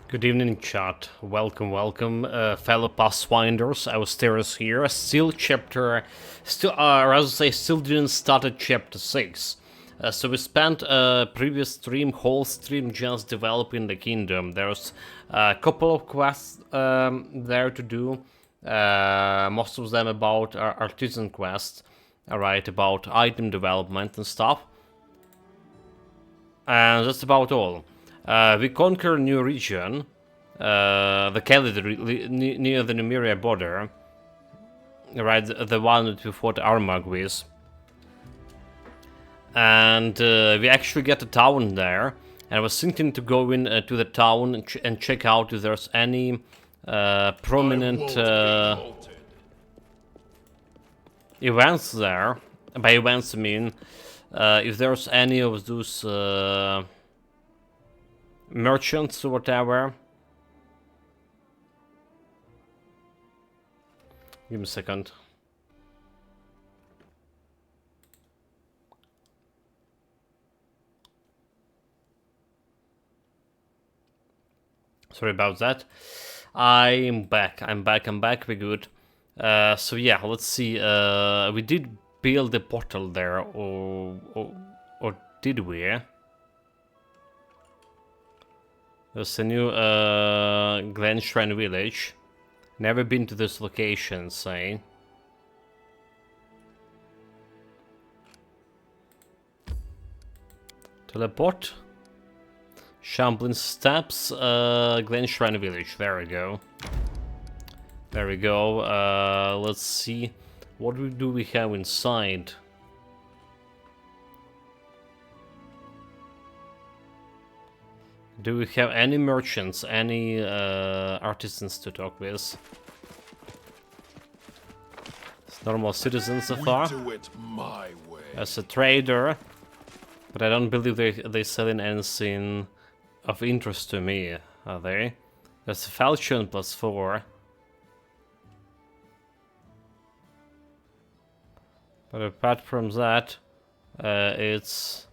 Good evening, chat. Welcome, fellow Pathfinders. Austeris here. Still chapter, still, or as I say, still didn't start at chapter 6. So we spent previous whole stream just developing the kingdom. There's a couple of quests there to do. Most of them about artisan quests, alright, about item development and stuff. And that's about all. We conquer a new region, the Calid near the Numeria border, right? The one that we fought Armagh with. And we actually get a town there. And I was thinking to go in to the town and check out if there's any prominent events there. By events I mean if there's any of those merchants or whatever. Give me a second. Sorry about that. I'm back. We're good. So yeah, let's see. We did build a portal there, or did we? There's a new Glen Shrine village. Never been to this location, say. Teleport. Shamblin Steps, Glen Shrine village. There we go. There we go. Let's see. What do we have inside? Do we have any merchants, any artisans to talk with? It's normal citizens so far. As a trader, but I don't believe they selling anything of interest to me, are they? There's a falchion +4. But apart from that, it's...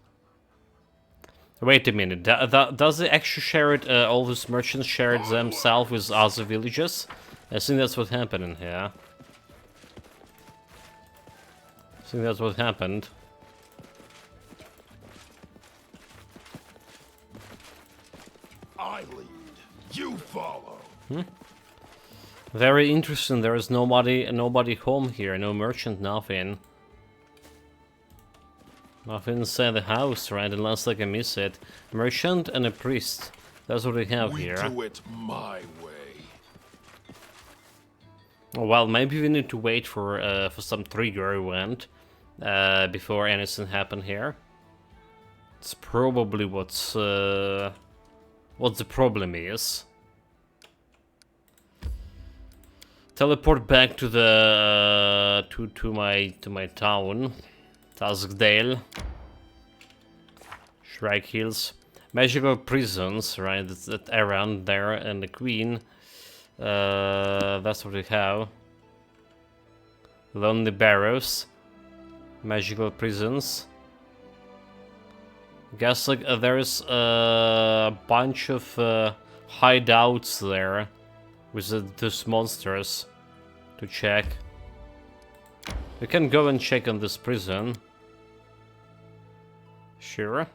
Wait a minute, does it actually share it, all these merchants share it themselves with other villages? I think that's what happened in here. I think that's what happened. I lead, you follow. Very interesting, there is nobody home here, no merchant, nothing. Nothing inside the house, right? Unless I can miss it. Merchant and a priest. That's what we have here. We do it my way. Well, maybe we need to wait for some trigger event before anything happen here. It's probably what the problem is. Teleport back to the to my town. Taskdale, Shrike Hills, magical prisons, right? That's that around there, and the Queen. That's what we have. Lonely Barrows, magical prisons. Guess like there's a bunch of hideouts there with these monsters to check. We can go and check on this prison. Sure.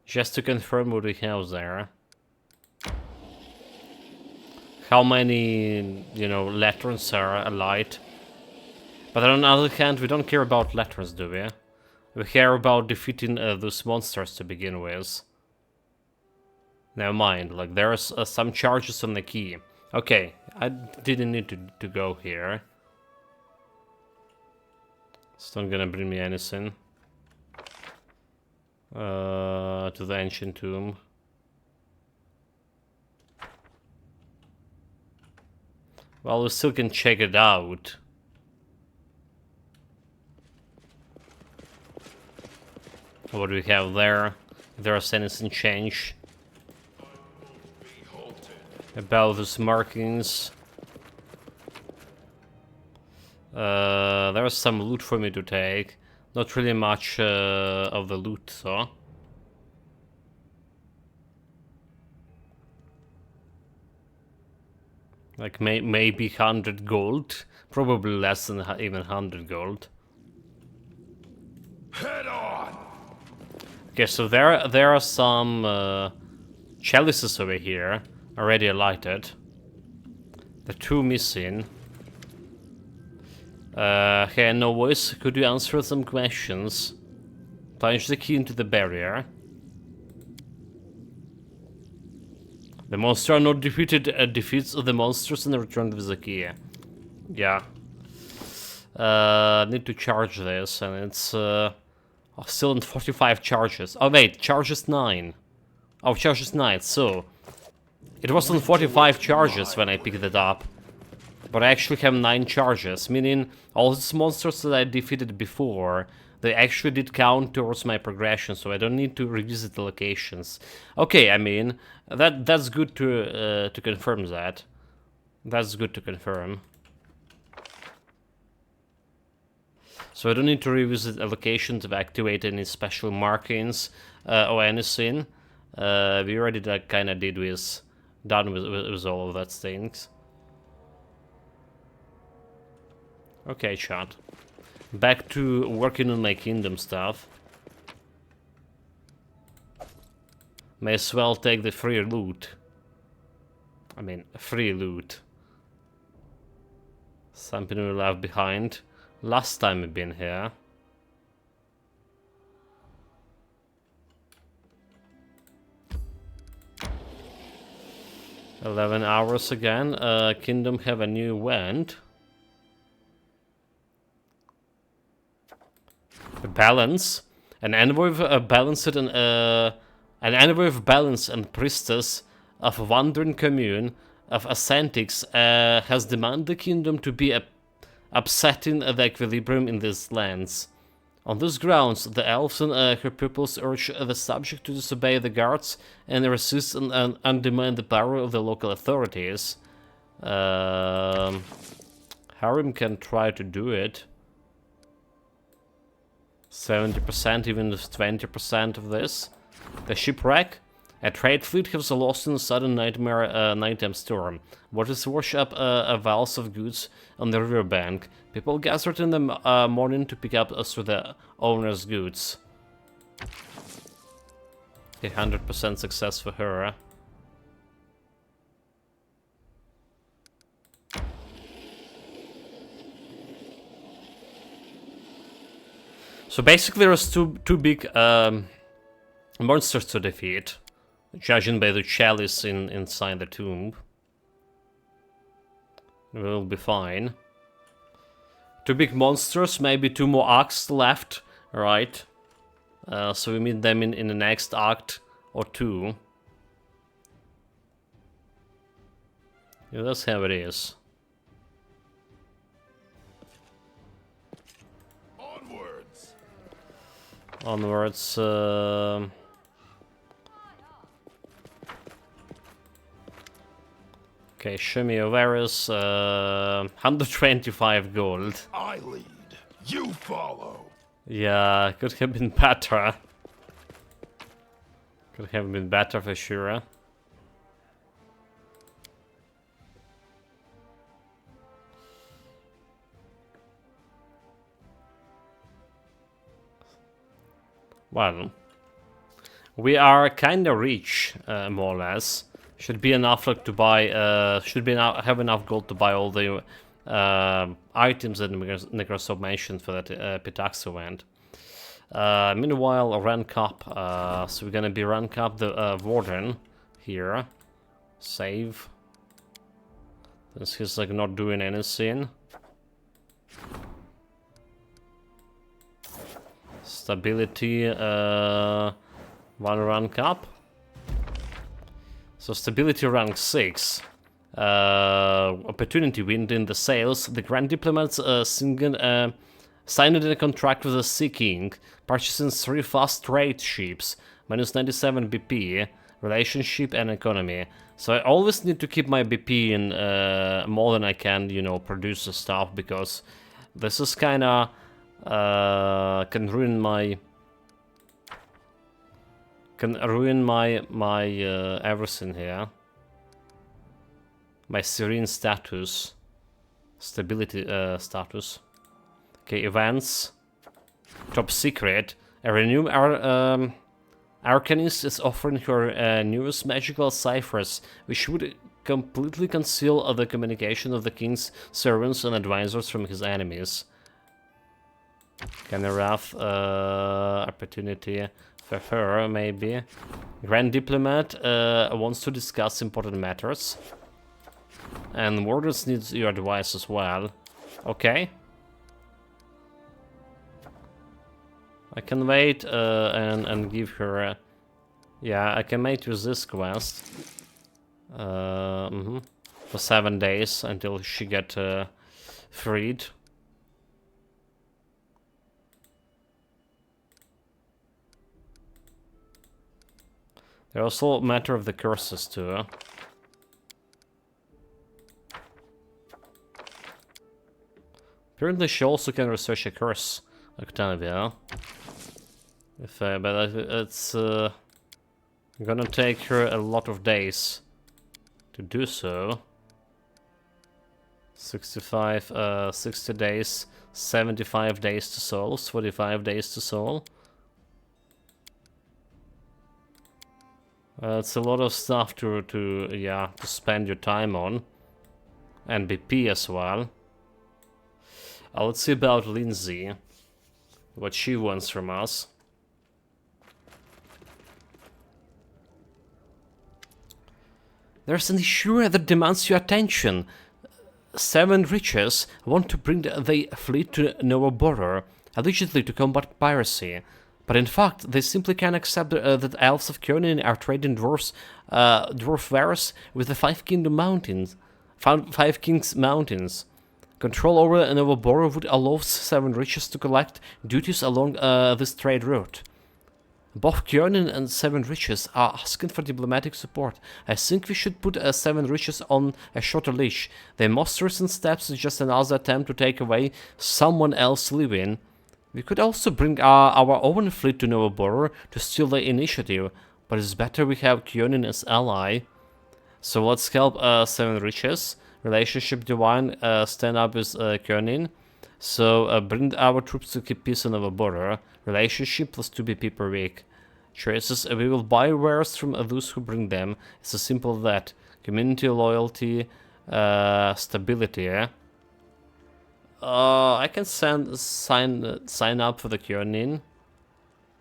Just to confirm what we have there. How many, you know, lanterns are alight. But on the other hand, we don't care about lanterns, do we? We care about defeating those monsters to begin with. Never mind, like there's some charges on the key. Okay, I didn't need to go here. It's not gonna bring me anything. To the ancient tomb. Well, we still can check it out. What do we have there? If there's anything change about those markings. There's some loot for me to take. Not really much of the loot, though. Like maybe 100 gold. Probably less than even 100 gold. Head on! Okay, so there are some chalices over here, already lighted. The two missing. Hey, no voice, could you answer some questions? Plunge the key into the barrier. The monster are not defeated, defeats the monsters and return with the key. Yeah. Need to charge this, and it's still in 45 charges. Oh wait, charges 9. Oh, charges 9, so... It was on 45 charges when I picked it up. But I actually have 9 charges, meaning all these monsters that I defeated before, they actually did count towards my progression, so I don't need to revisit the locations. Okay, I mean, that's good to confirm that. That's good to confirm. So I don't need to revisit a location to activate any special markings or anything. We already kind of done with all of that things. Okay, chat. Back to working on my kingdom stuff. May as well take the free loot. I mean, free loot. Something we left behind last time we've been here. "11 hours again. Kingdom have a new event. Balance. An envoy of balance and priestess of a wandering commune of Ascentics has demanded the kingdom to be upsetting the equilibrium in these lands. On those grounds, the elves and her pupils urge the subject to disobey the guards and resist and undermine the power of the local authorities. Harem can try to do it. 70%, even 20% of this. The shipwreck. A trade fleet has lost in a sudden nighttime storm. Waters wash up valves of goods on the riverbank. People gathered in the morning to pick up the owner's goods. 100% success for her. So basically there's two big monsters to defeat, judging by the chalice inside the tomb. We'll be fine. Two big monsters, maybe 2 more acts left, right? So we meet them in the next act or 2. Yeah, that's how it is. Onwards. Okay, show me your varus. 125 gold. I lead, you follow. Yeah, could have been better. Could have been better for sure. Well, we are kind of rich, more or less. Should be enough like, to buy. Have enough gold to buy all the items that Necrosop mentioned for that Pitaxo event. Meanwhile, rank up. So we're gonna be rank up the Warden here. Save. Since he's like not doing anything. Stability, 1 rank up. So stability rank 6. Opportunity wind in the sales. The Grand Diplomats signed a contract with the Sea King, purchasing 3 fast trade ships, minus 97 BP, relationship and economy. So I always need to keep my BP in more than I can, you know, produce the stuff, because this is kinda can ruin my everything here. My serene status. Stability status. Okay, events. Top secret. A renowned Arcanist is offering her newest magical ciphers, which would completely conceal the communication of the king's servants and advisors from his enemies. Kind of rough opportunity for her, maybe. Grand Diplomat wants to discuss important matters. And Warders needs your advice as well. Okay. I can wait and give her... yeah, I can make use this quest. For 7 days until she get freed. There's also a matter of the curses too. Apparently she also can research a curse, Octavia. But it's gonna take her a lot of days to do so. 60 days, 75 days to soul, 45 days to soul. It's a lot of stuff to spend your time on, and BP as well. Let's see about Lindsay, what she wants from us. There's an issue that demands your attention. 7 riches want to bring the fleet to Novoboro, allegedly to combat piracy. But in fact, they simply can't accept that elves of Kyonin are trading dwarf wares with the Five Kings Mountains. Control over Novoboro would allow 7 riches to collect duties along this trade route. Both Kyonin and 7 riches are asking for diplomatic support. I think we should put 7 riches on a shorter leash. Their most recent steps is just another attempt to take away someone else's living. We could also bring our own fleet to Novoboro to steal the initiative, but it's better we have Kyonin as ally. So let's help 7 riches. Relationship divine, stand up with Kyonin. So bring our troops to keep peace on Novoboro. Relationship plus 2 BP per week. Choices, we will buy wares from those who bring them. It's as simple as that. Community, loyalty, stability. I can sign up for the Kyonin.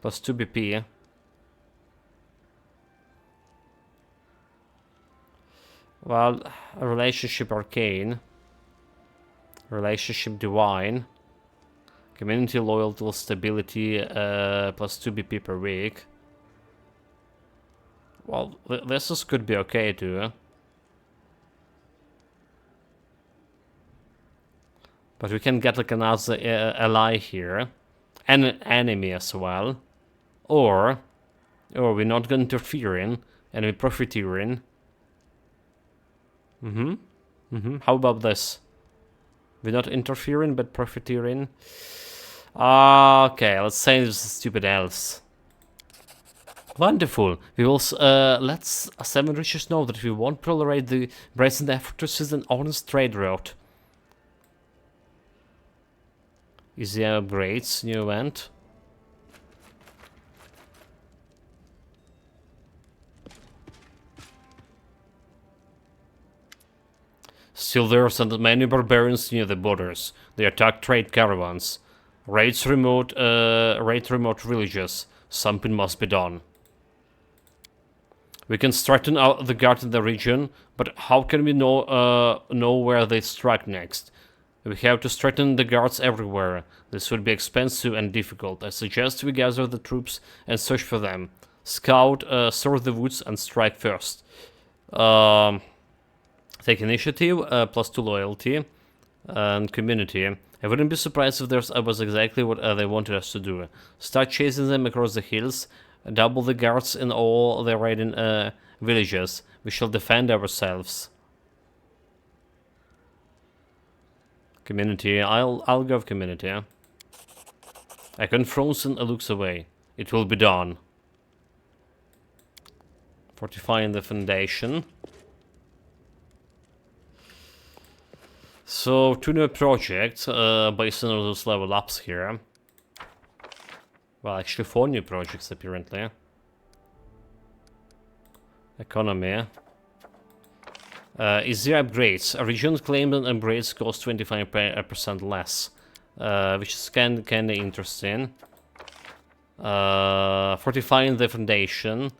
Plus 2 BP. Well, a relationship arcane. Relationship divine. Community, loyalty, stability, plus 2 BP per week. Well, this could be okay too. But we can get like another ally here. And an enemy as well. Or we're not going to interfere in, and we're profiteering. How about this? We're not interfering, but profiteering. Okay, let's say this stupid elves. Wonderful. We will let 7 riches know that we won't tolerate the brazen efforts and honest trade route. Easy upgrades, new event. Still there are many barbarians near the borders. They attack trade caravans. Raid remote villages. Something must be done. We can strengthen the guard in the region, but how can we know where they strike next? We have to strengthen the guards everywhere. This would be expensive and difficult. I suggest we gather the troops and search for them. Scout, sort the woods and strike first. Take initiative, plus 2 loyalty, and community. I wouldn't be surprised if there was exactly what they wanted us to do. Start chasing them across the hills, double the guards in all the raiding villages. We shall defend ourselves. Community, I'll go with community. Icon frozen looks away. It will be done. Fortifying the foundation. So, 2 new projects, based on all those level ups here. Well, actually 4 new projects, apparently. Economy. Easier upgrades. Regions claimed and upgrades cost 25% less. Which is kinda interesting. Fortifying the foundation.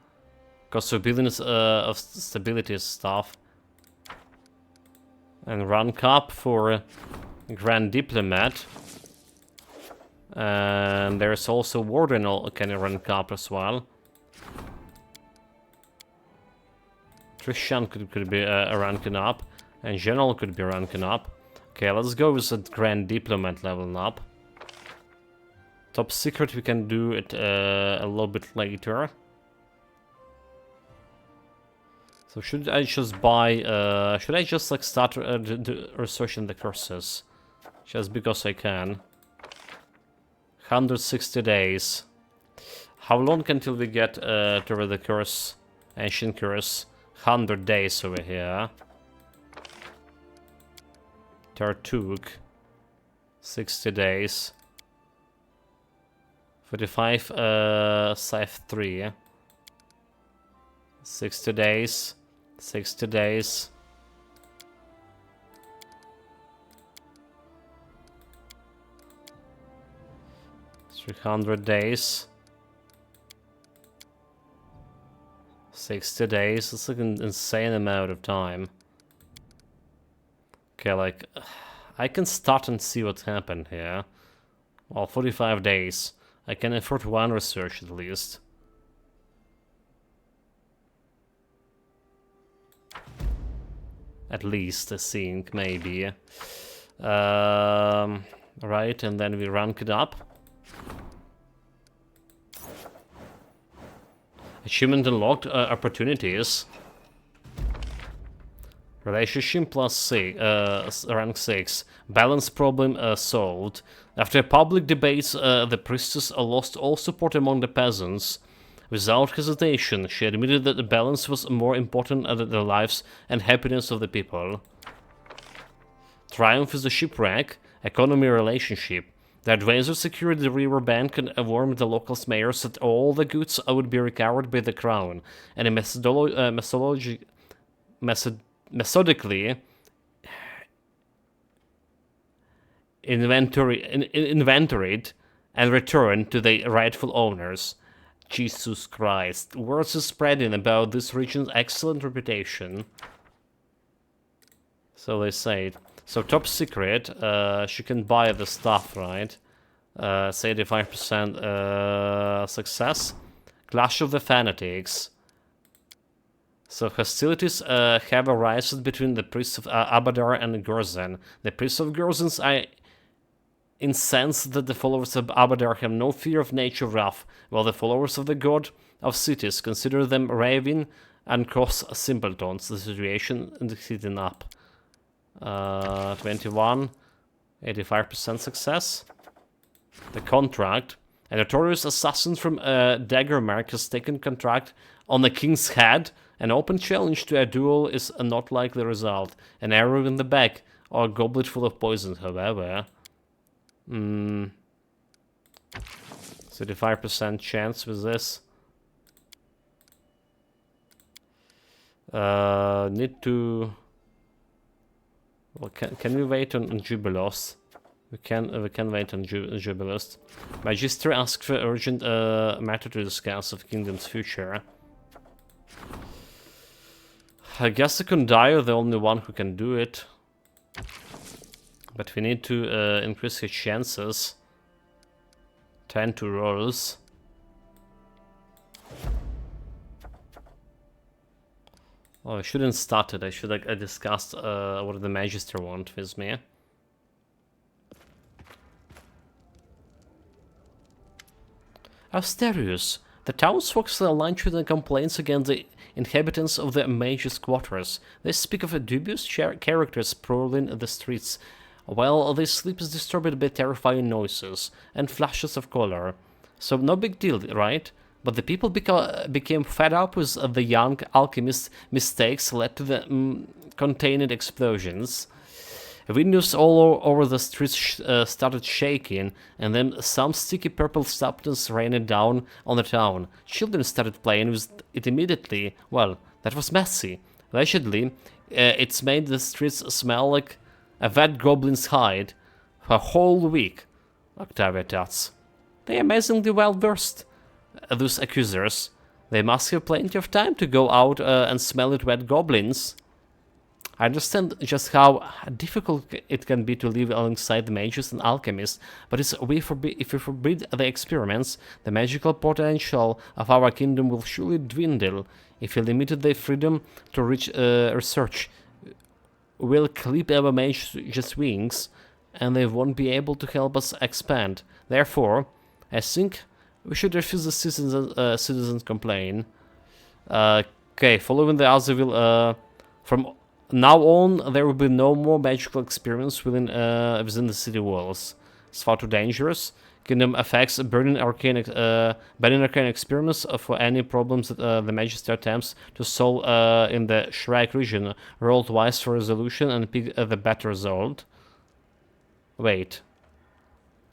Cost of billions of stability stuff. And rank up for Grand Diplomat. And there's also Warden can rank up as well. Christian could be ranking up. And General could be ranking up. Okay, let's go with that Grand Diplomat leveling up. Top Secret we can do it a little bit later. So should I just buy, should I just like start researching the curses? Just because I can. 160 days. How long until we get to the curse, ancient curse? 100 days over here. Tartug. 60 days. 45, Scythe 3. 60 days. 60 days. $300 days. 60 days. It's like an insane amount of time. Okay, like I can start and see what's happened here. Well, 45 days. I can afford 1 research at least. At least, I think, maybe. Right, and then we rank it up. Achievement unlocked, opportunities. Relationship plus 6, rank 6. Balance problem solved. After public debates, the priestess lost all support among the peasants. Without hesitation, she admitted that the balance was more important than the lives and happiness of the people. Triumph is the shipwreck. Economy relationship. The advisor secured the river bank and warned the local mayors that all the goods would be recovered by the crown, and methodically inventoried and returned to the rightful owners. Jesus Christ. Words are spreading about this region's excellent reputation. So they say it. So top secret, she can buy the stuff, right? It's 85% success. Clash of the Fanatics. So hostilities have arisen between the priests of Abadar and Gurzen. The priests of Gurzens are incensed that the followers of Abadar have no fear of nature wrath, while the followers of the god of cities consider them raving and cross simpletons. The situation is heating up. 21, 85% success. The contract. A notorious assassin from Daggermark has taken contract on the king's head. An open challenge to a duel is a not likely result. An arrow in the back or a goblet full of poison, however. 35% chance with this. Need to... Well, can we wait on Jubilos? We can wait on Jubilos. Magister asks for urgent matter to discuss of kingdom's future. I guess the Condio the only one who can do it. But we need to increase his chances. 10 to rolls. Oh, I shouldn't start it. I should like discuss what the Magister want with me. Asterius. The townsfolk launched with complaints against the inhabitants of the mage's quarters. They speak of a dubious characters prowling the streets, while their sleep is disturbed by terrifying noises and flashes of color. So no big deal, right? But the people became fed up with the young alchemist's mistakes led to the contained explosions. Windows all over the streets started shaking, and then some sticky purple substance rained down on the town. Children started playing with it immediately. Well, that was messy. Allegedly, it's made the streets smell like a wet goblin's hide for a whole week. Octavia thought. They amazingly well versed, those accusers. They must have plenty of time to go out and smell at wet goblins. I understand just how difficult it can be to live alongside the mages and alchemists, but if we forbid the experiments, the magical potential of our kingdom will surely dwindle. If we limit their freedom to research, we'll clip our mages' wings, and they won't be able to help us expand. Therefore, I think we should refuse the citizens' complaint. Okay, following the Azaville, from now on, there will be no more magical experiments within the city walls. It's far too dangerous. Kingdom affects banning arcane experiments for any problems that the Magister attempts to solve in the Shrek region. Roll twice for resolution and pick the better result. Wait.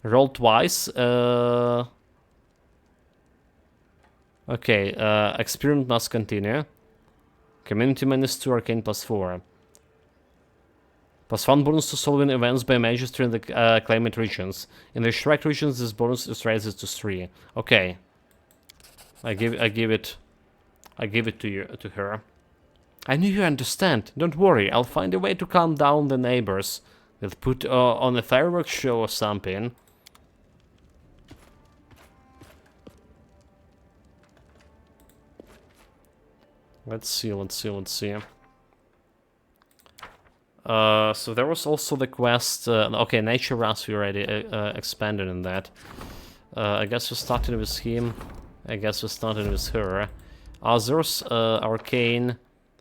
Roll twice. Okay, experiment must continue. Community -2, arcane +4. +1 bonus to solving events by Magister in the claimant regions. In the Shrek regions, this bonus is raised to 3. Okay. I give it to her. I knew you understand. Don't worry, I'll find a way to calm down the neighbors. We'll put on a fireworks show or something. Let's see. So there was also the quest. Okay, Nature Rust, we already expanded in that. I guess we're starting with him. I guess we're starting with her. Others, arcane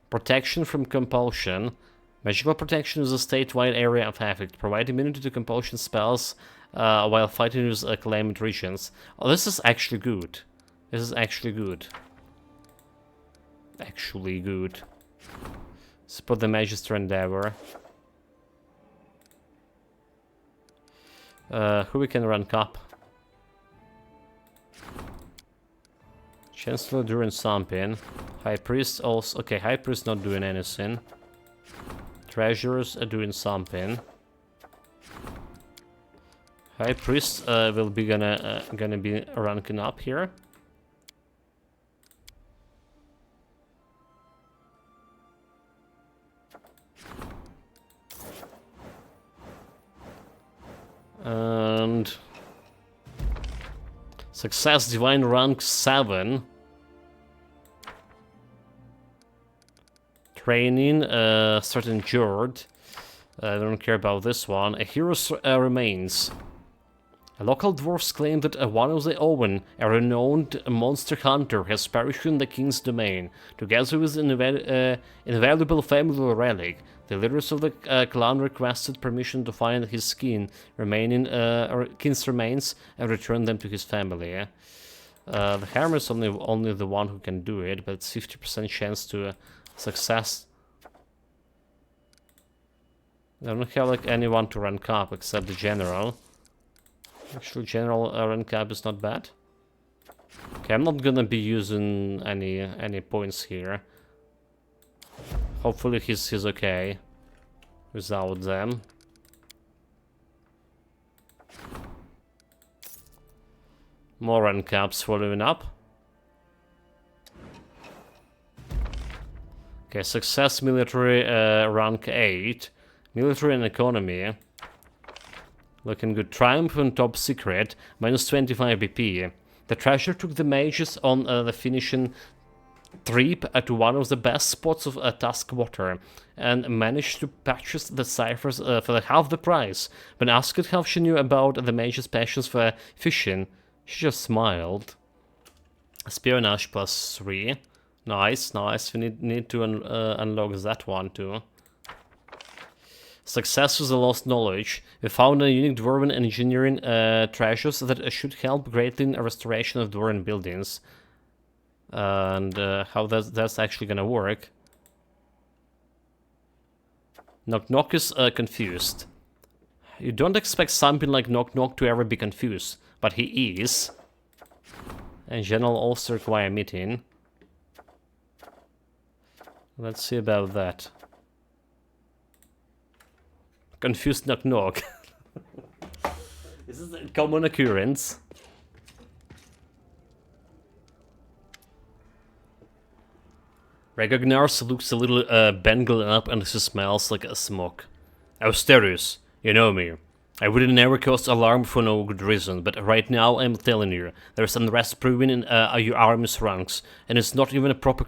protection from compulsion. Magical protection is a statewide area of effect. Provide immunity to compulsion spells while fighting with claimant regions. Oh, this is actually good. Actually good. Support the Magister Endeavor. Who we can rank up? Chancellor doing something. High Priest also. Okay, High Priest not doing anything. Treasurers are doing something. High Priest will be gonna be ranking up here. And success divine rank 7. Training certain Jord. I don't care about this one. A hero's remains. A local dwarves claim that one of the Owen, a renowned monster hunter, has perished in the king's domain. Together with an invaluable family relic, the leaders of the clan requested permission to find his king's remains and return them to his family. The hammer is only the one who can do it, but it's 50% chance to success. I don't have like anyone to rank up except the general. Actually, general rank up is not bad. Okay, I'm not gonna be using any points here. Hopefully he's okay without them. More rank ups following up. Okay, success military rank 8. Military and economy. Looking good. Triumph and top secret. -25 BP. The treasure took the mages on the finishing trip to one of the best spots of Taskwater and managed to purchase the ciphers for half the price. When asked how she knew about the mage's passions for fishing, she just smiled. Espionage +3. Nice. We need to unlock that one too. Success with the lost knowledge. We found a unique dwarven engineering treasures that should help greatly in the restoration of dwarven buildings. And how that's actually gonna work. Knock Knock is confused. You don't expect something like Knock Knock to ever be confused, but he is. And General also require a meeting. Let's see about that. Confused Knock Knock. This is a common occurrence. Ragnar looks a little bengal up and he smells like a smoke. Austerius, you know me. I would never cause alarm for no good reason, but right now I'm telling you, there's unrest brewing in your army's ranks, and it's not even a proper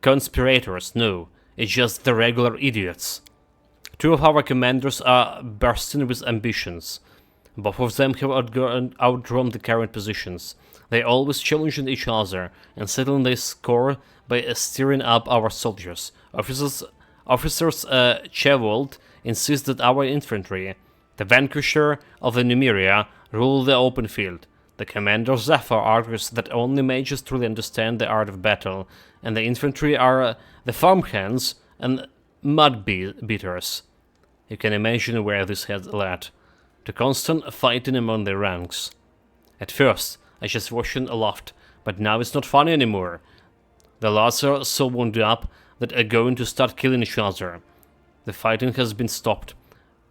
conspirators, no. It's just the regular idiots. Two of our commanders are bursting with ambitions. Both of them have outgrown the current positions. They always challenging each other and settling their score by stirring up our soldiers. Officers Chevold insist that our infantry, the vanquisher of the Numeria, rule the open field. The commander Zephyr argues that only mages truly understand the art of battle, and the infantry are the farmhands and mud beaters. You can imagine where this has led. To constant fighting among the ranks. At first, I just watched and laughed, but now it's not funny anymore. The lads are so wound up that are going to start killing each other. The fighting has been stopped.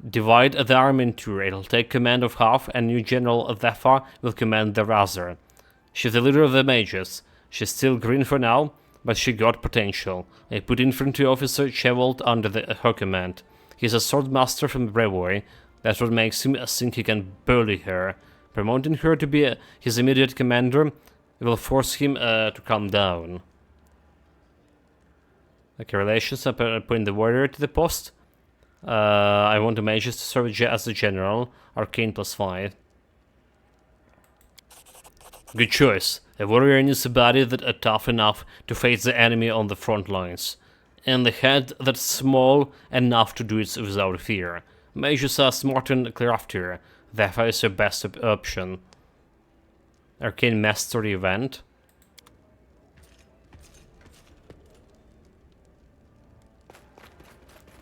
Divide the army in two. It'll take command of half, and new General Zephyr will command the other. She's the leader of the mages. She's still green for now, but she got potential. I put infantry officer Chevold under her command. He's a swordmaster from Brevoy. That's what makes him think he can bully her. Promoting her to be his immediate commander will force him to calm down. Okay, relations. I'm putting the warrior to the post. I want the mages to serve as a general. Arcane +5. Good choice. A warrior needs a body that are tough enough to face the enemy on the front lines, and the head that's small enough to do it without fear. Mages are smart and craftier. Therefore is your best option. Arcane Mastery event.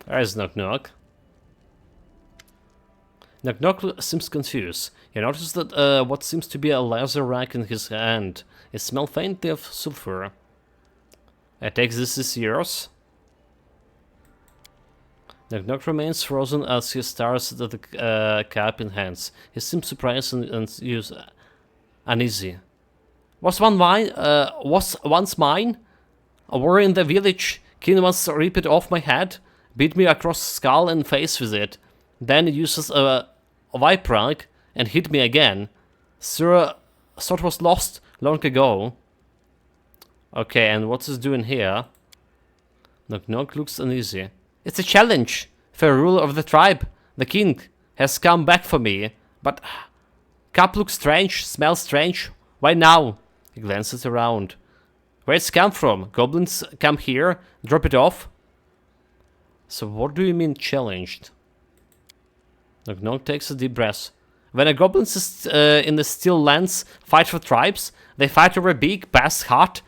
There's Knock Knock. Knock Knock seems confused. You notice that what seems to be a laser rack in his hand. It smells faintly of sulfur. I take this is yours. Knock Knock remains frozen as he stares at the cap in hands. He seems surprised and uneasy. Was once mine? A warrior in the village. King once ripped it off my head, beat me across skull and face with it. Then uses a viprag and hit me again. Sir, thought was lost long ago. Okay, and what's this doing here? Knock Knock looks uneasy. It's a challenge for a ruler of the tribe. The king has come back for me, but cup looks strange, smells strange. Why now? He glances around. Where'd it come from? Goblins come here, drop it off? So what do you mean challenged? Knock Knock takes a deep breath. When a goblin is in the still lands fight for tribes, they fight over big, bass heart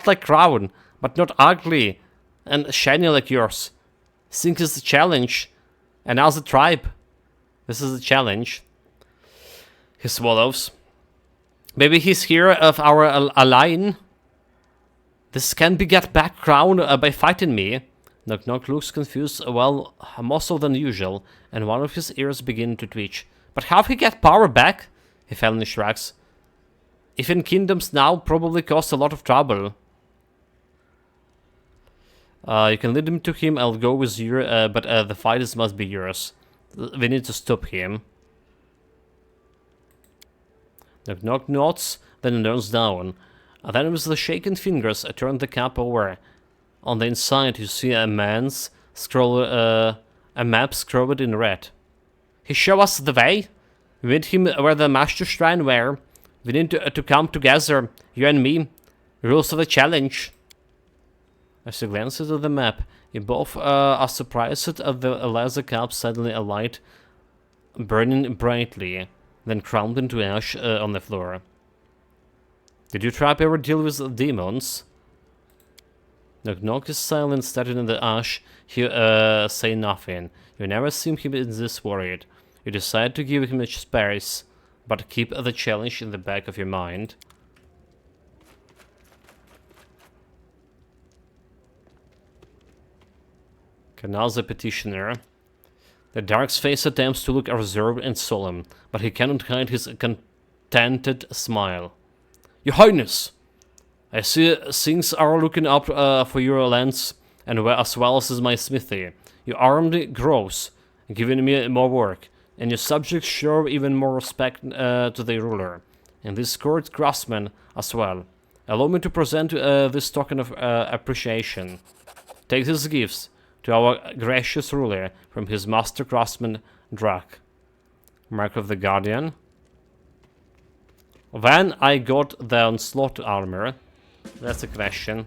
like crown, but not ugly and shiny like yours. Think is a challenge, and now's the tribe. This is a challenge. He swallows. Maybe he's here of our ally. This can be get back crown by fighting me. Knock Knock looks confused, well, more so than usual, and one of his ears begin to twitch. But how he get power back? He finally shrugs. Even kingdoms now probably cause a lot of trouble. You can lead him to him, I'll go with you, but the fight must be yours. We need to stop him. Knock Knock nods, then turns down. Then with the shaking fingers, I turn the cap over. On the inside, you see a man's a map scrolled in red. He show us the way. We meet him where the master shrine were. We need to come together, you and me. Rules of the challenge. As you glance at the map, you both are surprised at the laser cap suddenly alight, burning brightly, then crumbled into ash on the floor. Did your tribe ever deal with demons? Knock Knock is silent, staring in the ash. He say nothing. You never seem him this worried. You decide to give him a space, but keep the challenge in the back of your mind. Okay, now the petitioner. The Dark's face attempts to look reserved and solemn, but he cannot hide his contented smile. Your Highness! I see things are looking up for your lands, and as well as my smithy. Your army grows, giving me more work, and your subjects show even more respect to their ruler. And this court craftsman as well. Allow me to present this token of appreciation. Take these gifts to our gracious ruler from his master craftsman Drak. Mark of the Guardian. When I got the onslaught armor, that's a question.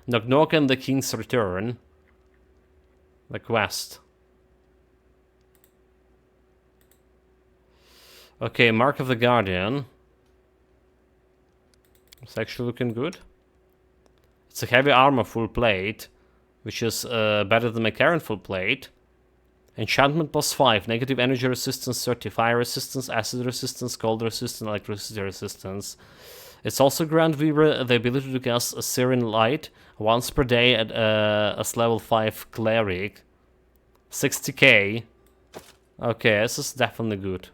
Knock Knock and the King's Return. The quest. Okay, Mark of the Guardian. It's actually looking good. It's a heavy armor full plate, which is better than my current full plate. Enchantment +5, negative energy resistance 30, fire resistance, acid resistance, cold resistance, electricity resistance. It's also grant Weaver the ability to cast a Syrian Light once per day at as level 5 cleric. 60k. Okay, this is definitely good.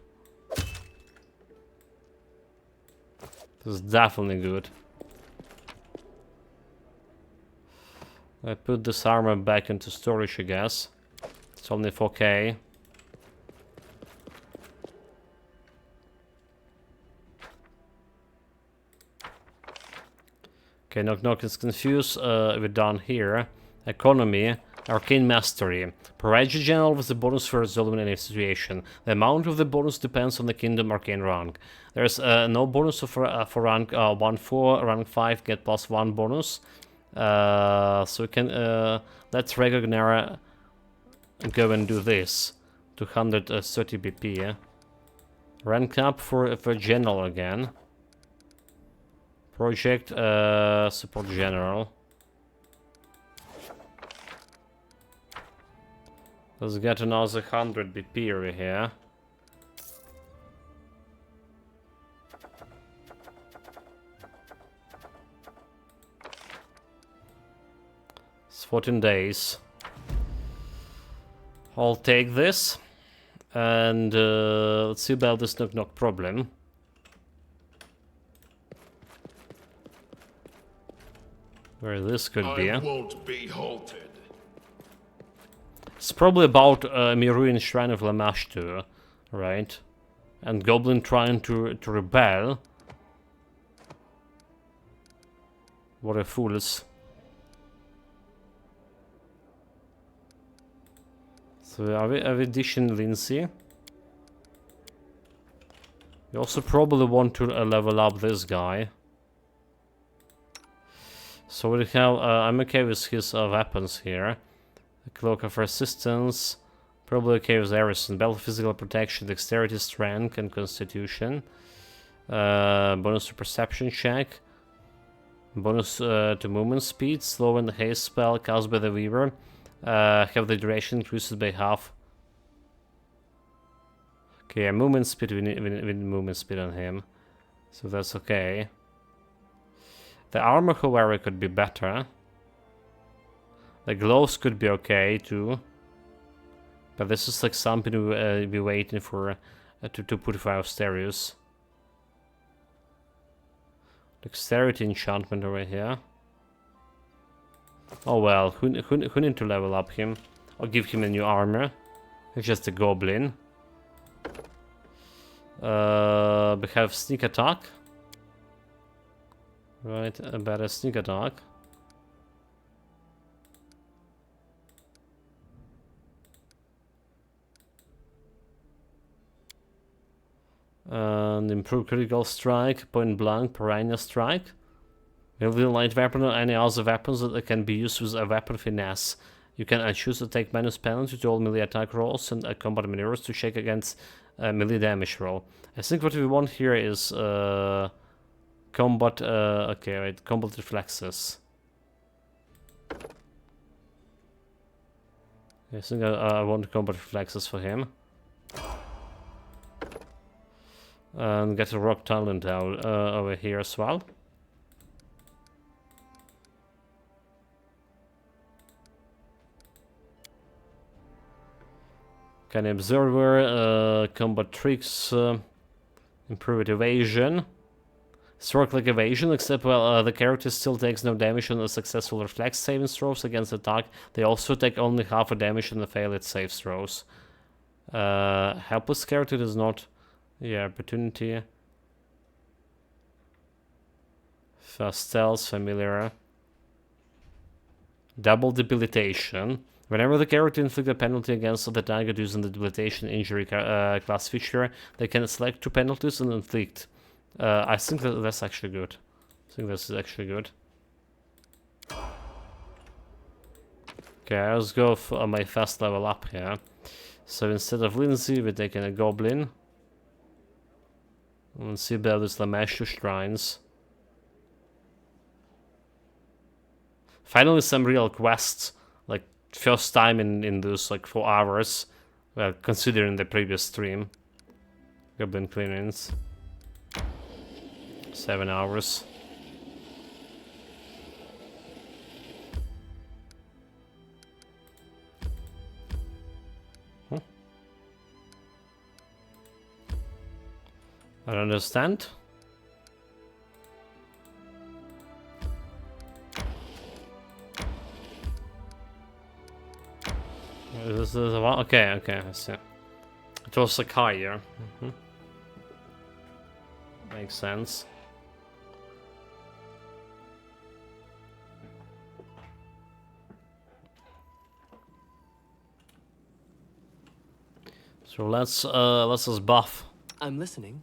This is definitely good. I put this armor back into storage, I guess. It's only 4k. Okay, Knock Knock is confused. We're done here. Economy. Arcane Mastery. Provides you general with the bonus for resolving any situation. The amount of the bonus depends on the Kingdom Arcane rank. There's no bonus for rank 1-4. Rank 5 get +1 bonus. So we can let's Regognera go and do this. 230 BP. Rank up for general again. Project support general. Let's get another 100 BP over here. It's 14 days. I'll take this. And let's see about this Knock Knock problem. Where this could be. I won't be halted. It's probably about Miruin Shrine of Lamashtu, right? And Goblin trying to rebel. What a fools. So are we dishing Lindsay? We also probably want to level up this guy. So we have, I'm okay with his weapons here. A Cloak of Resistance, probably okay with everything. Belt of Physical Protection, Dexterity, Strength, and Constitution. Bonus to Perception check. Bonus to Movement Speed, Slow and Haste spell cast by the Weaver. Have the duration increased by half. Okay, yeah, movement speed, we need movement speed on him. So that's okay. The armor, however, could be better. The gloves could be okay too. But this is like something we'll be waiting for to put for our stereos. Dexterity enchantment over here. Oh well, who need to level up him? I'll give him a new armor. He's just a goblin. We have sneak attack. Right, a better sneak attack. And improve critical strike, point blank, piranha strike. Wield a light weapon or any other weapons that can be used with a weapon finesse. You can choose to take minus penalty to all melee attack rolls and combat maneuvers to check against melee damage roll. I think what we want here is combat. Okay, right, combat reflexes. I think I want combat reflexes for him. And get a rock talent out over here as well. Can observer, combat tricks, improved evasion. Stroke like evasion, except well, the character still takes no damage on a successful reflex saving throws against attack. They also take only half a damage on the failed save throws. Helpless character does not. Yeah, opportunity. Fast stealth, familiar. Double debilitation. Whenever the character inflicts a penalty against the target using the debilitation injury class feature, they can select 2 penalties and inflict. I think that's actually good. I think this is actually good. Okay, let's go for my fast level up here. So instead of Lindsay, we're taking a goblin. Let's see about this Lameshu Shrines. Finally some real quests. Like, first time in those like 4 hours. Well, considering the previous stream. Goblin clearance. 7 hours. Huh? I don't understand. This is okay, I see. It was like higher. Makes sense. So let's just buff. I'm listening.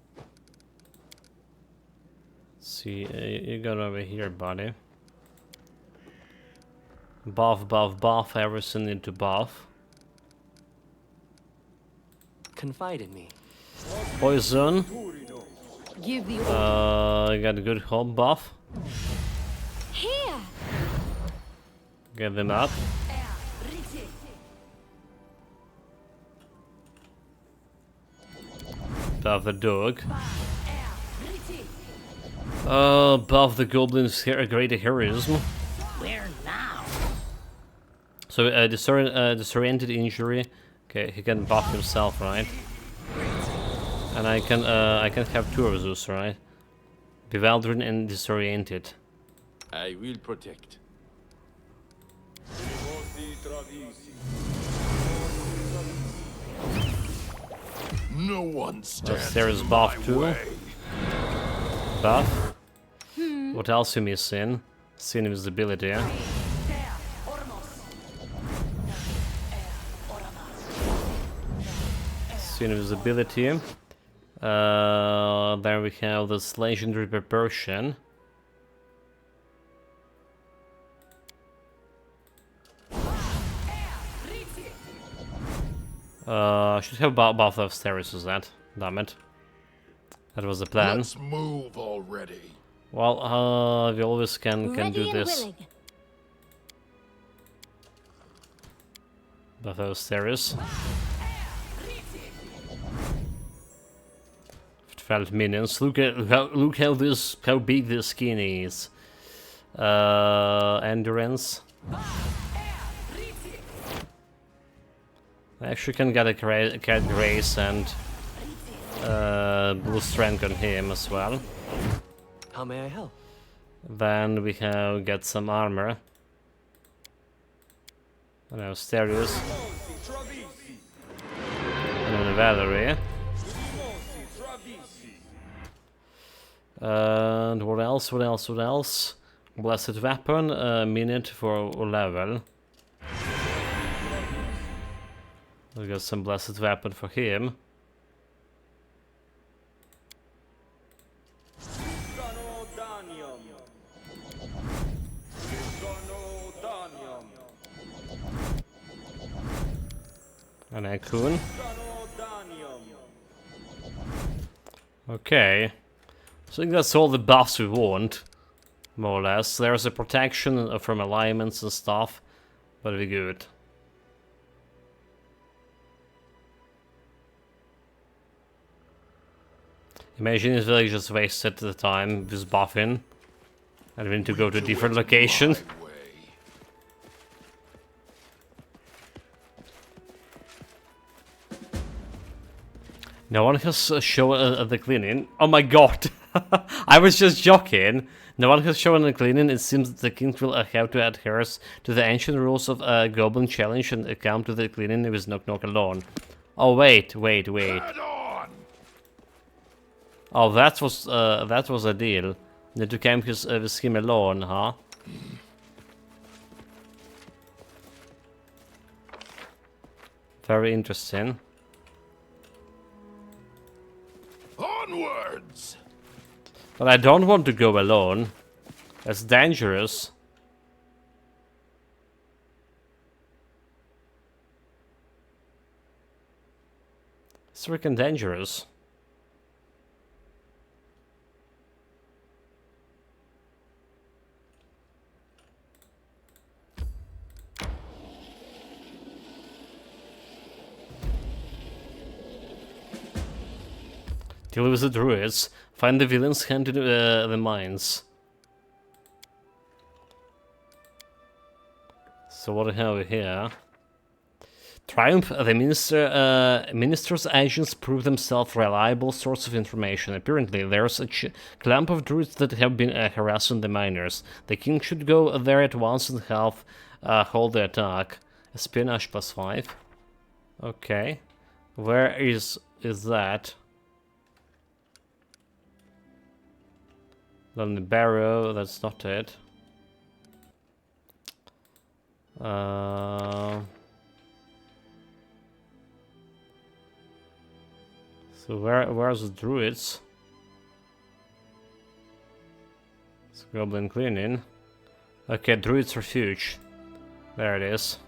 See, you got over here, buddy. Buff, everything into buff. Confide in me. Poison. Give the I got a good home buff. here. Get them up. Buff the dog. Buff the goblin's greater heroism. Where now? So disoriented injury. Okay, he can buff himself, right? And I can have 2 of those, right? Bewildered and disoriented. I will protect. No one stands There is in buff my too. way. Buff. What else you missing? Sin invisibility, yeah? Sin invisibility. Then we have this legendary proportion. Should have buff upstairs, is that? Damn it. That was the plan. Let's move already. Well, we always can do Ready and this. willing. Buff upstairs. 12 minions. Look how big this skin is. Endurance. I actually can get a cat grace and blue strength on him as well. How may I help? Then we have get some armor. And now Stereos. And then Valerie. And what else? Blessed weapon, a minute for level. We got some blessed weapon for him. An Akun. Okay. So I think that's all the buffs we want, more or less. There's a protection from alignments and stuff, but we're good. Imagine his village just wasted the time with buffing. And we need to go to a Do different it location. my way. No one has shown the cleaning. Oh my god! I was just joking. No one has shown the cleaning. It seems that the king will have to adhere to the ancient rules of Goblin Challenge and come to the cleaning with Knock Knock alone. Oh wait. Head on! Oh, that was a deal. Need to camp with him alone, huh? Very interesting. Onwards! But I don't want to go alone. That's dangerous. It's freaking dangerous. Deal with the druids. Find the villains, hand to the mines. So what do we have here? Triumph, the minister's agents prove themselves reliable source of information. Apparently, there's a clump of druids that have been harassing the miners. The king should go there at once and help hold the attack. Espionage +5. Okay. Where is that? Then the barrow, that's not it. So where's the druids? It's goblin cleaning. Okay, druids refuge. There it is.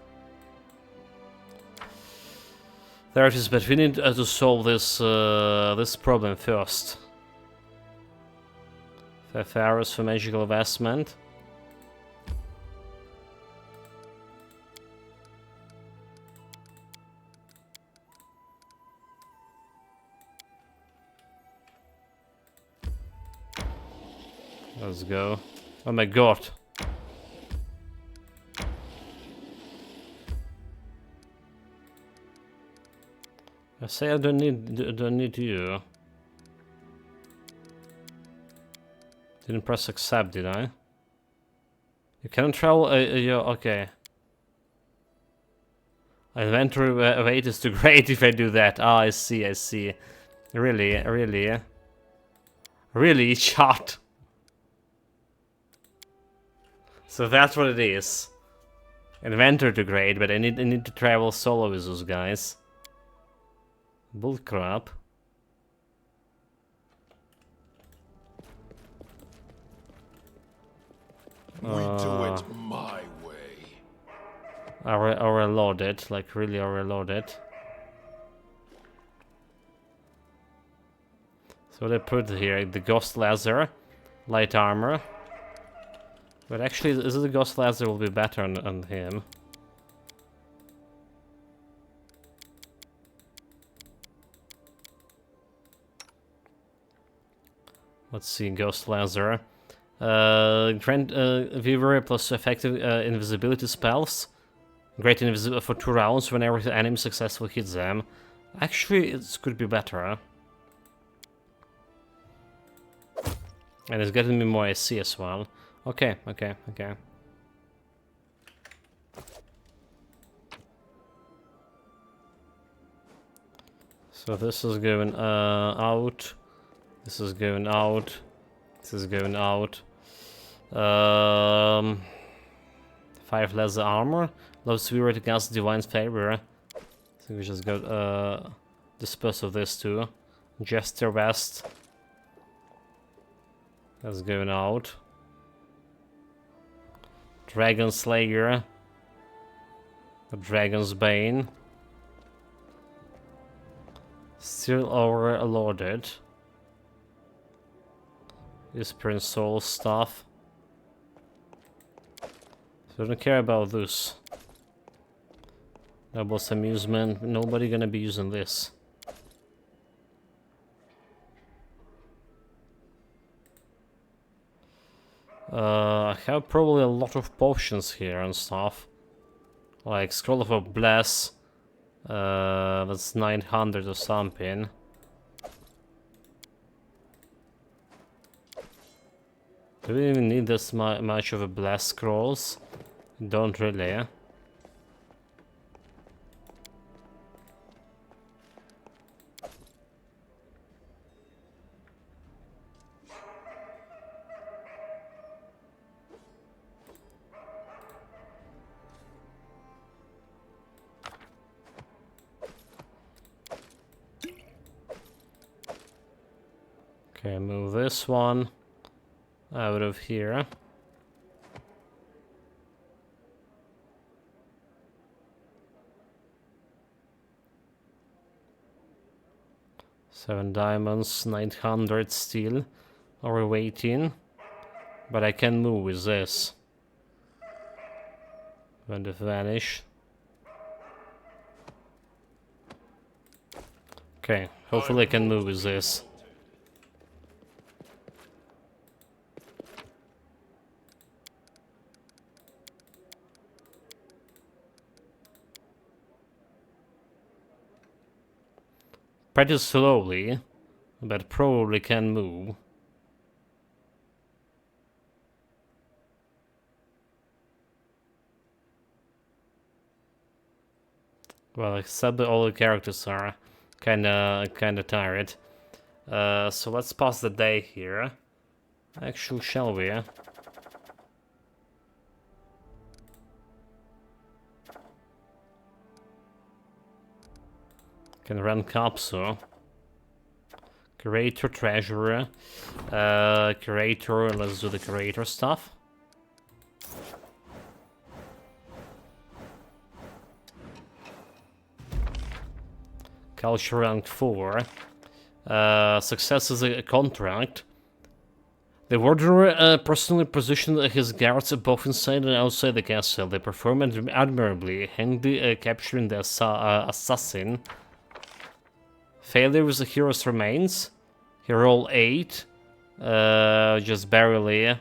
There it is, but we need to solve this this problem first. 5 hours for magical investment. Let's go. Oh my god. I say I don't need you. Didn't press accept, did I? You cannot travel. Yeah, okay. Inventory weight is too great if I do that. Ah, I see. Really, chat. So that's what it is. Inventor too great, but I need to travel solo with those guys. Bullcrap. We do it my way. I reload it, like really I reload it. So they put here the ghost laser, light armor. But actually, is it the ghost laser will be better on him? Let's see, ghost laser. Grant viewer plus effective invisibility spells. Great invisible for 2 rounds whenever the enemy successfully hits them. Actually, it could be better. Huh? And it's getting me more AC as well. Okay. So this is going out. This is going out. This is going out. 5 lesser armor. Low spirit against divine favor. I think we just got dispose of this too. Jester vest. That's going out. Dragon Slayer. The Dragon's Bane. Still overloaded. Whispering Soul stuff. So I don't care about this. Nobles Amusement. Nobody gonna be using this. I have probably a lot of potions here and stuff. Like Scroll of a Bless. That's 900 or something. Do we even need this much of a Bless Scrolls? Don't really. Okay, move this one out of here. Seven diamonds, 900 steel are waiting, but I can move with this. When they vanish. Okay, hopefully I can move with this. Pretty slowly, but probably can move. Well, except that all the characters are kinda tired. So let's pass the day here. Actually, shall we? Can run capsule. Curator, treasurer. Curator, let's do the curator stuff. Culture rank 4. Success is a contract. The warder personally positioned his guards both inside and outside the castle. They performed admirably, handily capturing the assassin. Failure with the hero's remains. He rolled 8. Just barely.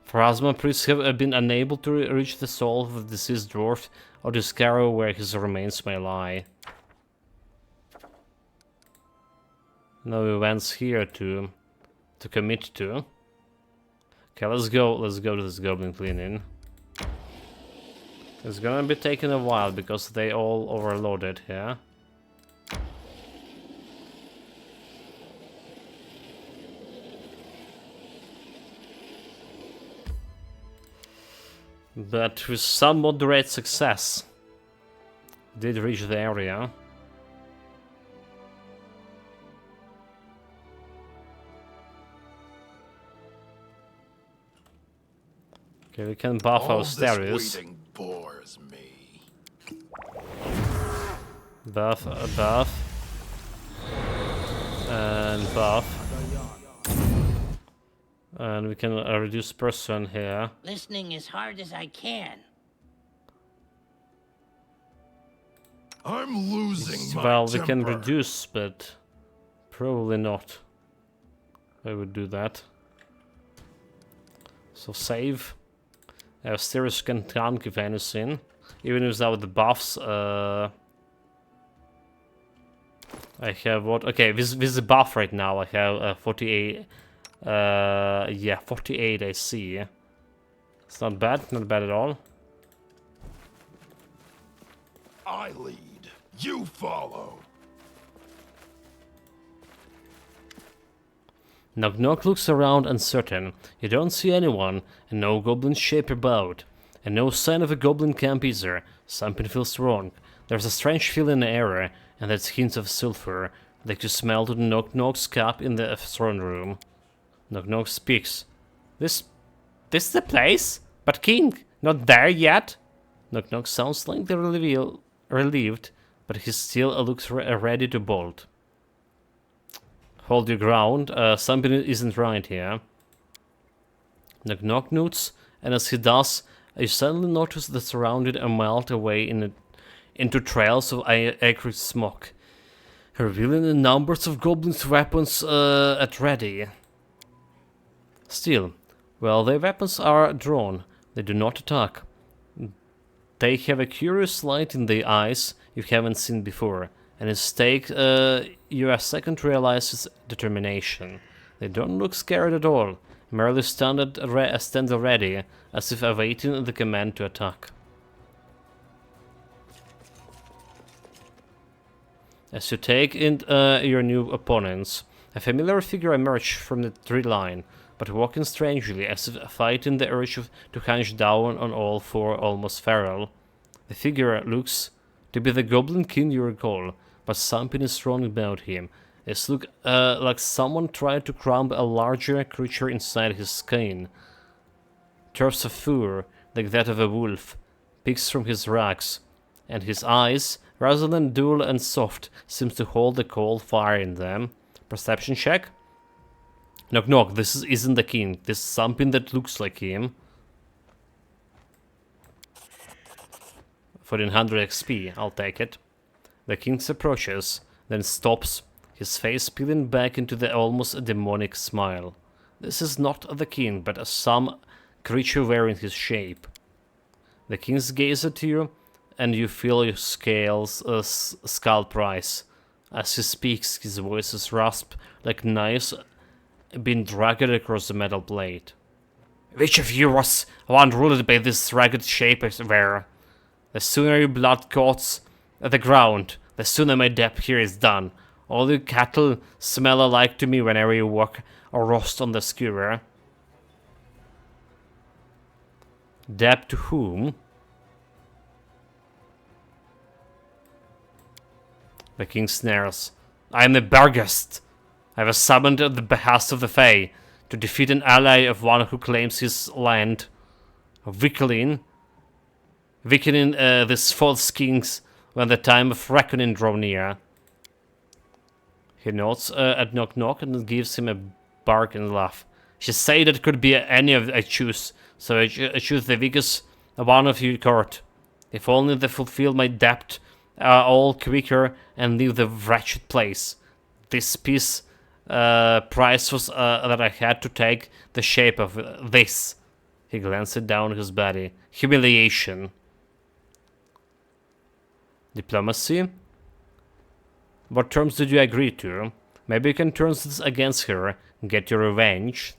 Pharasma priests have been unable to reach the soul of the deceased dwarf or discover where his remains may lie. No events here to commit to. Okay, let's go to this goblin cleaning. It's gonna be taking a while because they all overloaded here. But with some moderate success, did reach the area. Okay, we can buff our stairs. Waiting bores me. Buff, buff. And buff. And we can reduce person here. Listening as hard as I can. I'm losing my Well, we temper. can reduce, but probably not. I would do that. So save. Stairs can tank if anything. Even without the buffs, I have what? Okay, with the buff right now, I have 48. Yeah, 48 I see. It's not bad at all. I lead, you follow. Knock Knock looks around uncertain. You don't see anyone, and no goblin shape about. And no sign of a goblin camp either. Something feels wrong. There's a strange feeling in the air, and there's hints of sulfur, like you smell to the Knock Knock's cap in the throne room. Knock Knock speaks. This is the place? But King, not there yet? Knock Knock sounds like they're relieved, but he still looks ready to bolt. Hold your ground, something isn't right here. Knock Knock notes, and as he does, you suddenly notice the surrounded and melt away into trails of acrid smoke, revealing the numbers of goblins' weapons at ready. Still, Well, their weapons are drawn. They do not attack. They have a curious light in their eyes you haven't seen before, and instead you a second realizes determination. They don't look scared at all, merely stand ready, as if awaiting the command to attack. As you take in your new opponents, a familiar figure emerges from the tree line, but walking strangely, as if fighting the urge to hunch down on all four, almost feral. The figure looks to be the Goblin King you recall, but something is wrong about him. It looks like someone tried to cram a larger creature inside his skin. Tufts of fur, like that of a wolf, peeks from his rags, and his eyes, rather than dull and soft, seems to hold a cold fire in them. Perception check? Knock knock, this isn't the king. This is something that looks like him. 1400 XP, I'll take it. The king approaches, then stops, his face peeling back into the almost demonic smile. This is not the king, but some creature wearing his shape. The king gazes at you, and you feel your scalp rise. As he speaks, his voice is rasped like knives being dragged across the metal plate. Which of you was one ruled by this ragged shape wearer? The sooner your blood coats the ground, the sooner my death here is done. All you cattle smell alike to me whenever you walk or roast on the skewer. Debt to whom? The king snares. I am the Barghest. I was summoned at the behest of the Fae to defeat an ally of one who claims his land. Weakening these false kings when the time of reckoning draw near. He nods at Knock Knock and gives him a bark and laugh. She say that could be any of I choose, so I choose the weakest one of you court. If only they fulfill my debt all quicker and leave the wretched place. This piece price was that I had to take the shape of this. He glanced down his body. Humiliation. Diplomacy? What terms did you agree to? Maybe you can turn this against her and get your revenge.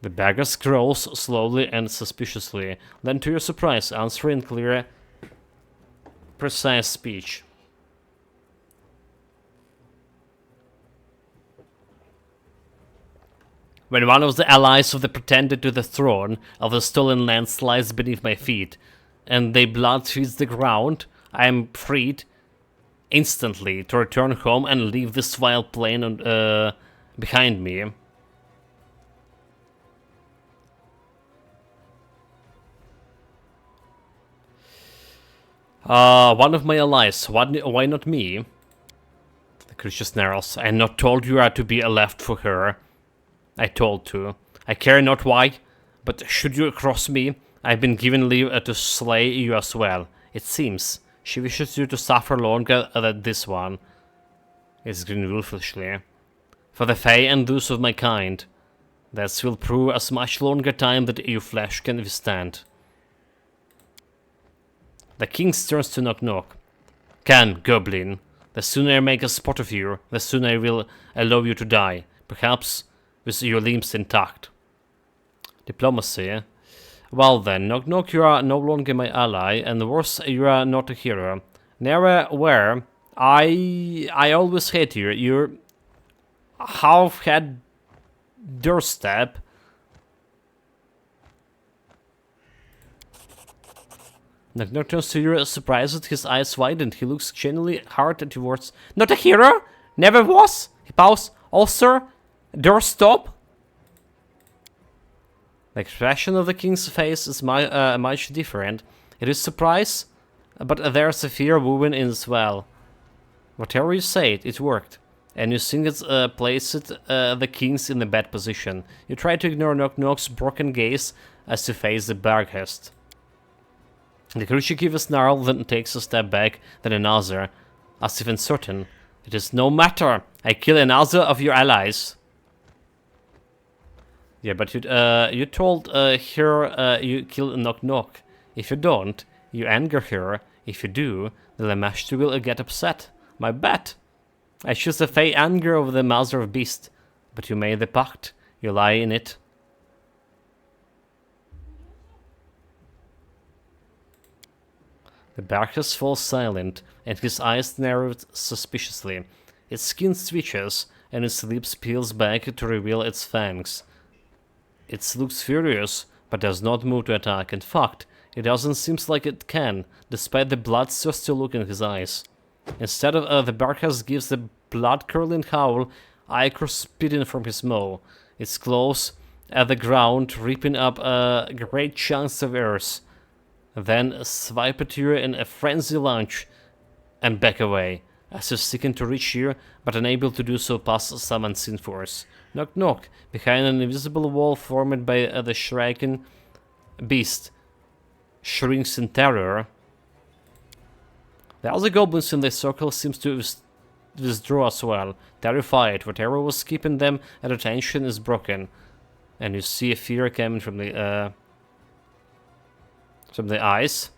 The beggar scrolls slowly and suspiciously, then to your surprise, answer in clear, precise speech. When one of the allies of the pretender to the throne of the stolen land slides beneath my feet, and their blood feeds the ground, I am freed instantly to return home and leave this vile plane behind me. One of my allies, why not me? The creature snarls. I not told you are to be left for her. I told to. I care not why, but should you cross me, I've been given leave to slay you as well. It seems she wishes you to suffer longer than this one. It's grinned wolfishly. For the Fae and those of my kind, that will prove as much longer time that your flesh can withstand. The king turns to Knock Knock. Come, goblin. The sooner I make a spot of you, the sooner I will allow you to die. Perhaps with your limbs intact. Diplomacy. Well then, Knock Knock, you are no longer my ally, and worse, you are not a hero. Never were. I always hate you. You're half-head doorstep. Knock Knock turns to you, surprised, his eyes widened. He looks genuinely hard at your words. Not a hero? Never was? He paused. Also, doorstop? The expression of the king's face is much different. It is surprise, but there's a fear woven in as well. Whatever you say, it worked. And you think it's placed the kings in a bad position. You try to ignore Knock Knock's broken gaze as you face the Barghest. The creature gives a snarl, then takes a step back, then another, as if uncertain. It is no matter. I kill another of your allies. Yeah, but you told her you kill Knock Knock. If you don't, you anger her. If you do, the Lamashtu will get upset. My bet. I choose the Fey anger over the Mother of Beast. But you made the pact. You lie in it. The Barkas falls silent, and his eyes narrowed suspiciously. Its skin twitches, and its lips peels back to reveal its fangs. It looks furious, but does not move to attack. In fact, it doesn't seem like it can, despite the bloodthirsty look in his eyes. Instead of the Barkas gives the blood-curdling howl, ichor spitting from his maw. Its claws at the ground, ripping up great chunks of earth. Then swipe at you in a frenzy lunge and back away, as if seeking to reach you, but unable to do so past some unseen force. Knock Knock, behind an invisible wall formed by the shrieking beast, shrinks in terror. The other goblins in the circle seems to withdraw as well, terrified. Whatever was keeping them at attention is broken, and you see a fear coming from the eyes.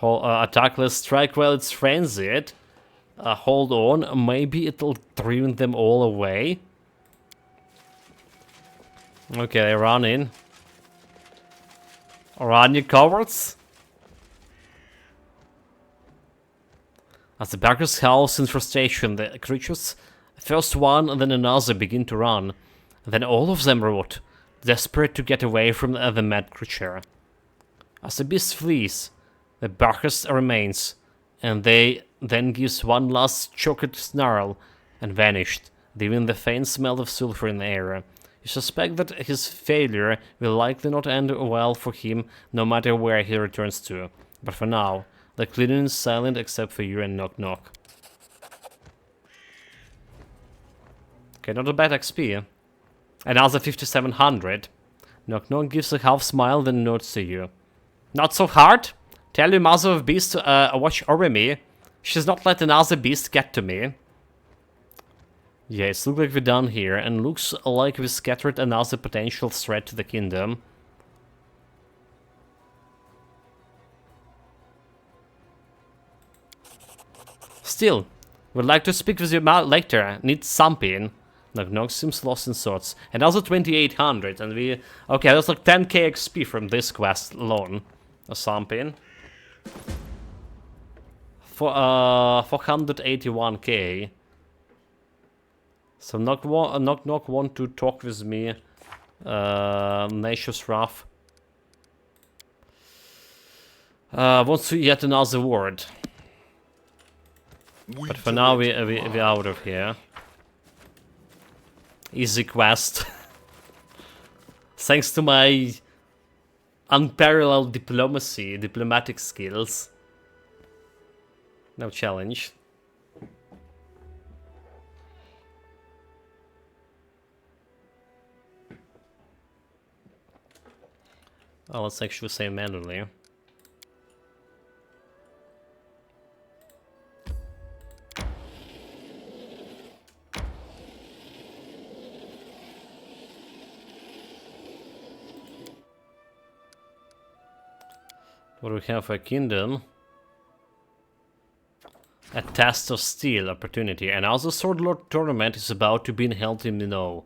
Attack, let's strike while it's frenzied. Hold on, maybe it'll drive them all away. Okay, they run in. Run, you cowards! As the Barkas howls in frustration, the creatures, first one and then another, begin to run. Then all of them rout, desperate to get away from the mad creature. As the beast flees, the Barkas remains, and they then gives one last choked snarl and vanished, leaving the faint smell of sulfur in the air. You suspect that his failure will likely not end well for him, no matter where he returns to. But for now, the clearing is silent except for you and Knock Knock. Okay, not a bad XP. Another 5700. Knock Knock gives a half smile, then nods to you. Not so hard? Tell your Mother of Beast to watch over me. She's not let another beast get to me. Yeah, it looks like we're done here, and looks like we scattered another potential threat to the kingdom. Still, would like to speak with you later. Need something. Knock Knock seems lost in thoughts. Another 2800, and we... Okay, that's like 10k XP from this quest alone. Or something. For 481k. So Knock Knock want to talk with me. Nature's Wrath. Wants to yet another word. But for now we're out of here. Easy quest. Thanks to my unparalleled diplomatic skills. No challenge. Oh, let's actually say manually. What do we have for a kingdom? A test of steel opportunity. Another Sword Lord tournament is about to be held in Minnow.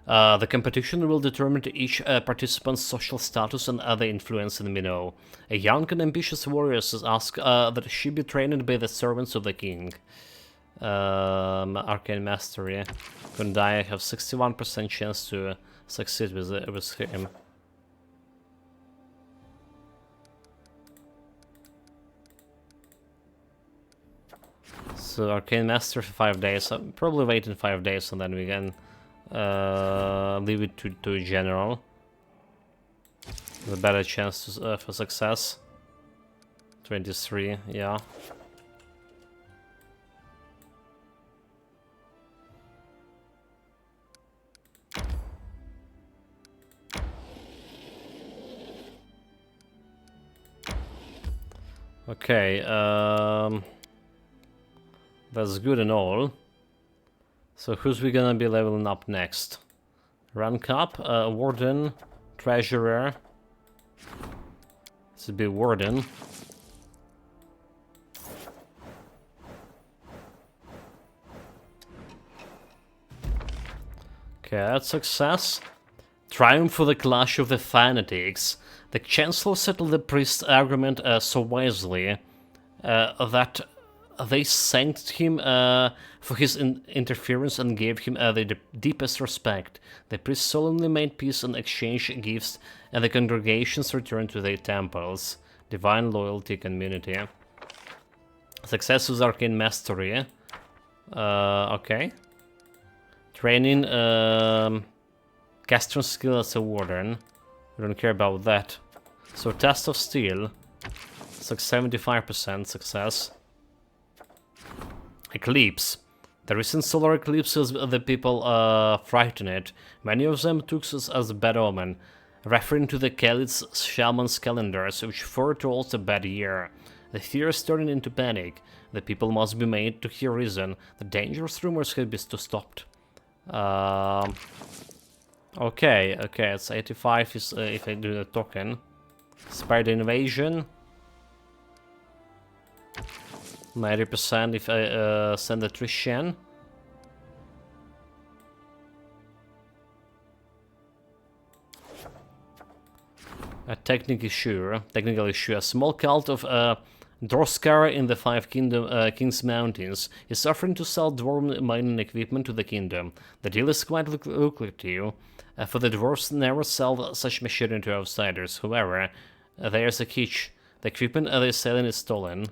The competition will determine each participant's social status and other influence in Minnow. A young and ambitious warrior is asked that she be trained by the servants of the king. Arcane Mastery. When I have 61% chance to succeed with him. So Arcane Master for 5 days. I'm probably waiting 5 days and then we can leave it to General. With a better chance for success. 23, yeah. Okay, that's good and all. So who's we gonna be leveling up next? Rank up, Warden, Treasurer. This would be Warden. Okay, that's success. Triumph for the clash of the fanatics. The Chancellor settled the priest's argument so wisely that they thanked him for his interference and gave him the deepest respect. The priest solemnly made peace and exchanged gifts, and the congregations returned to their temples. Divine loyalty community. Success with arcane mastery. Okay. Training caster skill as a warden. We don't care about that. So test of steel. It's like 75% success. Eclipse. The recent solar eclipses the people frighten it. Many of them took us as a bad omen, referring to the Khalid's shaman's calendars, which foretold a bad year. The fear is turning into panic. The people must be made to hear reason. The dangerous rumors have been stopped. Okay, it's 85 is, if I do the token. Spider invasion. 90% if I send attrition. Technically sure. A small cult of Dorskar in the Five Kings Mountains is offering to sell dwarven mining equipment to the kingdom. The deal is quite lucrative, for the dwarves never sell such machinery to outsiders. However, there's a catch. The equipment they're selling is stolen.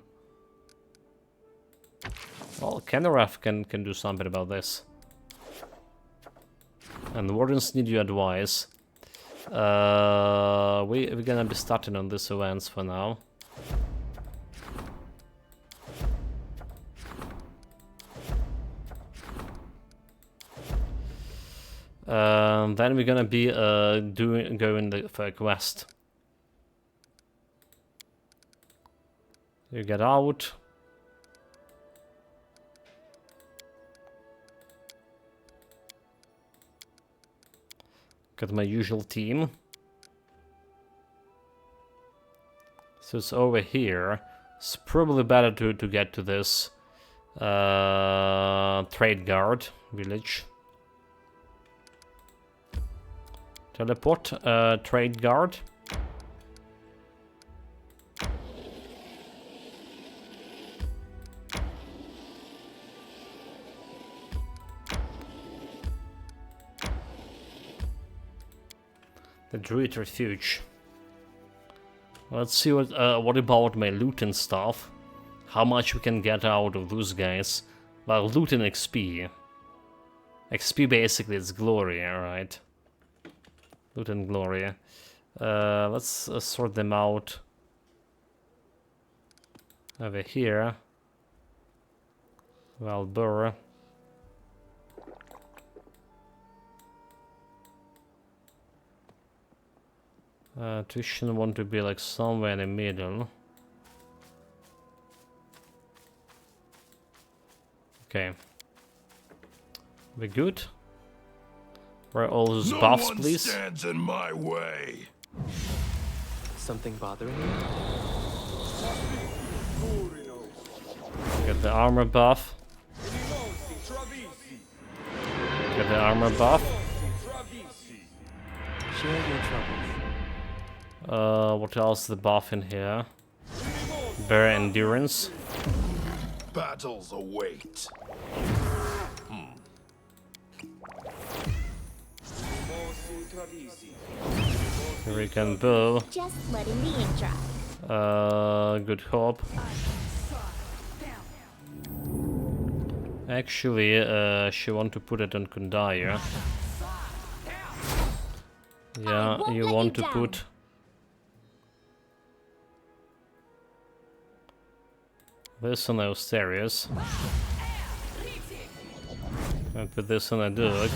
Well, Kenaraf can do something about this. And wardens need your advice. We're gonna be starting on these events for now. Then we're gonna be going for a quest. You get out. Got my usual team. So it's over here. It's probably better to get to this trade guard village. Teleport, trade guard. The Druid Refuge. Let's see what about my loot and stuff. How much we can get out of those guys. Well, loot and XP. XP basically is glory, alright. Loot and glory. Let's sort them out. Over here. Valbur. Tuition want to be like somewhere in the middle. Okay. We good? Where are all those buffs, No one please? stands in my way. Something bothering you? Get the armor buff. Get the armor buff. Share your troubles. What else is the buff in here? Bear endurance. Battles await. Hurricane bow. Just letting the ink dry. Good hope. Actually, she want to put it on Kundaya. Yeah, won't you let want you to down. put this on Austerius. And put this on a dog.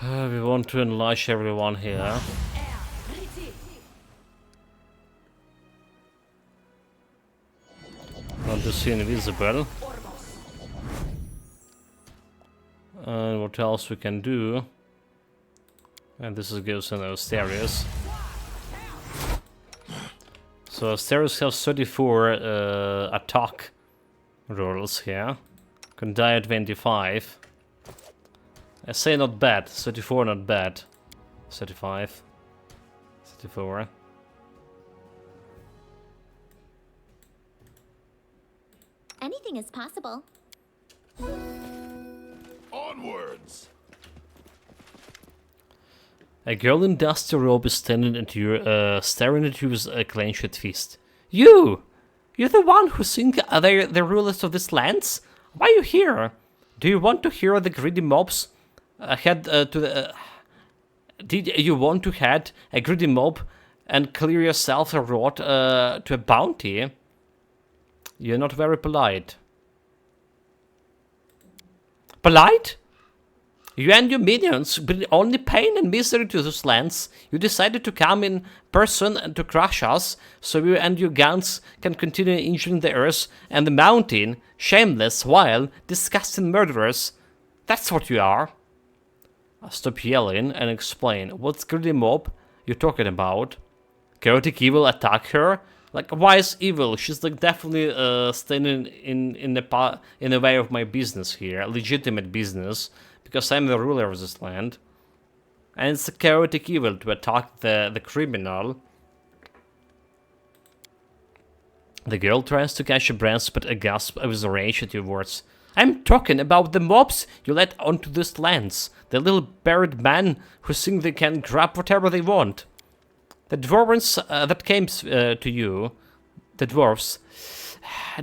We want to enlarge everyone here. is he invisible. And what else we can do? And this is goes in Asterius. So Asterius has 34 attack rolls here. Can die at 25. I say not bad. 34 not bad. 35. 34. Anything is possible. Onwards! A girl in dusty robe is standing at you, staring at you with a clenched fist. You! You're the one who think they're the rulers of these lands? Why are you here? Do you want to hear the greedy mobs did you want to head a greedy mob and clear yourself a road to a bounty? You're not very polite. Polite? You and your minions bring only pain and misery to those lands. You decided to come in person and to crush us, so you and your guns can continue injuring the earth and the mountain. Shameless, vile, disgusting murderers. That's what you are. Stop yelling and explain. What's greedy mob you're talking about? Chaotic evil attack her? Like, why is evil? She's like definitely standing in the way of my business here, legitimate business, because I'm the ruler of this land. And it's a chaotic evil to attack the criminal. The girl tries to catch a breath, but a gasp with rage at your words. I'm talking about the mobs you let onto these lands. The little buried men who think they can grab whatever they want. The dwarves that came to you, the dwarves,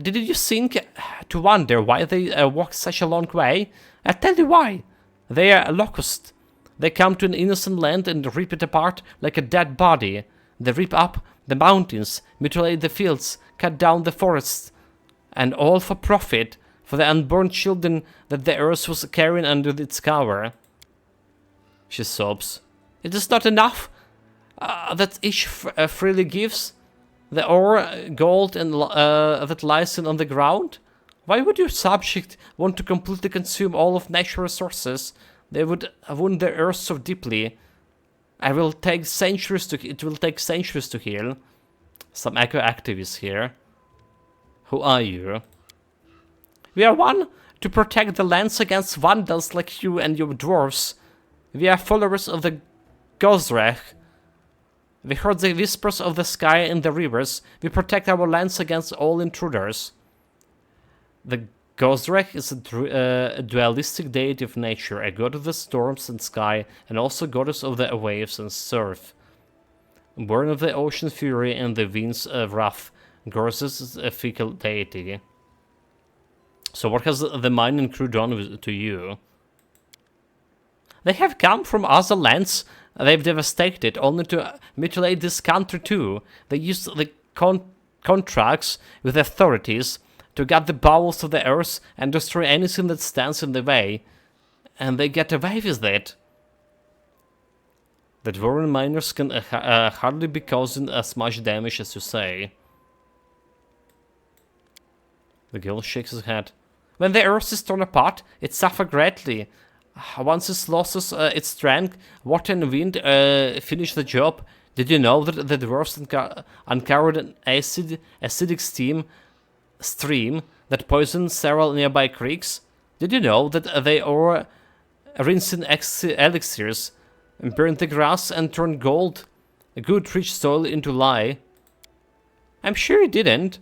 did you think to wonder why they walked such a long way? I'll tell you why. They are locusts. They come to an innocent land and rip it apart like a dead body. They rip up the mountains, mutilate the fields, cut down the forests, and all for profit, for the unborn children that the earth was carrying under its cover. She sobs. It is not enough that each freely gives the ore, gold, and that lies on the ground? Why would your subject want to completely consume all of natural resources? They would wound the earth so deeply. It will take centuries to heal. Some eco activists here. Who are you? We are one to protect the lands against vandals like you and your dwarves. We are followers of the Gozrech. We heard the whispers of the sky and the rivers. We protect our lands against all intruders. The Gozrech is a dualistic deity of nature, a god of the storms and sky, and also goddess of the waves and surf. Born of the ocean fury and the winds of wrath, Gorzes is a fickle deity. So what has the mining crew done to you? They have come from other lands. They've devastated, only to mutilate this country too. They use the contracts with authorities to gut the bowels of the earth and destroy anything that stands in the way. And they get away with it. The dwarven miners can hardly be causing as much damage as you say. The girl shakes his head. When the earth is torn apart, it suffers greatly. Once it loses its strength, water and wind finish the job. Did you know that the dwarves uncovered an acidic stream that poisoned several nearby creeks? Did you know that they are rinsing elixirs, burned the grass and turned gold, good rich soil into lye? I'm sure you didn't.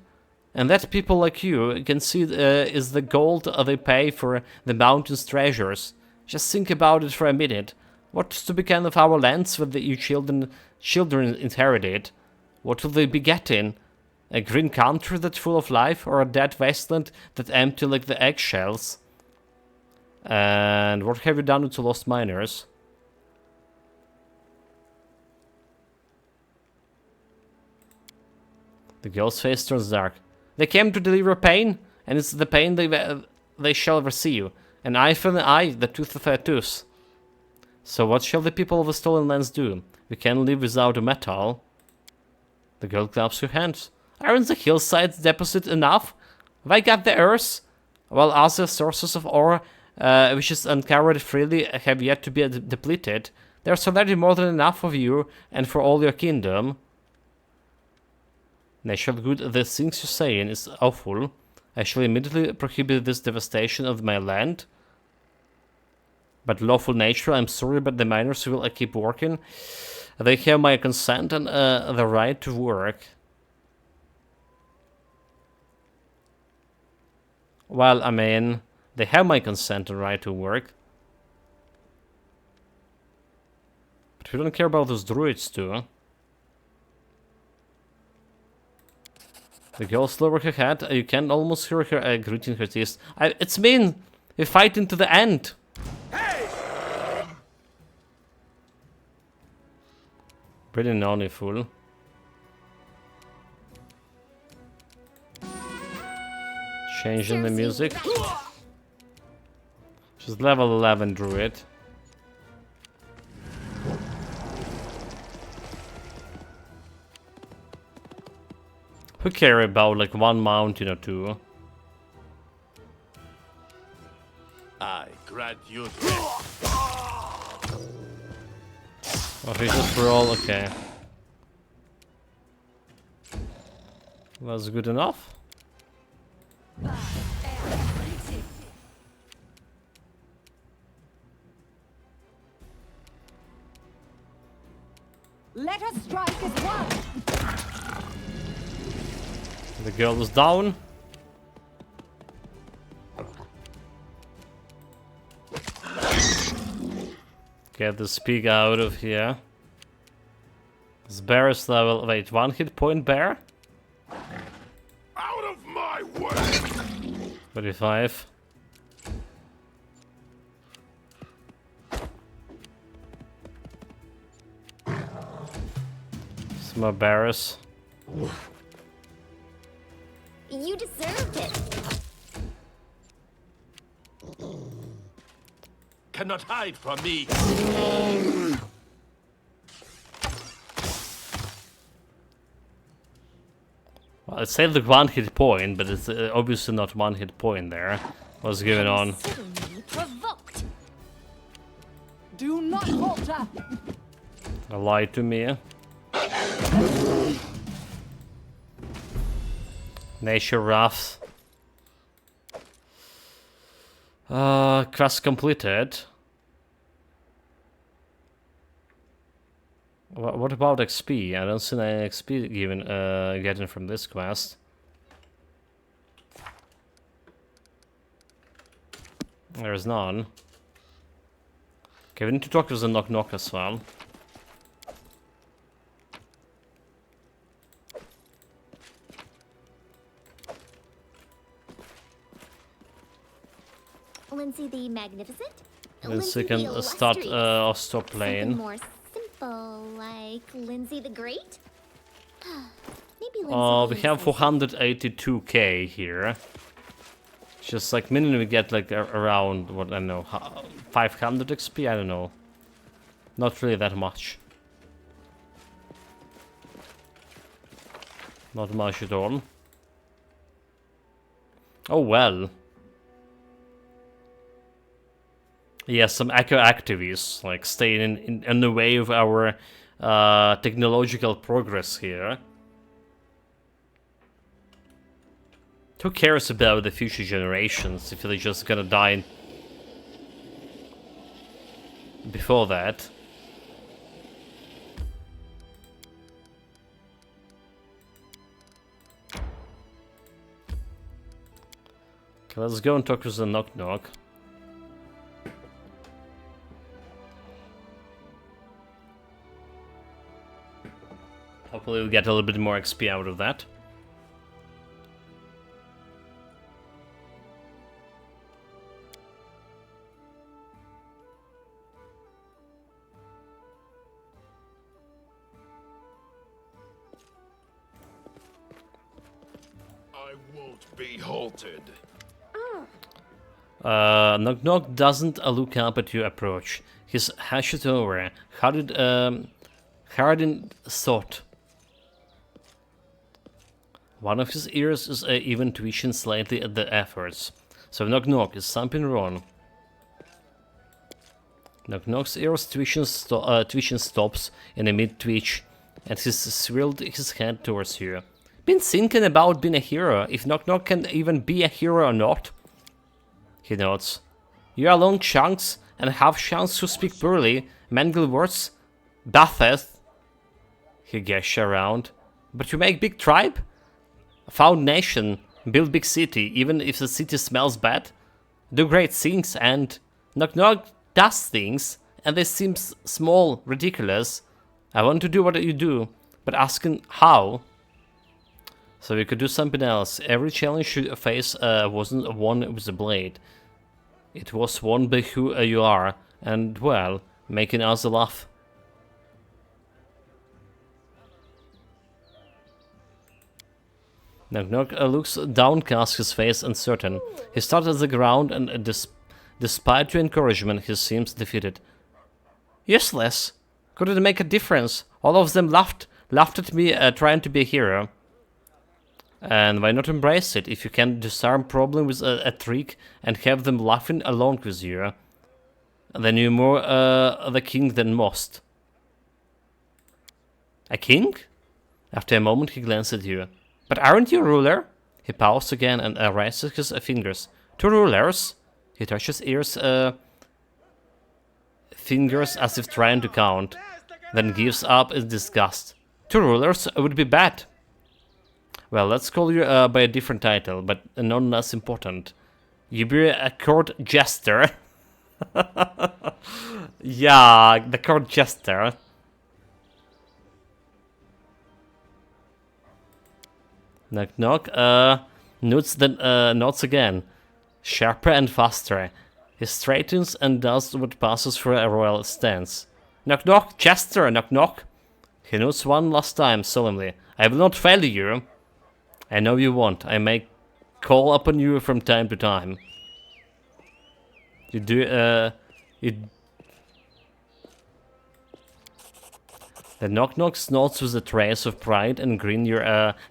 And that people like you can see is the gold they pay for the mountain's treasures. Just think about it for a minute. What's to become of our lands when you children inherit it? What will they be getting? A green country that's full of life, or a dead wasteland that's empty like the eggshells? And what have you done with the lost miners? The girl's face turns dark. They came to deliver pain, and it's the pain they shall receive. An eye for an eye, the tooth for a tooth. So what shall the people of the stolen lands do? We can't live without a metal. The girl claps her hands. Aren't the hillsides deposit enough? Have I got the earth? While other sources of ore, which is uncovered freely, have yet to be depleted. There's already more than enough of you and for all your kingdom. Natural good, the things you're saying is awful. I shall immediately prohibit this devastation of my land. But lawful nature, I'm sorry, but the miners will keep working. They have my consent and the right to work. Well, I mean, they have my consent and right to work. But we don't care about those druids too. The girl's lower her head. You can almost hear her gritting her teeth. It's mean! We fight into the end! Pretty naughty fool. Changing the music. She's level 11 druid. Who care about like one mountain or two? I grant you. Oh, if we just roll, okay. That's good enough. Let us strike as one. The girl is down. Get this pig out of here. This bear is level... Wait, 1 hit point bear? Out of my way! 35. Some more bears. You deserved it. Cannot hide from me. Well, it saved the 1 hit point, but it's obviously not 1 hit point there. What's going on? Suddenly provoked. Do not falter. Lie to me. Nature Wrath. Quest completed. What about XP? I don't see any XP given, getting from this quest. There's none. Okay, we need to talk to the Knock Knock as well. Lindsay the Magnificent? Lindsay the can start Illustrious? or stop Something playing. more simple, like Lindsay the Great? Maybe Lindsay We the have Incisive. 482k here. Just like minimum we get like around, what, I don't know, 500 XP? I don't know. Not really that much. Not much at all. Oh well. Yes, some eco activists like staying in the way of our technological progress here. Who cares about the future generations if they're just gonna die before that? Okay, let's go and talk to the Knock Knock. Hopefully we'll get a little bit more XP out of that. I won't be halted. Knock Knock doesn't look up at your approach. His hashes over. Hardened thought. One of his ears is even twitching slightly at the efforts. So knock knock, is something wrong? Knock knock's ears twitching stops in a mid-twitch, and he's swirled his head towards you. Been thinking about being a hero, if knock knock can even be a hero or not? He nods. You are long chunks and half chunks who speak poorly, mangle words, batheth. He gestures around. But you make big tribe? Found nation, build big city, even if the city smells bad? Do great things and knock knock does things, and they seem small, ridiculous. I want to do what you do, but asking how? So we could do something else. Every challenge you face wasn't won with a blade. It was won by who you are, and well, making us laugh. Knock knock looks downcast, his face uncertain. He starts at the ground, and despite your encouragement, he seems defeated. Useless. Couldn't make a difference. All of them laughed at me trying to be a hero. And why not embrace it if you can disarm problem with a trick and have them laughing along with you? Then you're more the king than most. A king? After a moment he glanced at you. But aren't you ruler? He paused again and raises his fingers. 2 rulers? He touches ears fingers as if trying to count, then gives up in disgust. 2 rulers would be bad. Well, let's call you by a different title, but none less important. You be a court jester. Yeah, the court jester. Knock knock. Nods again. Sharper and faster. He straightens and does what passes for a royal stance. Knock knock, Chester, knock knock. He nods one last time solemnly. I will not fail you. I know you won't. I may call upon you from time to time. You do, The knock knock snorts with a trace of pride and grin you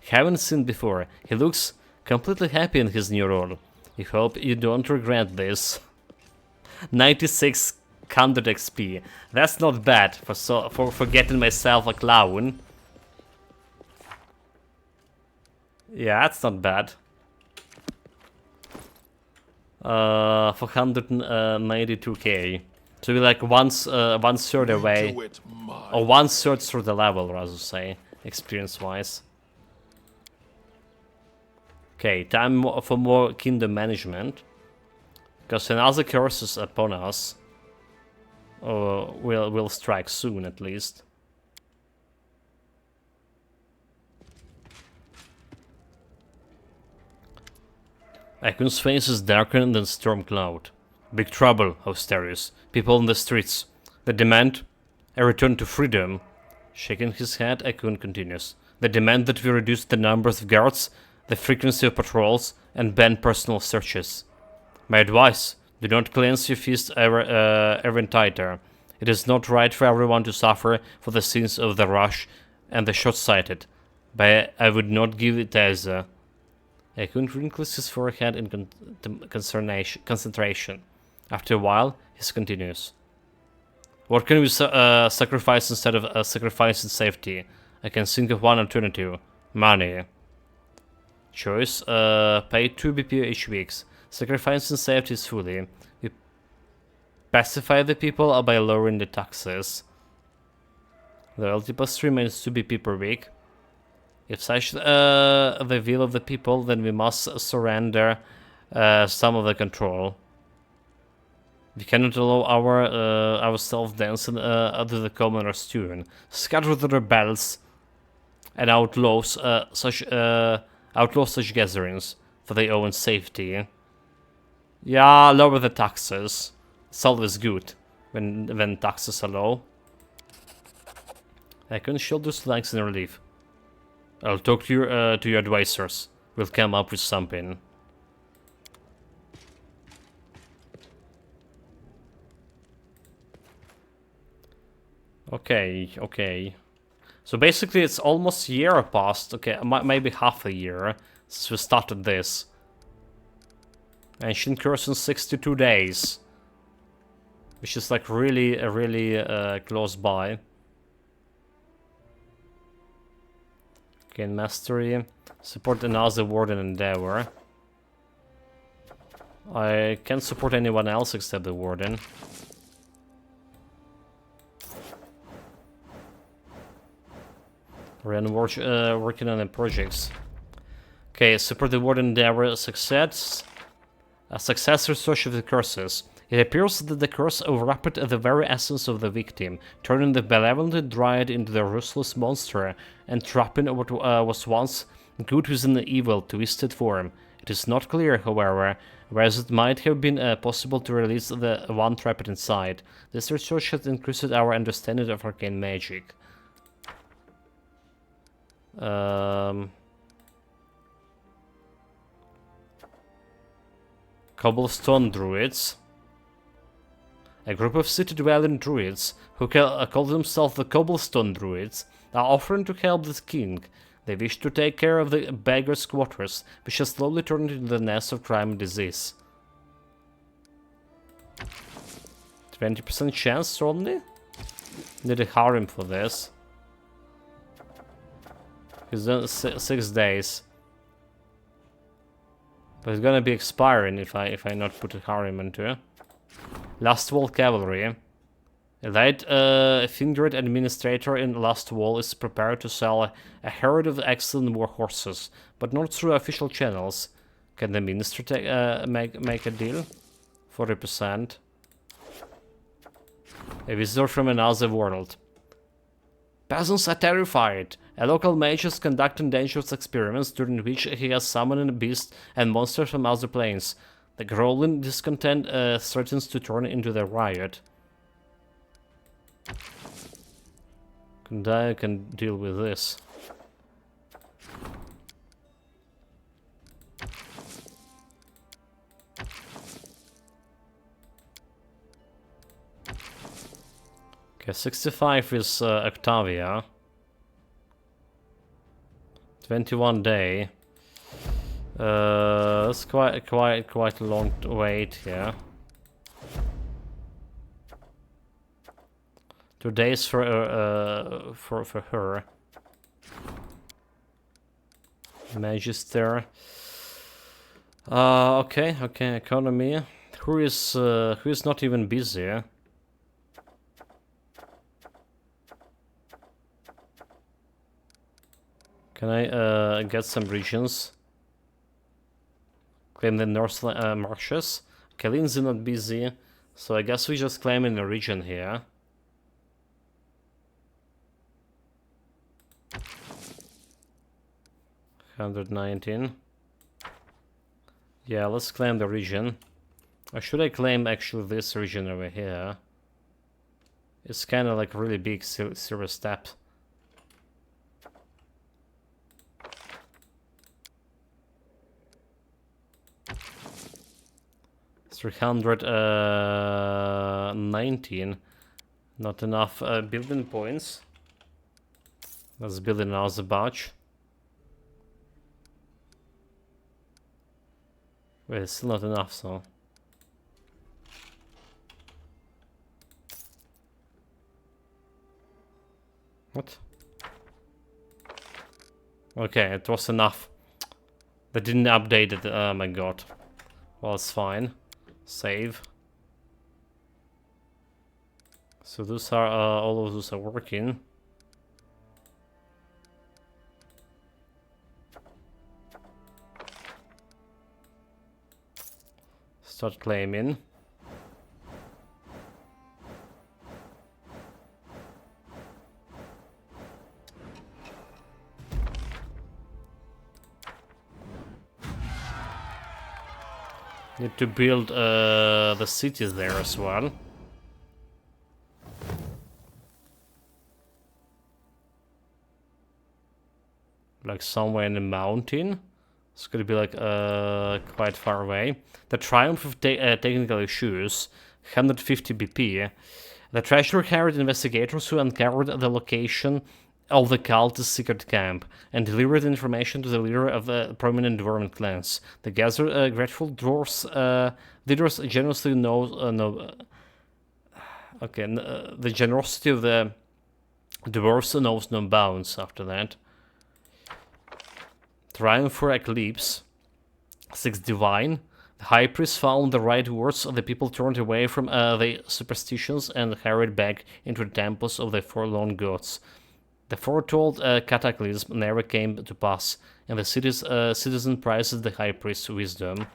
haven't seen before. He looks completely happy in his new role. I hope you don't regret this. 9600 XP. That's not bad for getting myself a clown. Yeah, that's not bad. 492k. So we're like one third away, Do it my or 1/3 through the level, rather say, experience-wise. Okay, time for more kingdom management, because another curse is upon us. Will strike soon, at least. Akun's face is darker than storm cloud. Big trouble, Austerius. People in the streets. They demand a return to freedom. Shaking his head, Akun continues. They demand that we reduce the numbers of guards, the frequency of patrols, and ban personal searches. My advice, do not cleanse your fist even tighter. It is not right for everyone to suffer for the sins of the rush and the short-sighted, but I would not give it as a... Akun wrinkles his forehead in concentration. After a while, he continues. What can we sacrifice instead of sacrificing safety? I can think of one alternative. Money. Choice, pay 2 BP each week. Sacrificing safety is fully. We pacify the people by lowering the taxes. Loyalty plus 3 means 2 BP per week. If such the will of the people, then we must surrender some of the control. We cannot allow ourselves dancing to the commoner's tune. Scatter the rebels and outlaws such gatherings for their own safety. Yeah, lower the taxes. It's always good when taxes are low. I can shoulders flanks in relief. I'll talk to your advisors. We'll come up with something. Okay. So basically it's almost a year past, okay, maybe half a year since we started this. Ancient Curse in 62 days. Which is like really close by. Gain Mastery. Support another Warden Endeavor. I can't support anyone else except the Warden. We're working on the projects. Okay, support the Warden Endeavor. Success. A success research of the curses. It appears that the curse overwrapped the very essence of the victim, turning the benevolent dryad into the ruthless monster, and trapping what was once good within the evil, twisted form. It is not clear, however, whereas it might have been possible to release the one trapped inside. This research has increased our understanding of arcane magic. Cobblestone Druids. A group of city-dwelling druids, who call themselves the Cobblestone Druids, are offering to help the king. They wish to take care of the beggar's quarters, which has slowly turned into the nest of crime and disease. 20% chance only? Need a harem for this. He's done 6 days. But it's gonna be expiring if I not put a harem into it. Last Wall Cavalry. A light-fingered administrator in Last Wall is prepared to sell a herd of excellent war horses, but not through official channels. Can the minister make a deal? 40%. A visitor from another world. Peasants are terrified. A local mage is conducting dangerous experiments during which he has summoned beasts and monsters from other planes. The growling discontent threatens to turn into the riot. I can deal with this. Okay, 65 is Octavia. 21 day. That's quite a long wait here. 2 days for her. Magister. Okay, economy. Who is not even busy? Can I get some regions? Claim the North Marshes. Kalin's not busy, so I guess we just claim in the region here. $119. Yeah, let's claim the region. Or should I claim actually this region over here? It's kind of like really big serious step. $319. Not enough building points. Let's build another batch. Wait, it's still not enough, so. What? Okay, it was enough. They didn't update it, oh my god. Well, it's fine. Save. So those are, all of those are working. Start claiming. Need to build the cities there as well. Like somewhere in the mountain. It's gonna be like quite far away. The Triumph of Technical Issues, 150 BP. The treasure carried investigators who uncovered the location of the cult's secret camp and delivered information to the leader of the prominent dwarven clans. The gathered grateful dwarves leaders generously the generosity of the dwarves knows no bounds after that. Triumph for Eclipse. 6 Divine. The High Priest found the right words, the people turned away from their superstitions and hurried back into the temples of the forlorn gods. The foretold cataclysm never came to pass, and the city's citizen prizes the High Priest's wisdom.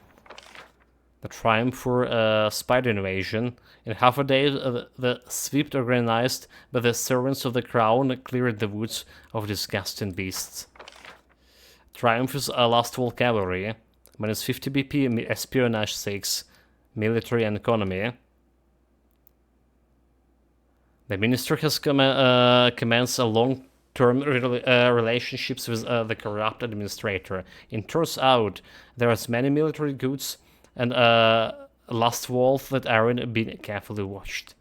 The Triumph for Spider Invasion. In half a day, the sweep organized by the servants of the crown cleared the woods of disgusting beasts. Triumph is Last Wall Cavalry. Minus 50 BP, Espionage 6, Military and Economy. The minister has commenced a long-term relationships with the corrupt administrator. It turns out there are many military goods and last walls that aren't being carefully watched.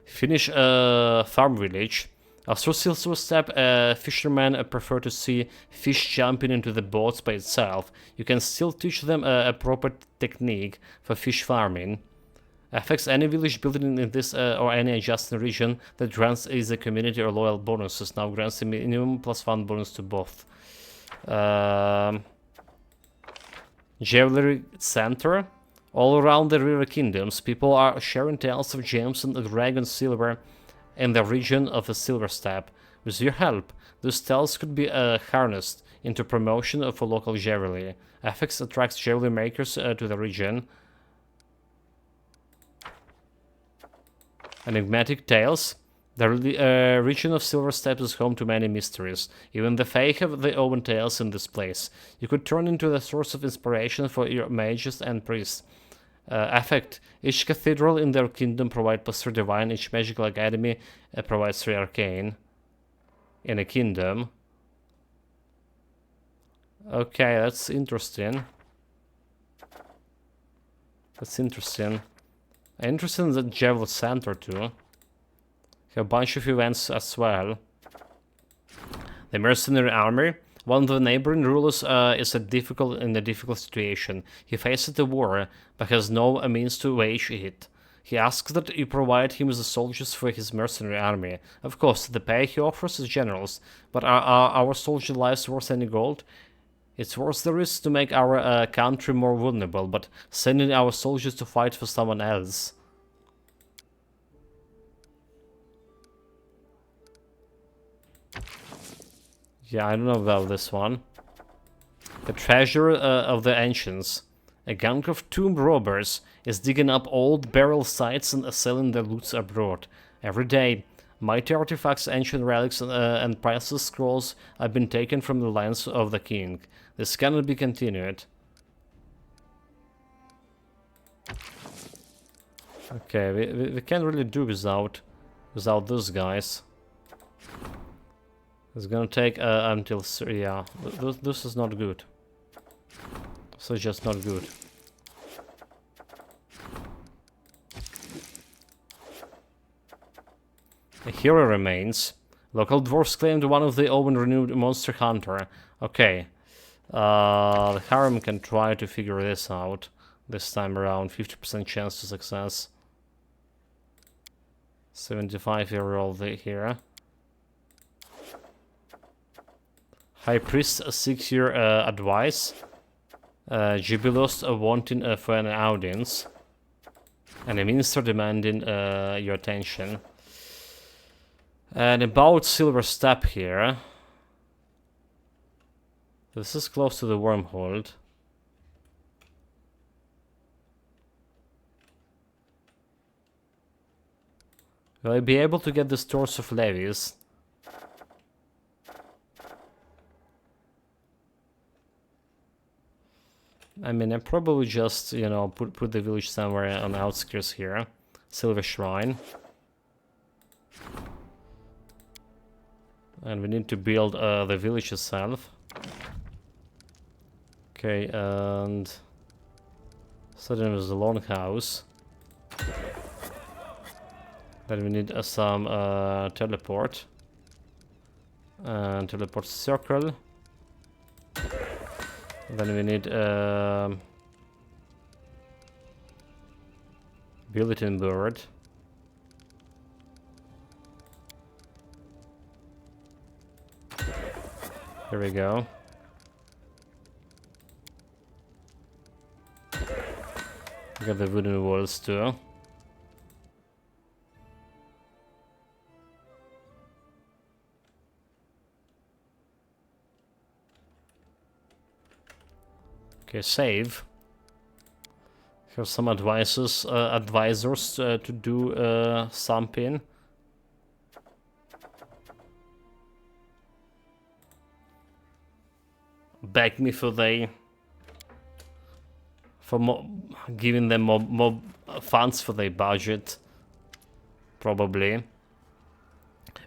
Finish farm village. After Silver Step, fishermen prefer to see fish jumping into the boats by itself. You can still teach them a proper technique for fish farming. Affects any village building in this or any adjacent region that grants either community or loyal bonuses. Now grants a minimum +1 bonus to both. Jewelry Center. All around the River Kingdoms, people are sharing tales of gems and dragon silver in the region of the Silver Step. With your help, those tales could be harnessed into promotion of a local jewelry. FX attracts jewelry makers to the region. Enigmatic Tales. The region of Silver Step is home to many mysteries. Even the Fae have their own tales in this place. You could turn into the source of inspiration for your mages and priests. Affect. Each cathedral in their kingdom provides +3 divine. Each magical academy provides 3 arcane in a kingdom. Okay, that's interesting. I'm interested in the Javelin Center too. A bunch of events as well. The Mercenary Army. One of the neighboring rulers is in a difficult situation. He faces a war, but has no means to wage it. He asks that you provide him with the soldiers for his mercenary army. Of course, the pay he offers is generous, but are our soldier lives worth any gold? It's worth the risk to make our country more vulnerable, but sending our soldiers to fight for someone else. Yeah, I don't know about this one. The Treasure of the Ancients. A gang of tomb robbers is digging up old burial sites and selling their loots abroad. Every day, mighty artifacts, ancient relics, and priceless scrolls have been taken from the lands of the king. This cannot be continued. Okay, we can't really do without those guys. It's gonna take until... yeah, this is not good. So just not good. A hero remains. Local dwarves claimed one of the own renewed monster hunter. Okay. The harem can try to figure this out. This time around, 50% chance to success. 75-year-old here. High Priest, 6-year advice. Jubilos wanting for an audience. And a minister demanding your attention. And about Silver Step here. This is close to the wormhole. Will I be able to get the stores of levies? I mean, I probably just, you know, put the village somewhere on the outskirts here. Silver Shrine. And we need to build the village itself. Okay, and... so then there's the longhouse. Then we need some teleport. And teleport circle. Then we need bulletin board. Here we go. We got the wooden walls too. Okay, save. Here's some advisors to do something. Beg me for giving them more funds for their budget. Probably.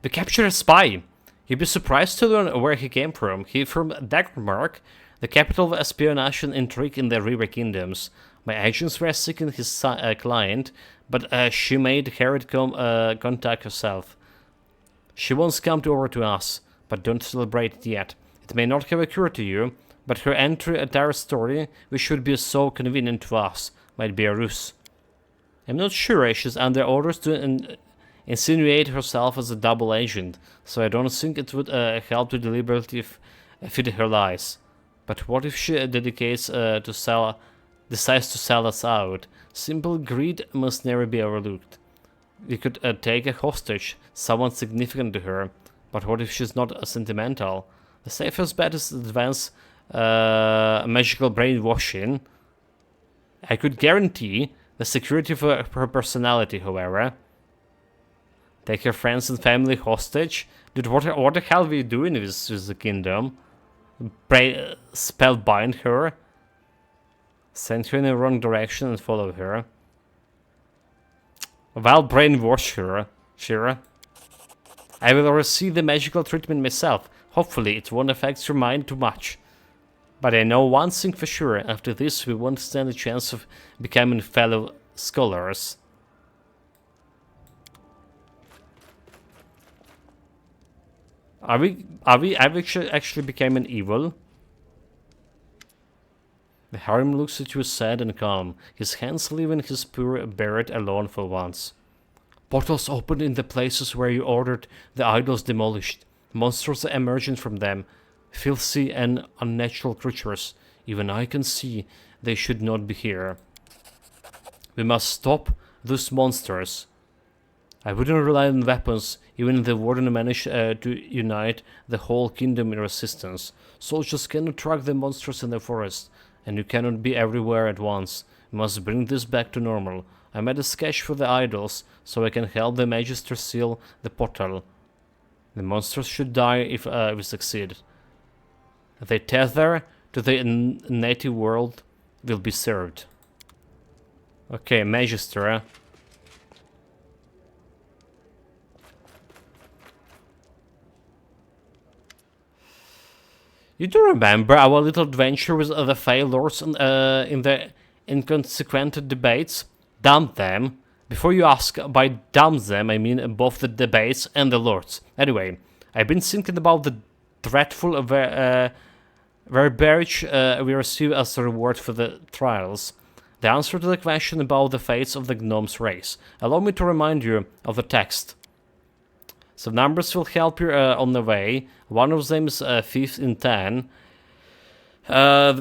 We captured a spy. You'd be surprised to learn where he came from. He from Dagmark, the capital of espionage and intrigue in the River Kingdoms. My agents were seeking his client, but she made Harriet contact herself. She wants come over to us, but don't celebrate it yet. It may not have occurred to you, but her entry at our story, which should be so convenient to us, might be a ruse. I'm not sure she's under orders to insinuate herself as a double agent, so I don't think it would help to deliberately fit her lies. But what if she decides to sell us out? Simple greed must never be overlooked. We could take a hostage, someone significant to her, but what if she's not sentimental? The safest bet is advance magical brainwashing. I could guarantee the security for her personality, however. Take her friends and family hostage? Dude, what the hell are we doing with the kingdom? Spellbind her? Send her in the wrong direction and follow her? Well, brainwash her, sure. I will receive the magical treatment myself. Hopefully it won't affect your mind too much. But I know one thing for sure, after this we won't stand a chance of becoming fellow scholars. Have we actually become an evil? The harem looks at you sad and calm, his hands leaving his poor beret alone for once. Portals opened in the places where you ordered the idols demolished. Monsters are emerging from them, filthy and unnatural creatures. Even I can see they should not be here. We must stop those monsters. I wouldn't rely on weapons, even if the warden managed to unite the whole kingdom in resistance. Soldiers cannot track the monsters in the forest, and you cannot be everywhere at once. We must bring this back to normal. I made a sketch for the idols, so I can help the mages to seal the portal. The monsters should die if we succeed. They tether to the native world will be served. Okay, Magister. You do remember our little adventure with the Fey Lords in the inconsequent debates? Dump them. Before you ask, by dump them, I mean both the debates and the Lords. Anyway, I've been thinking about the dreadful verbiage we receive as a reward for the trials. The answer to the question about the fates of the gnomes race. Allow me to remind you of the text. So numbers will help you on the way. One of them is 5 in 10.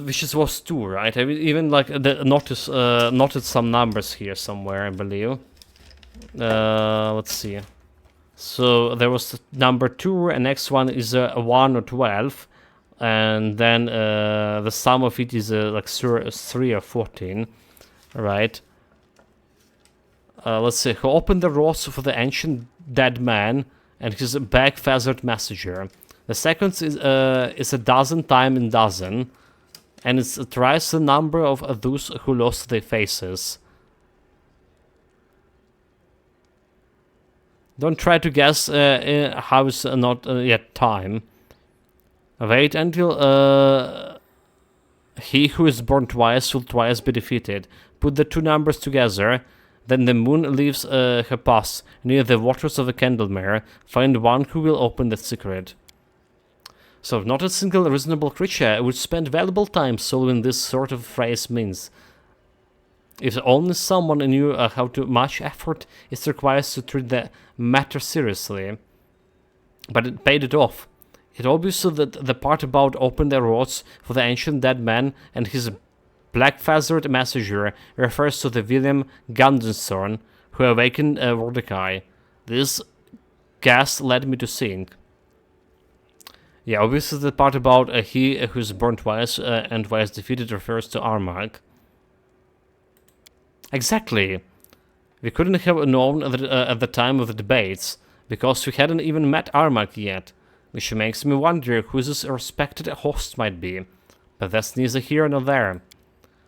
Which was 2, right? I even like noted some numbers here somewhere, I believe. Let's see. So there was number 2, and next one is 1 or 12, and then the sum of it is like 3 or 14, right? Let's see. Who opened the roads for the ancient dead man and his back-feathered messenger? The second is a dozen times in dozen, and it's thrice the number of those who lost their faces. Don't try to guess how it's not yet time. Wait until he who is born twice will twice be defeated. Put the two numbers together. Then the moon leaves her pass near the waters of the Candlemere. Find one who will open the secret. So not a single reasonable creature would spend valuable time solving this sort of phrase means. If only someone knew how much effort it requires to treat the matter seriously. But it paid it off. It obvious that the part about open the roads for the ancient dead man and his black-feathered messenger refers to the William Gunsthorn who awakened Mordecai. This gas led me to think. Yeah, obviously the part about he who's born twice and twice defeated refers to Armagh. Exactly. We couldn't have known that, at the time of the debates, because we hadn't even met Armagh yet, which makes me wonder who this respected host might be. But that's neither here nor there.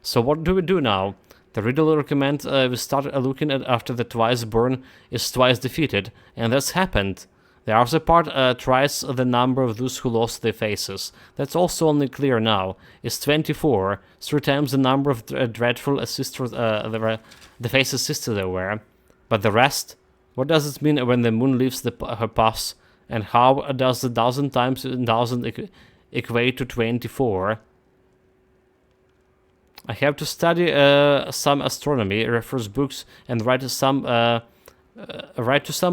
So what do we do now? The riddle recommends we start looking at after the twice born is twice defeated, and that's happened. The other part tries the number of those who lost their faces. That's also only clear now. It's 24, 3 times the number of dreadful sisters, the faces sisters there were. But the rest? What does it mean when the moon leaves her path? And how does the 1,000 times 1,000 equate to 24? I have to study some astronomy, reference books, and write to some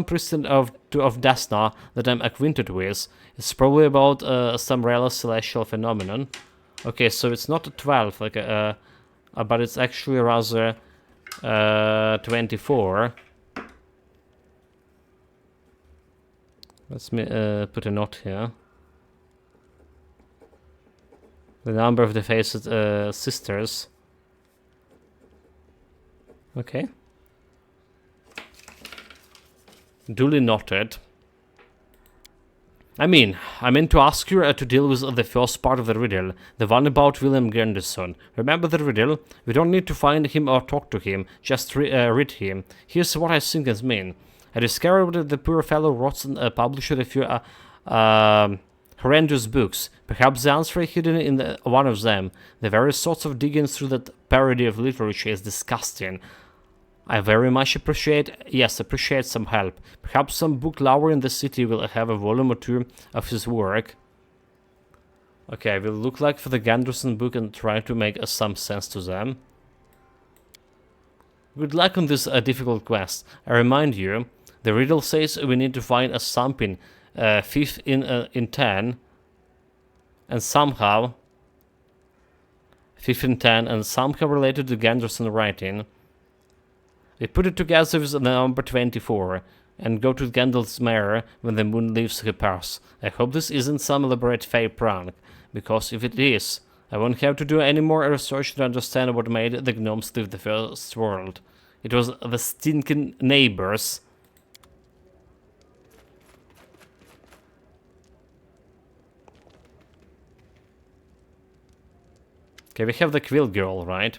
priest of Desna that I'm acquainted with. It's probably about some rare celestial phenomenon. Okay, so it's not 12, like but it's actually rather 24. Let's put a note here. The number of the faced sisters. Okay. Duly noted. I mean to ask you to deal with the first part of the riddle, the one about William Granderson. Remember the riddle? We don't need to find him or talk to him, just read him. Here's what I think it means. I discovered that the poor fellow wrote and published a few horrendous books. Perhaps the answer hidden in one of them. The very sorts of digging through that parody of literature is disgusting. I very much appreciate some help. Perhaps some book lover in the city will have a volume or two of his work. Okay, I will look like for the Ganderson book and try to make some sense to them. Good luck on this difficult quest. I remind you, the riddle says we need to find a something 5th in 10, and somehow 5th in 10, and somehow related to Ganderson writing. We put it together with the number 24, and go to Gandalf's mare when the moon leaves her path. I hope this isn't some elaborate fake prank, because if it is, I won't have to do any more research to understand what made the gnomes leave the first world. It was the stinking neighbors. Okay, we have the Quill Girl, right?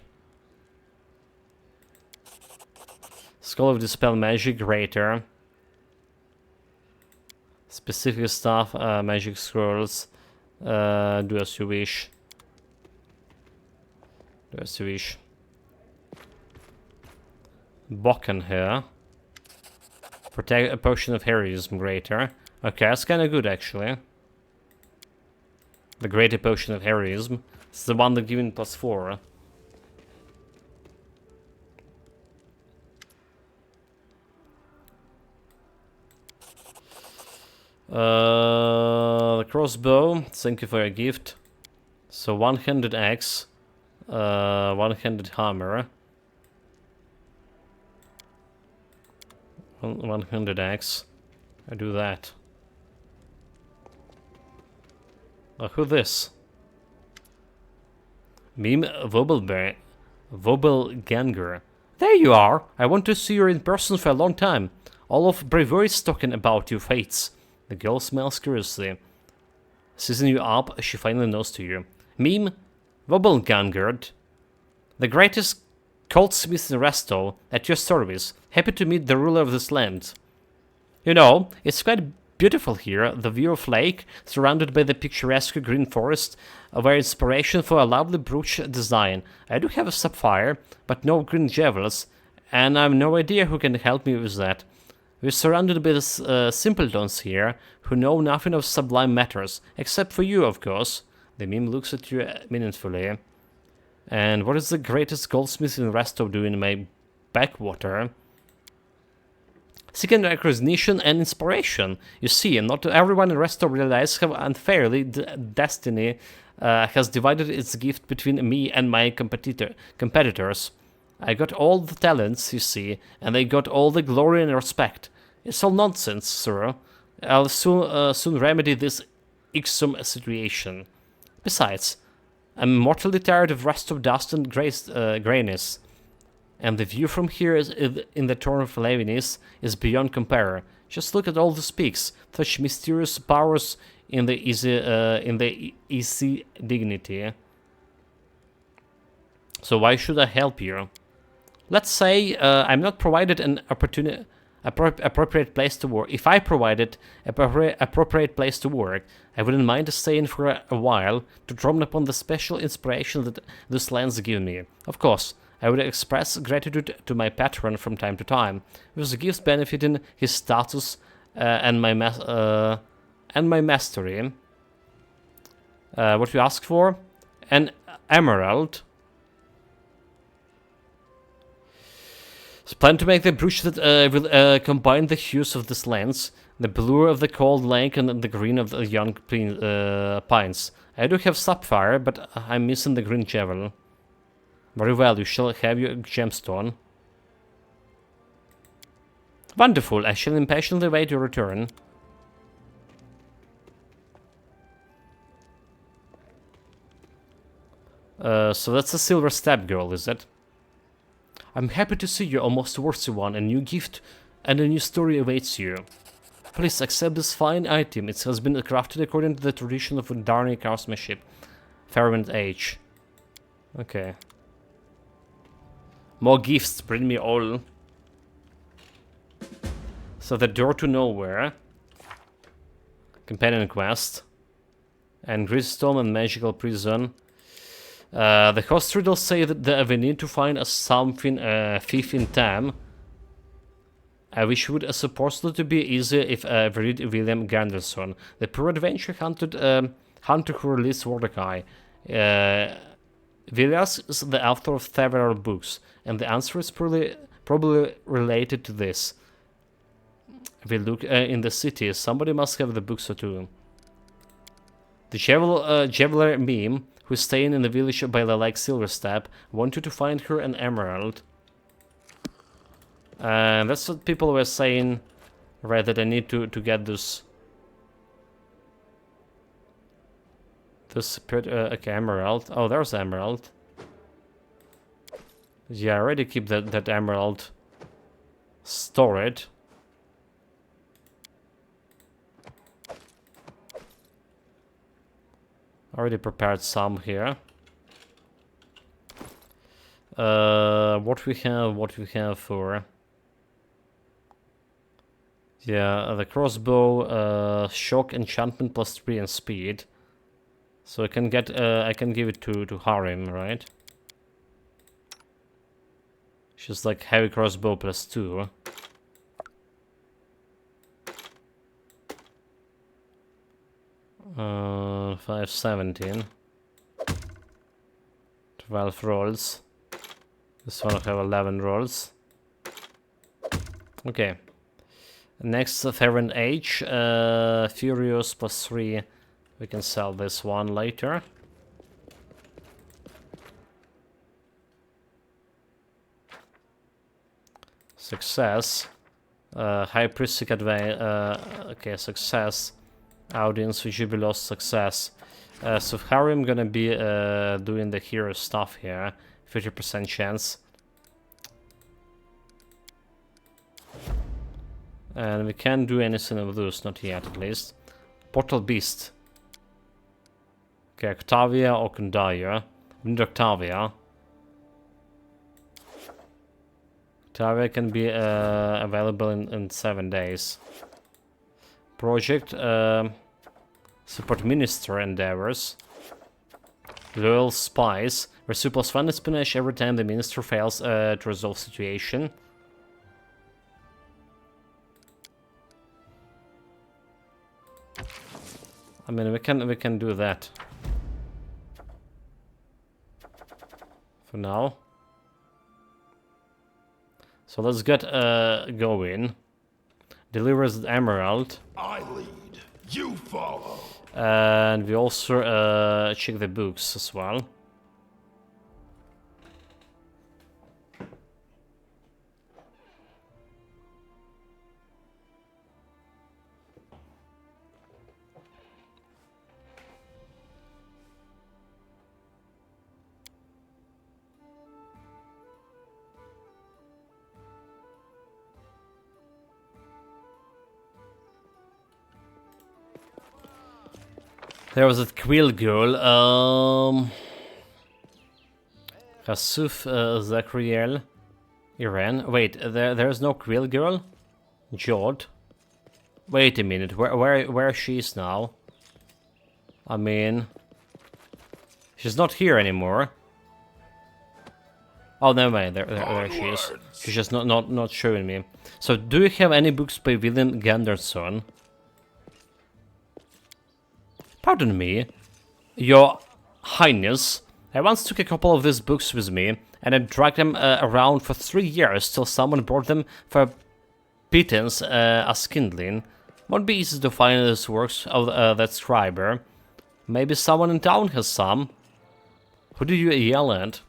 Skull of Dispel Magic, Greater. Specific stuff, Magic Scrolls. Do as you wish. Do as you wish. Bokken here. Protect a Potion of Heroism, Greater. Okay, that's kinda good actually. The Greater Potion of Heroism. It's the one that given +4. The crossbow, thank you for your gift. So one-handed axe, one-handed hammer, one-handed axe. I do that. Who this? Meme Wobbleganger. There you are! I want to see you in person for a long time. All of Bravery's talking about your fates. The girl smells curiously. Seizing you up, she finally nods to you. Meme Wobbleganger. The greatest goldsmith in Resto, at your service. Happy to meet the ruler of this land. You know, it's quite beautiful here, the view of lake, surrounded by the picturesque green forest, were inspiration for a lovely brooch design. I do have a sapphire, but no green jewels, and I have no idea who can help me with that. We're surrounded by simpletons here who know nothing of sublime matters, except for you, of course. The meme looks at you meaningfully. And what is the greatest goldsmith in Resto doing in my backwater? Seeking recognition and inspiration. You see, not everyone in Resto realizes how unfairly destiny has divided its gift between me and my competitors. I got all the talents, you see, and they got all the glory and respect. It's all nonsense, sir. I'll soon remedy this irksome situation. Besides, I'm mortally tired of rest of dust and grayness. And the view from here in the Torn of Levinis is beyond compare. Just look at all those peaks, such mysterious powers in the easy dignity. So why should I help you? Let's say I'm not provided an appropriate place to work. If I provided appropriate place to work, I wouldn't mind staying for a while to draw upon the special inspiration that those lands give me. Of course, I would express gratitude to my patron from time to time, with the gifts benefiting his status and my mastery. What you ask for? An emerald. Plan to make the brooch that will combine the hues of these lands, the blue of the cold lake and the green of the young pines. I do have sapphire, but I'm missing the green jewel. Very well, you shall have your gemstone. Wonderful, I shall impatiently wait your return. So that's a silver step girl, is it? I'm happy to see you, almost worthy one. A new gift and a new story awaits you. Please accept this fine item. It has been crafted according to the tradition of Darni craftsmanship. Fervent age. Okay. More gifts, bring me all. So the door to nowhere. Companion quest. And Gristone and magical prison. The host riddles say that we need to find a something thief in Tam. Which would supposedly to be easy if we read William Ganderson, the poor adventure hunter who released Mordecai. Villiers is the author of several books, and the answer is probably related to this. We look in the city, somebody must have the books or two. The Javeler meme, who's staying in the village by the Lake Silverstep, want you to find her an emerald. That's what people were saying, right, that I need to get this... okay, emerald. Oh, there's emerald. Yeah, I already keep that emerald. Store it. Already prepared some here. What we have for... Yeah, the crossbow, shock enchantment plus 3 and speed. So I can get, I can give it to Harim, right? She's like heavy crossbow plus 2. Uh, 517. 12 rolls. This one will have 11 rolls. Okay. Next, Fervent Age, Furious plus 3. We can sell this one later. Success. High Priestic okay, success. Audience, Jubilos, success. So Harim gonna be doing the hero stuff here. 50% chance. And we can't do anything of those, not yet at least. Portal Beast. Okay, Octavia or Kundaya. We need Octavia. Octavia can be available in 7 days. Project support minister endeavors. Loyal spies. Pursue +1 espionage every time the minister fails to resolve situation. I mean, we can do that for now. So let's get going. Delivers the emerald. I lead, you follow. And we also check the books as well. There was a quill girl, Hasuf Zachriel, Iran. Wait, there's no quill girl? Jod. Wait a minute, where she is now? I mean, she's not here anymore. Oh, never mind. There she is. She's just not showing me. So, do you have any books by William Ganderson? Pardon me, Your Highness. I once took a couple of these books with me, and I dragged them around for 3 years till someone brought them for pittance as kindling. Won't be easy to find these works of that scriber. Maybe someone in town has some. Who did you yell at?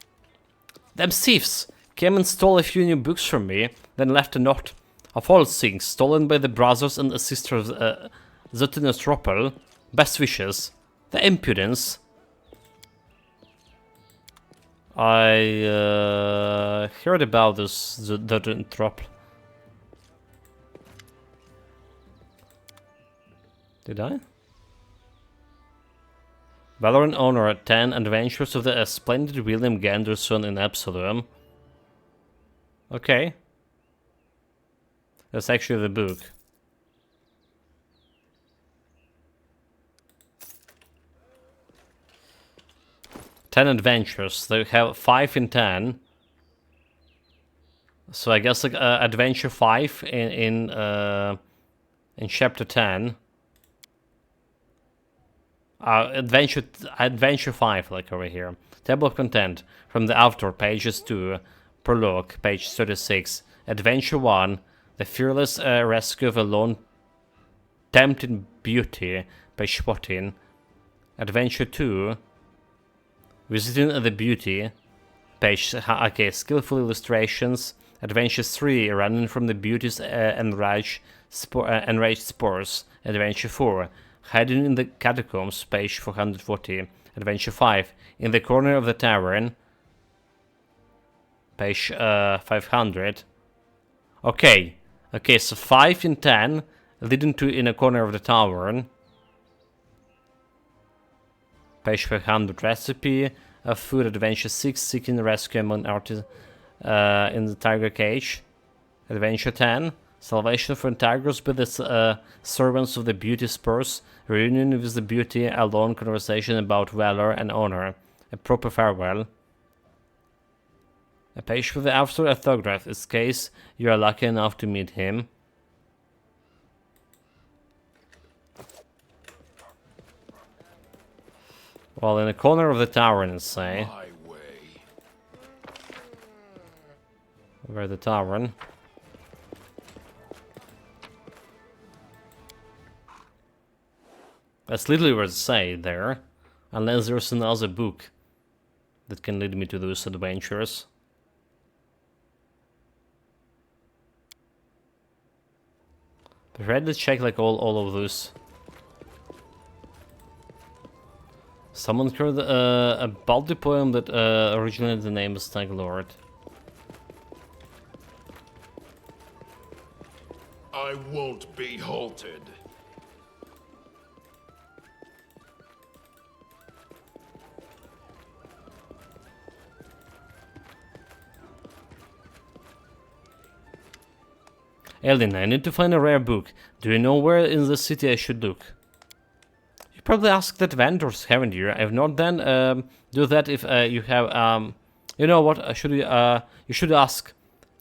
Them thieves came and stole a few new books from me, then left a note of all things stolen by the brothers and the sisters of Zotinotropel. Best wishes. The impudence. I heard about this Zotinotropel. Did I? Valorant Honor 10 Adventures of the Splendid William Ganderson in Absalom. Okay. That's actually the book. Ten adventures. They have 5 in 10. So I guess like adventure 5 in chapter 10. Adventure 5, like over here. Table of content from the author, pages 2, prologue, page 36. Adventure 1, the fearless rescue of a lone tempting beauty, page 14. Adventure 2, visiting the beauty, page, okay, skillful illustrations. Adventure 3, running from the beauty's enraged spores. Adventure 4, hiding in the catacombs, page 440. Adventure 5, in the corner of the tavern, page 500. Okay, so 5 in 10, leading to in a corner of the tavern. Page 500, recipe of food. Adventure 6, seeking rescue among artists in the tiger cage. Adventure 10, salvation from tigers by the servants of the beauty spurs. Reunion with the beauty, a long conversation about valor and honor. A proper farewell. A page for the after orthograph, in case you are lucky enough to meet him. Well, in the corner of the tower, let's say. My way. Where the tavern. That's literally what it say there. Unless there's another book that can lead me to those adventures. But ready to check like all of those. Someone heard a Baldi poem that originally the name is Stag Lord. I won't be halted. Elin, I need to find a rare book. Do you know where in the city I should look? You probably ask that vendors, haven't you? If not, then do that if you have. You know what? You should ask.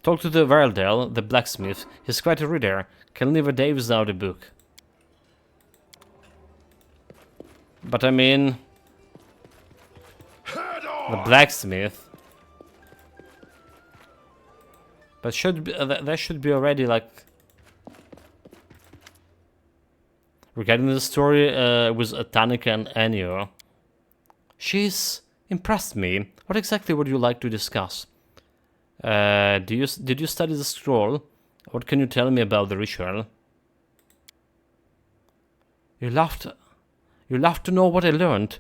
Talk to the Varldale, the blacksmith. He's quite a reader. Can live a day without a book. But I mean, the blacksmith. But that should be already like. Regarding the story with Tanika and Ennio, she's impressed me. What exactly would you like to discuss? Did you study the scroll? What can you tell me about the ritual? You love to know what I learned.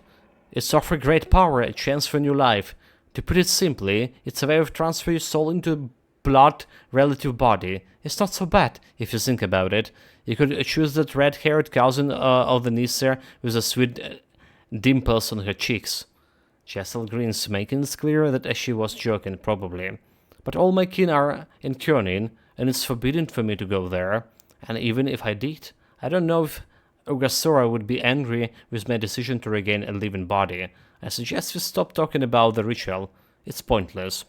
It's offer great power, a chance for a new life. To put it simply, it's a way of transfer your soul into a blood relative body. It's not so bad if you think about it. You could choose that red-haired cousin of the Nisser with the sweet dimples on her cheeks. Jessel grins, making it clear that she was joking, probably. But all my kin are in Kjörnin, and it's forbidden for me to go there. And even if I did, I don't know if Ugasora would be angry with my decision to regain a living body. I suggest we stop talking about the ritual. It's pointless.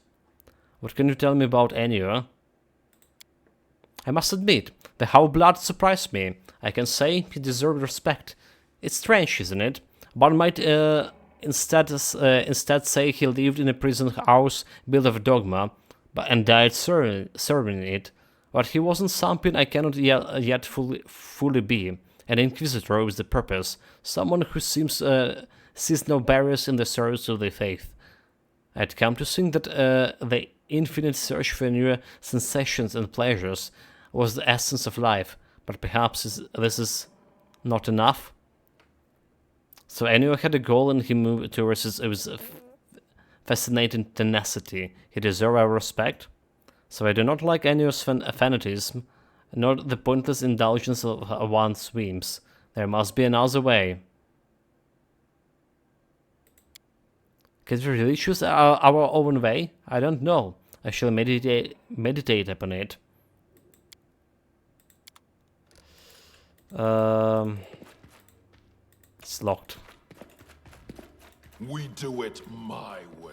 What can you tell me about Ennio? I must admit, the Howblood surprised me. I can say he deserved respect. It's strange, isn't it? One might instead say he lived in a prison house built of dogma, and died serving it. But he wasn't something I cannot yet fully be. An inquisitor with the purpose, someone who sees no barriers in the service of the faith. I'd come to think that the infinite search for new sensations and pleasures was the essence of life, but perhaps this is not enough. So Ennio had a goal and he moved towards it with fascinating tenacity. He deserves our respect. So I do not like Ennio's fanatism, nor the pointless indulgence of one's whims. There must be another way. Can we really choose our own way? I don't know. I shall meditate upon it. It's locked. We do it my way.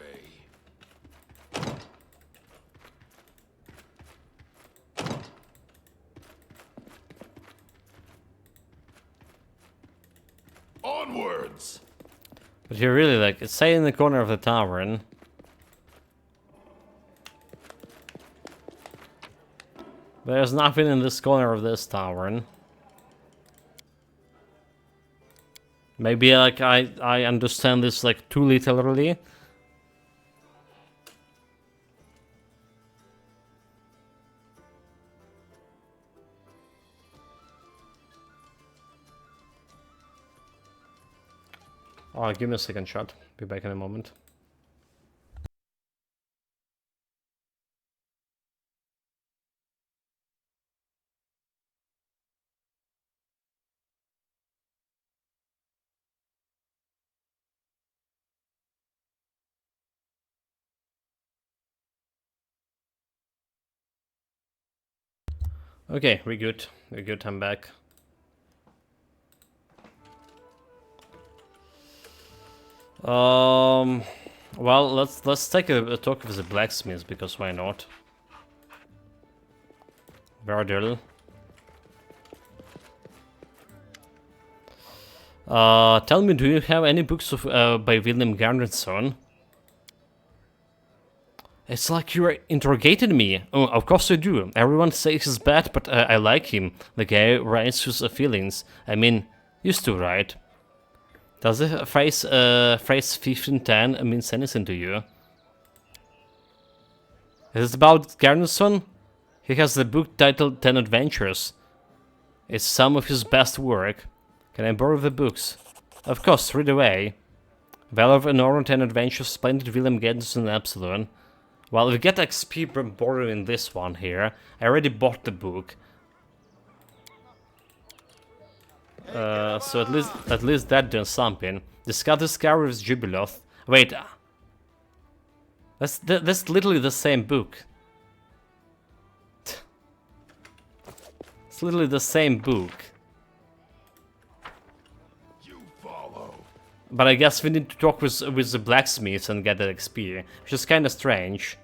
Onwards! But you really like stay in the corner of the tavern. There's nothing in this corner of this tavern. Maybe like I understand this like too literally. Oh, give me a second shot. Be back in a moment. Okay, we're good. We're good. I'm back. Well, let's take a talk with the blacksmith, because why not? Verdel. Tell me, do you have any books of by William Garnetson? It's like you're interrogating me. Oh, of course I do. Everyone says he's bad, but I like him. The guy writes his feelings. I mean, used to, right? Does the phrase 1510 means anything to you? Is it about Garnison? He has the book titled 10 Adventures. It's some of his best work. Can I borrow the books? Of course, read away. Valor of Anoran 10 Adventures, Splendid William Garnison, Epsilon. Well, we get XP from borrowing this one here. I already bought the book. So at least that does something. Discuss the Scar with Jubiloth. Wait, that's literally the same book. It's literally the same book. You follow. But I guess we need to talk with the blacksmiths and get that XP, which is kind of strange.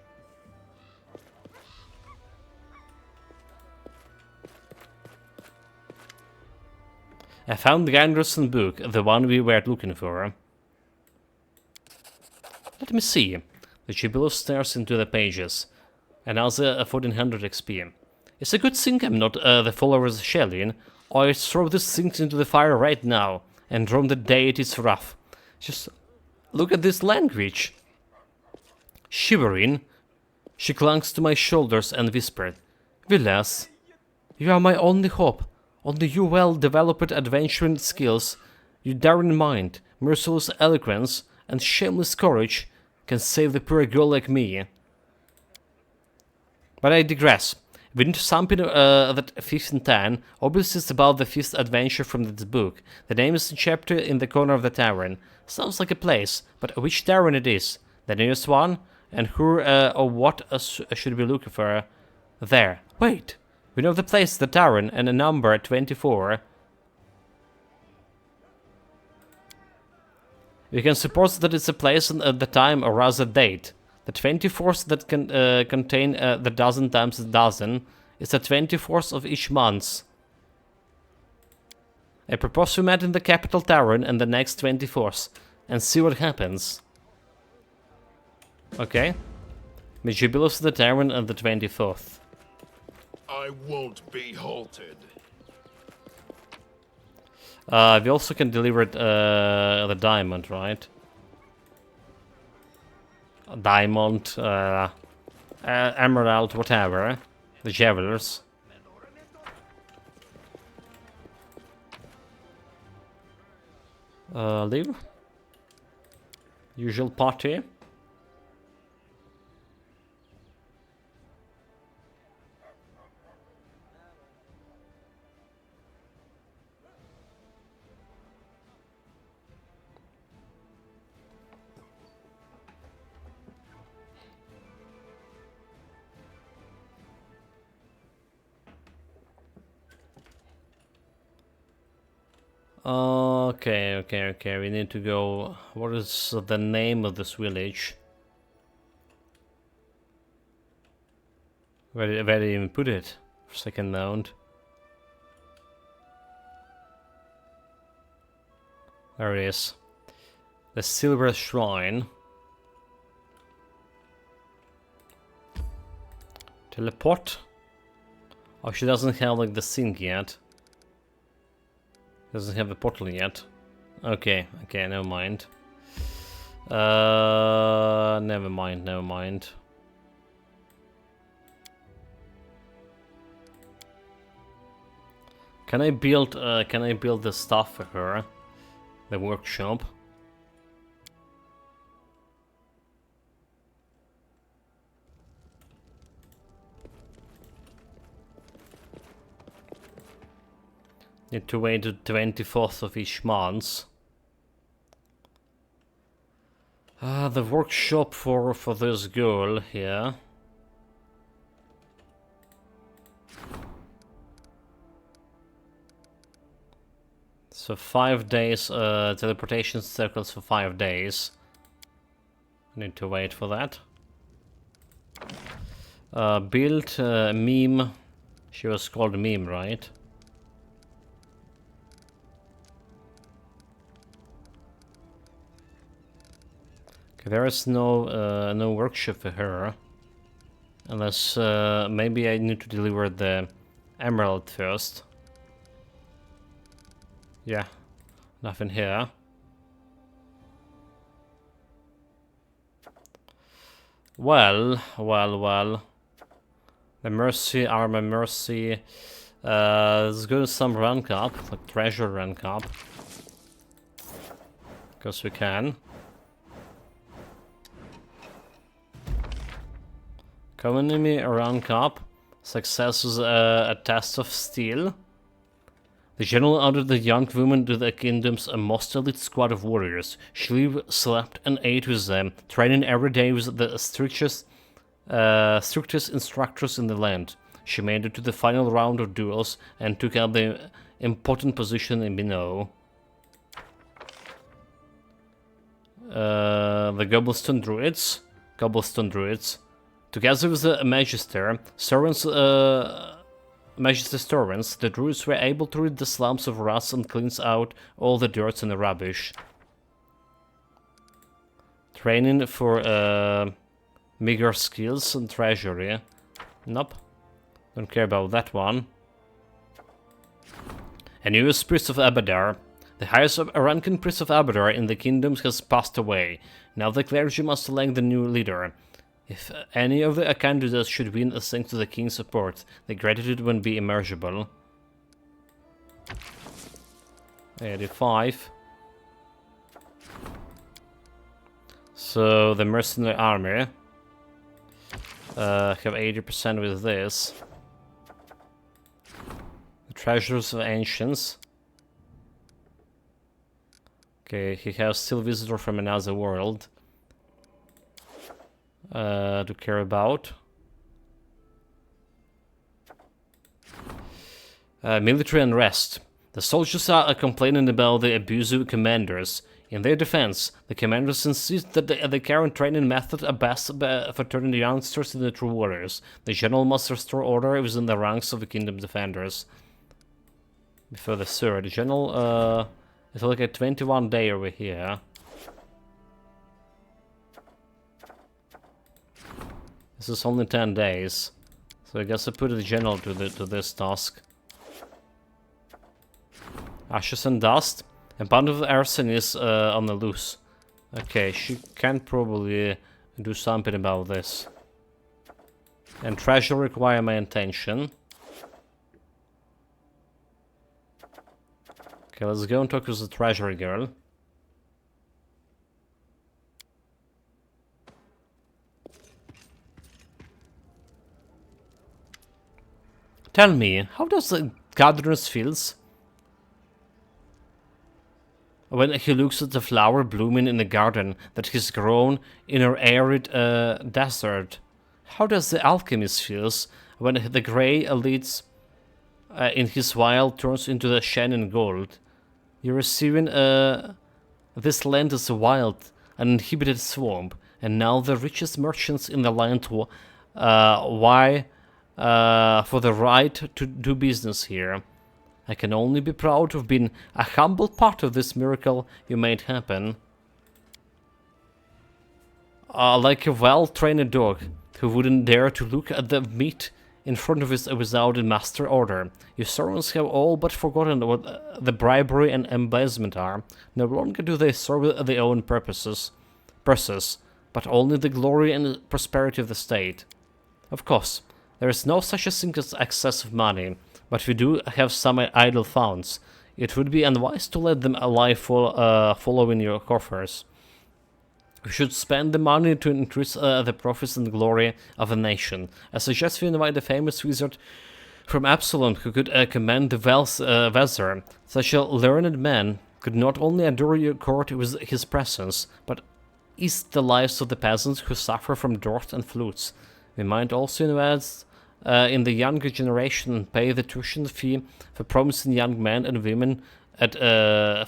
I found the Anderson book, the one we were looking for. Let me see. The Jubilee stares into the pages. Another 1400 XP. It's a good thing I'm not the followers of Shelly, or I'd throw this thing into the fire right now and drown the deity's wrath. Just look at this language. Shivering, she clung to my shoulders and whispered, "Vilas, you are my only hope. Only your well-developed adventuring skills, your daring mind, merciless eloquence, and shameless courage can save the poor girl like me." But I digress. We need something that fits in 10. Obviously it's about the fifth adventure from this book. The name is a chapter in the corner of the tavern. Sounds like a place, but which tavern it is? The nearest one? And who or what should we look for? There. Wait! We know the place, the tavern, and a number 24. We can suppose that it's a place at the time, or rather date. The 24th that can contain the dozen times a dozen is the 24th of each month. I propose we met in the capital tavern and the next 24th, and see what happens. Okay. The Jubilees of the tavern and the 24th. I won't be halted. We also can deliver the diamond, right? Diamond, emerald, whatever. The javelers. Leave. Usual party. Okay, we need to go. What is the name of this village? Where did I even put it? For second round. There it is. The Silver Shrine. Teleport? Oh, she doesn't have like the thing yet. Doesn't have a portal yet. Okay, never mind. Never mind. Can I build the stuff for her? The workshop. Need to wait the 24th of each month. The workshop for this girl here. So 5 days, teleportation circles for 5 days. Need to wait for that. Build meme. She was called meme, right? Okay, there is no workshop for her. Unless maybe I need to deliver the emerald first. Yeah, nothing here. Well. The Mercy, Armor Mercy. Let's go to some rank up, like treasure rank up. Because we can. Common enemy rank up. Success is a test of steel. The general ordered the young woman to the kingdom's most elite squad of warriors. She lived, slept, and ate with them, training every day with the strictest instructors in the land. She made it to the final round of duels and took up the important position in Minot. the Gobblestone Druids. Together with the Magister, Magister Storens, the Druids were able to rid the slums of rust and cleanse out all the dirt and the rubbish. Training for meager skills and treasury. Nope. Don't care about that one. A new priest of Abadar. The highest ranking priest of Abadar in the kingdoms has passed away. Now the clergy must elect the new leader. If any of the candidates should win thanks to the king's support, the gratitude will be immeasurable. 85. So the mercenary army have 80% with this. The treasures of ancients. Okay, he has still visitor from another world to care about. Military unrest. The soldiers are complaining about the abusive commanders. In their defense, the commanders insist that the current training method are best for turning the youngsters into true warriors. The general must restore order within the ranks of the kingdom defenders. Before the third, the general it's like a 21 day over here. This is only 10 days, so I guess I put the general to this task. Ashes and dust. A bundle of arson is on the loose. Okay, she can probably do something about this. And treasure require my attention. Okay, let's go and talk with the treasury girl. Tell me, how does the gardener's feels when he looks at the flower blooming in the garden that he's grown in an arid desert? How does the alchemist feels when the grey leads in his vial turns into the shining gold? You're receiving this land as a wild, uninhibited swamp, and now the richest merchants in the land vie for the right to do business here. I can only be proud of being a humble part of this miracle you made happen. Like a well-trained dog who wouldn't dare to look at the meat in front of us without a master order. Your servants have all but forgotten what the bribery and embezzlement are. No longer do they serve their own purses, but only the glory and prosperity of the state. Of course, there is no such a thing as excess of money, but we do have some idle funds. It would be unwise to let them lie follow in your coffers. We should spend the money to increase the profits and glory of the nation. I suggest we invite the famous wizard from Absalom who could command the weather. Such a learned man could not only adore your court with his presence, but ease the lives of the peasants who suffer from drought and floods. We might also invest in the younger generation and pay the tuition fee for promising young men and women at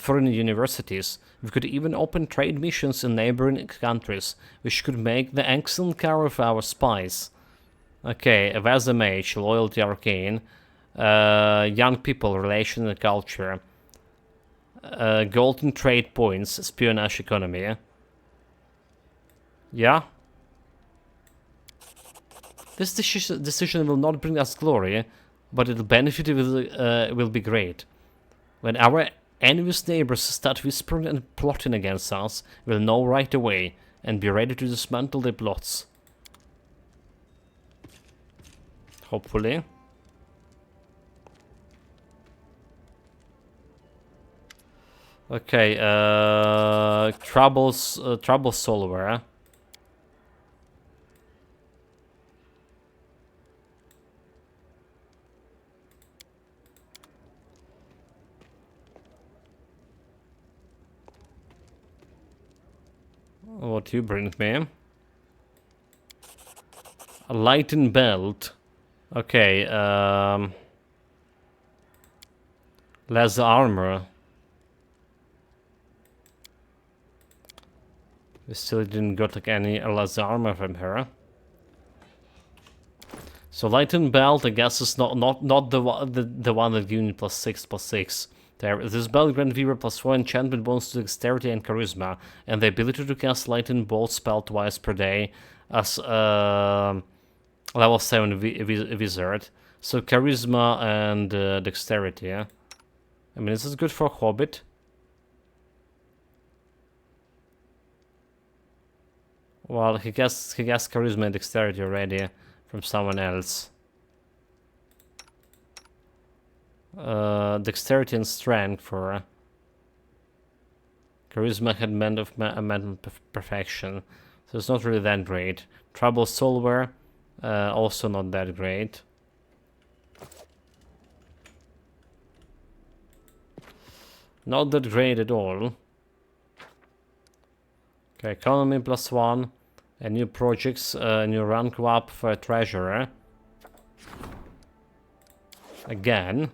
foreign universities. We could even open trade missions in neighboring countries, which could make the excellent care of our spies. Okay, Weather Mage, Loyalty Arcane, Young People, Relation and Culture, Golden Trade Points, Espionage Economy. Yeah? This decision will not bring us glory, but the benefit will be great. When our envious neighbors start whispering and plotting against us, we'll know right away and be ready to dismantle their plots. Hopefully. Okay, trouble solver. What you bring me? A lightened belt. Okay, leather armor. We still didn't got like any less armor from her. So Lighten Belt, I guess, is not the one that gives me +6/+6. This belt grants viewer +4 enchantment bonus to dexterity and charisma, and the ability to cast Lightning Bolt spell twice per day as level 7 wizard. So charisma and dexterity. Yeah? I mean, this is good for a hobbit. Well, he gets charisma and dexterity already from someone else. Dexterity and strength for charisma had mental perfection, so it's not really that great. Trouble solver, also not that great. Not that great at all. Okay, economy +1, and new projects, new rank up for a treasurer. Again.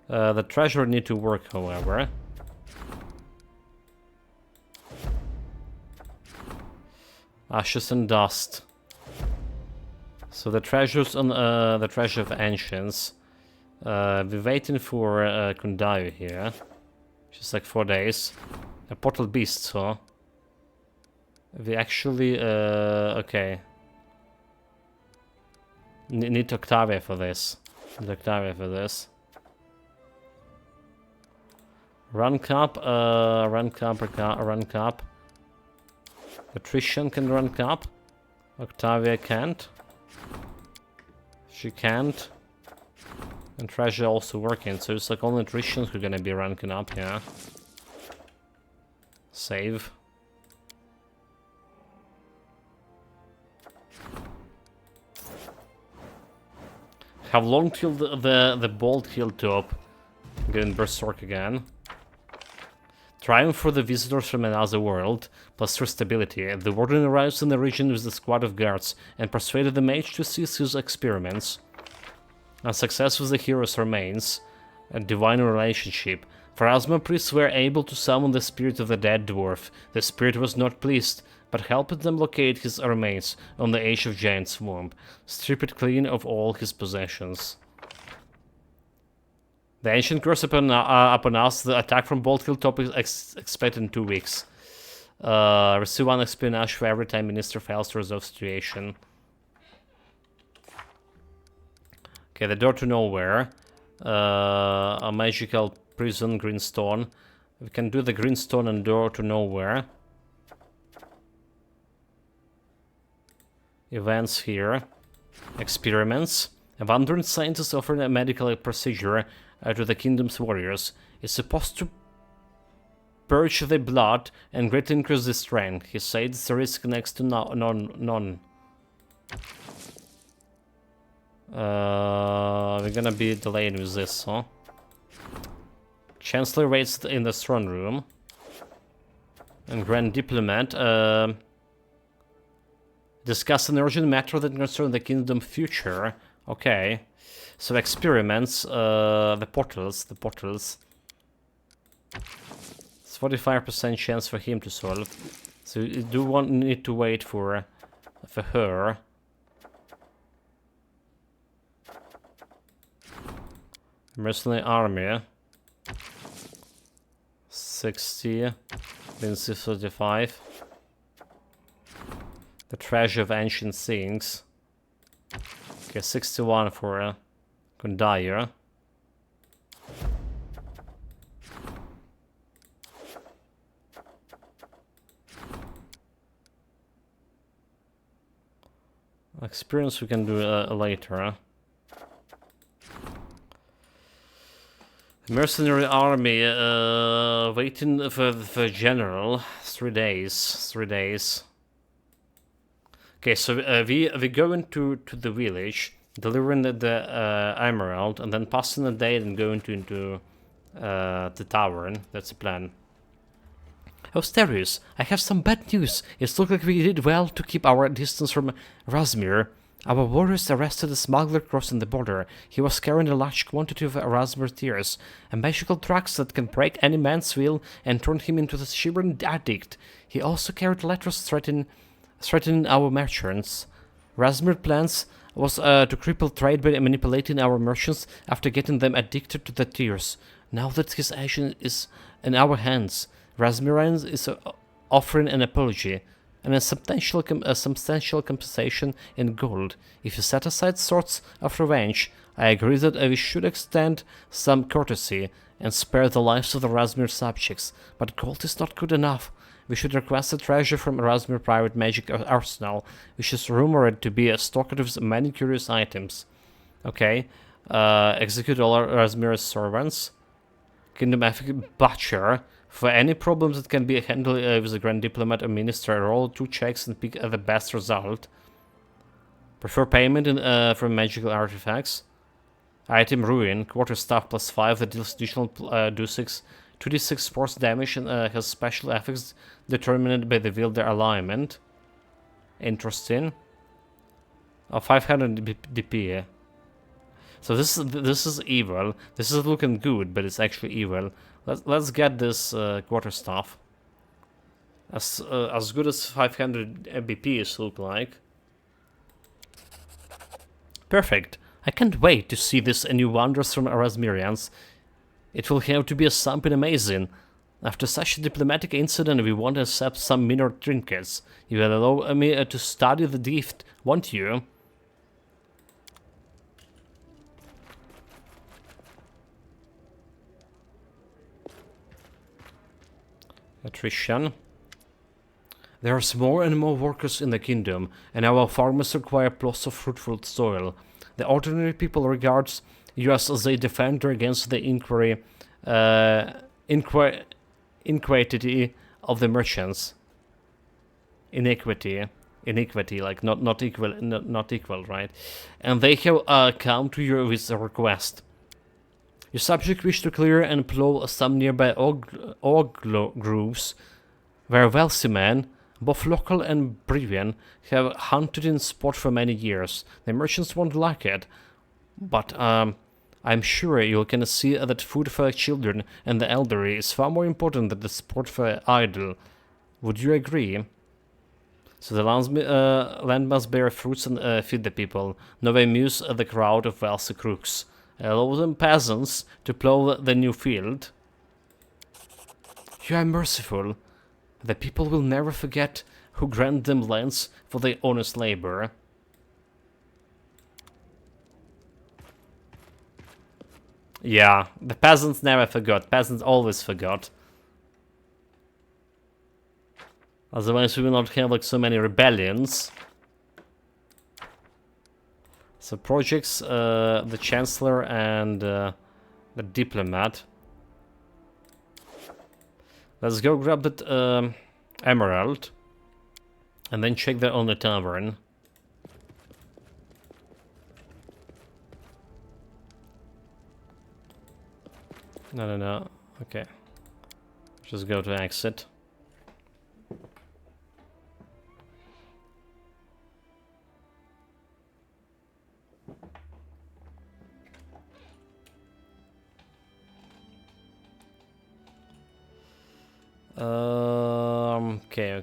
The treasurer need to work, however. Ashes and dust. So the treasures on the treasure of ancients. We're waiting for Kundayu here. Just like 4 days. A portal beast, huh? We actually okay. Need Octavia for this. Rank up, rank up. Patrician can rank up. Octavia can't. She can't. And treasure also working, so it's like only Patricians who are gonna be ranking up, yeah. Save. How long till the bolt hilltop? Getting berserk again. Triumph for the visitors from another world, +3 stability. The warden arrives in the region with a squad of guards and persuaded the mage to cease his experiments. A success with the hero's remains, a divine relationship. Pharasma priests were able to summon the spirit of the dead dwarf. The spirit was not pleased, but helped them locate his remains on the edge of Giant Swamp, strip it clean of all his possessions. The ancient curse upon us, the attack from Bolt Hilltop is expected in 2 weeks. Receive 1 espionage for every time Minister fails to resolve situation. Okay, the door to nowhere. A magical prison, greenstone. We can do the greenstone and door to nowhere. Events here. Experiments. A wandering scientist offered a medical procedure to the kingdom's warriors. Is supposed to purge the blood and greatly increase the strength. He said it's a risk next to none. We're gonna be delayed with this, huh? Chancellor waits in the throne room. And Grand Diplomat, discuss an urgent matter that concerns the kingdom's future. Okay. So experiments, the portals. It's 45% chance for him to solve. So you do need to wait for her. Mercenary army. 60. Lindsay 35. The treasure of ancient things. Okay, 61 for Kundayu. Experience we can do later. Mercenary army, waiting for general. 3 days. Okay, so we go into the village, delivering the emerald, and then passing the day and going into the tavern. That's the plan. Oh, Sterius, I have some bad news. It looks like we did well to keep our distance from Razmir. Our warriors arrested a smuggler crossing the border. He was carrying a large quantity of raspberry tears, a magical drugs that can break any man's will and turn him into a shivering addict. He also carried letters threatening our merchants. Raspberry plans was to cripple trade by manipulating our merchants after getting them addicted to the tears. Now that his action is in our hands, Rasmussen is offering an apology and a substantial compensation in gold. If you set aside sorts of revenge, I agree that we should extend some courtesy and spare the lives of the Rasmir subjects, but gold is not good enough. We should request a treasure from Rasmir private magic arsenal, which is rumored to be stocked with many curious items. Okay, execute all Rasmir's servants. Kingdom Ethic Butcher. For any problems that can be handled with a Grand Diplomat or Minister, roll 2 checks and pick the best result. Prefer payment from magical artifacts. Item Ruin, Quarterstaff +5 that deals additional 2d6 force damage and has special effects determined by the wielder alignment. Interesting. 500 DP. So this is evil. This is looking good, but it's actually evil. Let's get this quarterstaff. As good as 500 BPs look like. Perfect. I can't wait to see this new wonders from Rasmirians. It will have to be something amazing. After such a diplomatic incident, we won't accept some minor trinkets. You will allow me to study the gift, won't you? Attrition. There's more and more workers in the kingdom, and our farmers require plots of fruitful soil. The ordinary people regards you as a defender against the iniquity of the merchants. Iniquity, like not equal, right? And they have come to you with a request. Your subject wish to clear and plow some nearby oak groves, where wealthy men, both local and Brevian, have hunted in sport for many years. The merchants won't like it, but I'm sure you can see that food for children and the elderly is far more important than the sport for idle. Would you agree? So the land must bear fruits and feed the people. Now amuse the crowd of wealthy crooks. Allow them peasants to plow the new field. You are merciful. The people will never forget who granted them lands for their honest labor. Yeah, the peasants never forgot. Peasants always forgot. Otherwise we will not have like so many rebellions. So projects, the Chancellor and the Diplomat. Let's go grab that Emerald. And then check that on the tavern. No. Okay. Just go to exit.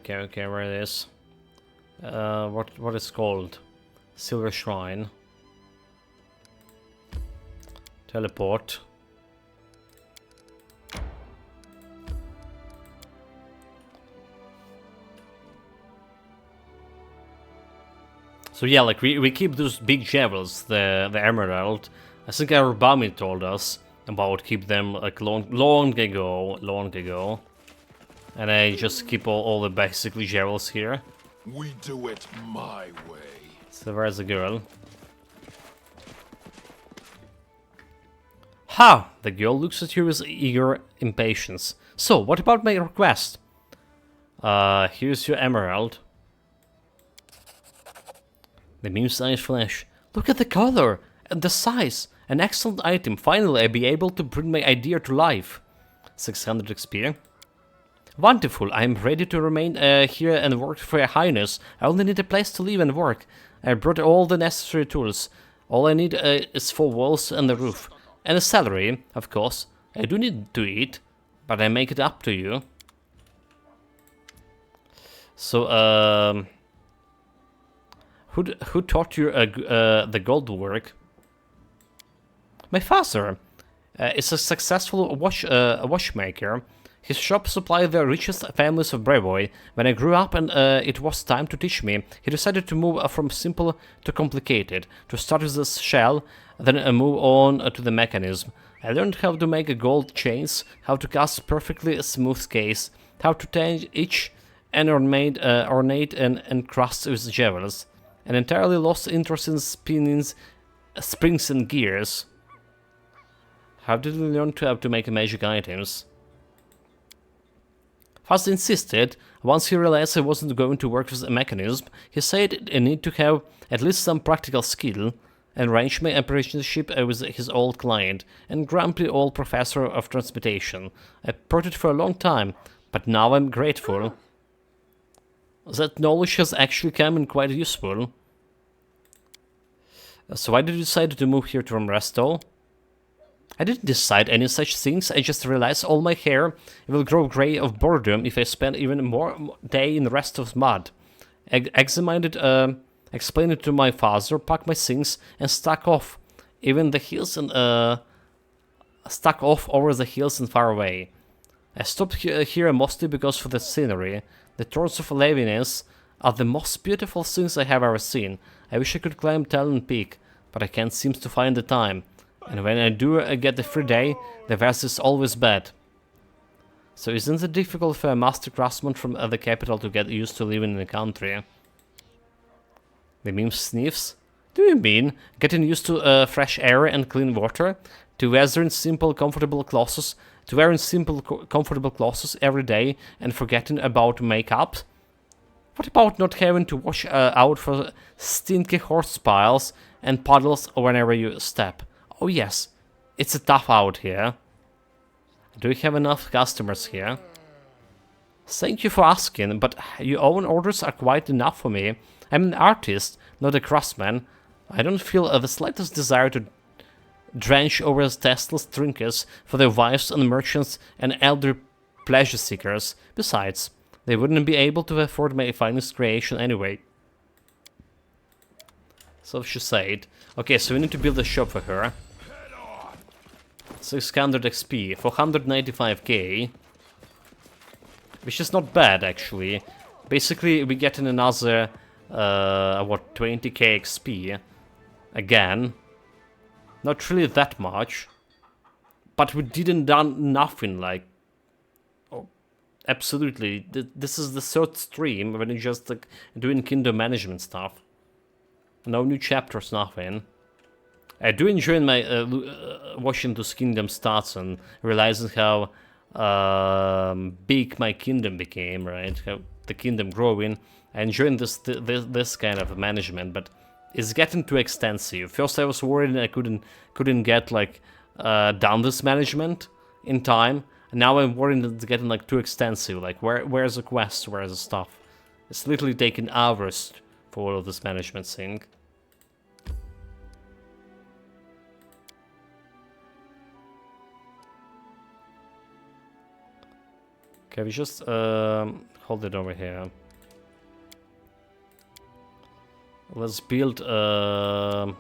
Okay, where it is? What is called? Silver Shrine. Teleport. So yeah, like we keep those big javelins, the emerald. I think our Bami told us about keep them like long ago. And I just keep all the basically javelins here. We do it my way. So where's the girl? Ha! The girl looks at you with eager impatience. So, what about my request? Here's your emerald. The medium-sized flesh. Look at the color and the size. An excellent item. Finally, I'll be able to bring my idea to life. 600 XP. Wonderful. I'm ready to remain here and work for Your Highness. I only need a place to live and work. I brought all the necessary tools. All I need is 4 walls and a roof. And a salary, of course. I do need to eat, but I make it up to you. So, who taught you the gold work? My father is a successful watchmaker. His shop supplied the richest families of Brevoy. When I grew up and it was time to teach me, he decided to move from simple to complicated, to start with the shell, then move on to the mechanism. I learned how to make gold chains, how to cast perfectly smooth case, how to change each and ornate and encrust with jewels, and entirely lost interest in spinnings, springs and gears. How did you learn how to make magic items? Fast insisted. Once he realized I wasn't going to work with a mechanism, he said I need to have at least some practical skill, and arranged my apprenticeship with his old client, and grumpy old professor of transportation. I pursued it for a long time, but now I'm grateful. That knowledge has actually come in quite useful. So why did you decide to move here from Resto? I didn't decide any such things, I just realized all my hair will grow grey of boredom if I spend even more day in the rest of mud. Examined it, explained it to my father, packed my things, and stuck off even the hills and stuck off over the hills and far away. I stopped here mostly because of the scenery. The Torrents of Leviness are the most beautiful things I have ever seen. I wish I could climb Talon Peak, but I can't seem to find the time. And when I do get a free day, the weather is always bad. So isn't it difficult for a master craftsman from the capital to get used to living in the country? The meme sniffs. Do you mean getting used to fresh air and clean water? To wearing simple, comfortable clothes? To wearing simple, comfortable clothes every day and forgetting about makeup? What about not having to watch out for stinky horse piles and puddles whenever you step? Oh yes, it's a tough out here. Do you have enough customers here? Thank you for asking, but your own orders are quite enough for me. I'm an artist, not a craftsman. I don't feel the slightest desire to drench over tasteless trinkets for their wives and merchants and elder pleasure seekers. Besides, they wouldn't be able to afford my finest creation anyway. So she said. Okay, so we need to build a shop for her. 600 XP, 495k. Which is not bad, actually. Basically, we get in another, what, 20k XP. Again. Not really that much. But we didn't done nothing, like... Oh, absolutely. This is the third stream when you're just, like, doing kingdom management stuff. No new chapters, nothing. I do enjoy my watching those kingdom stats and realizing how big my kingdom became, right? How the kingdom growing. I enjoy this kind of management, but it's getting too extensive. First, I was worried I couldn't get like done this management in time. And now I'm worried that it's getting like too extensive. Like where's the quest? Where's the stuff? It's literally taking hours for all of this management thing. Okay, we just hold it over here. Let's build her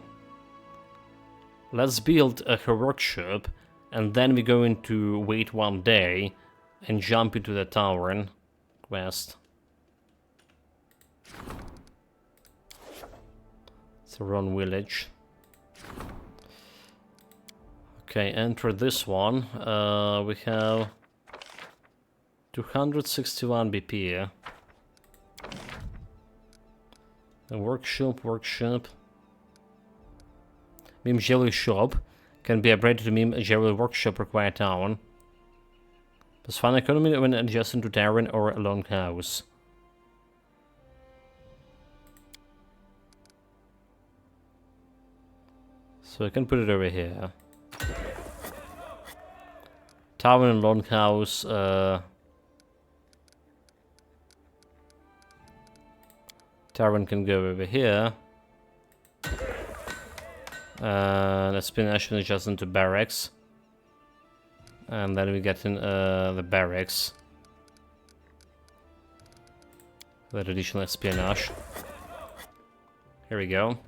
workshop, and then we're going to wait one day and jump into the tavern quest. It's a run village. Okay, enter this one. We have 261 BP. A workshop. Meme Jelly Shop can be upgraded to Meme Jelly Workshop required town. Plus fun economy when adjacent to tavern or a long house. So I can put it over here. Tavern and long house. Tavern can go over here. Espionage is just into barracks. And then we get in the barracks. With additional espionage. Here we go.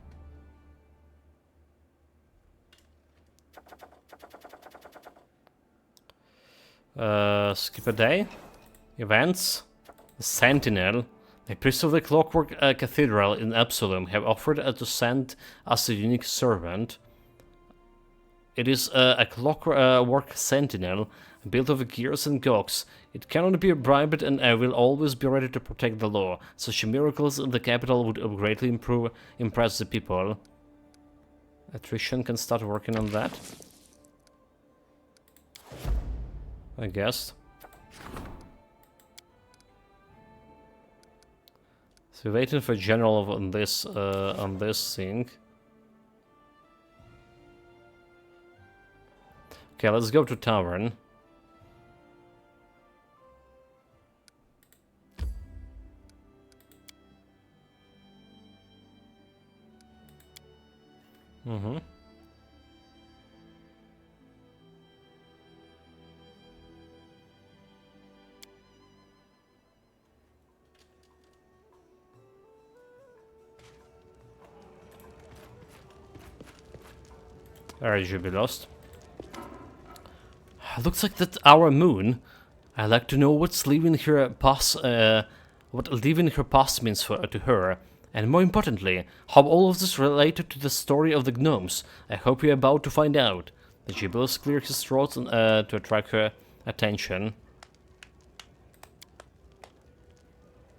Skip a day. Events. The Sentinel. The priests of the Clockwork Cathedral in Absalom have offered to send us a unique servant. It is a clockwork sentinel, built of gears and cogs. It cannot be bribed and I will always be ready to protect the law. Such miracles in the capital would greatly impress the people. Attrition can start working on that. I guess. So waiting for general on this thing. Okay, let's go to tavern. Alright, should be lost. Looks like that our moon. I'd like to know what's leaving her past, what leaving her past means to her, and more importantly, how all of this related to the story of the gnomes. I hope you're about to find out. The Gibbous cleared his throat to attract her attention.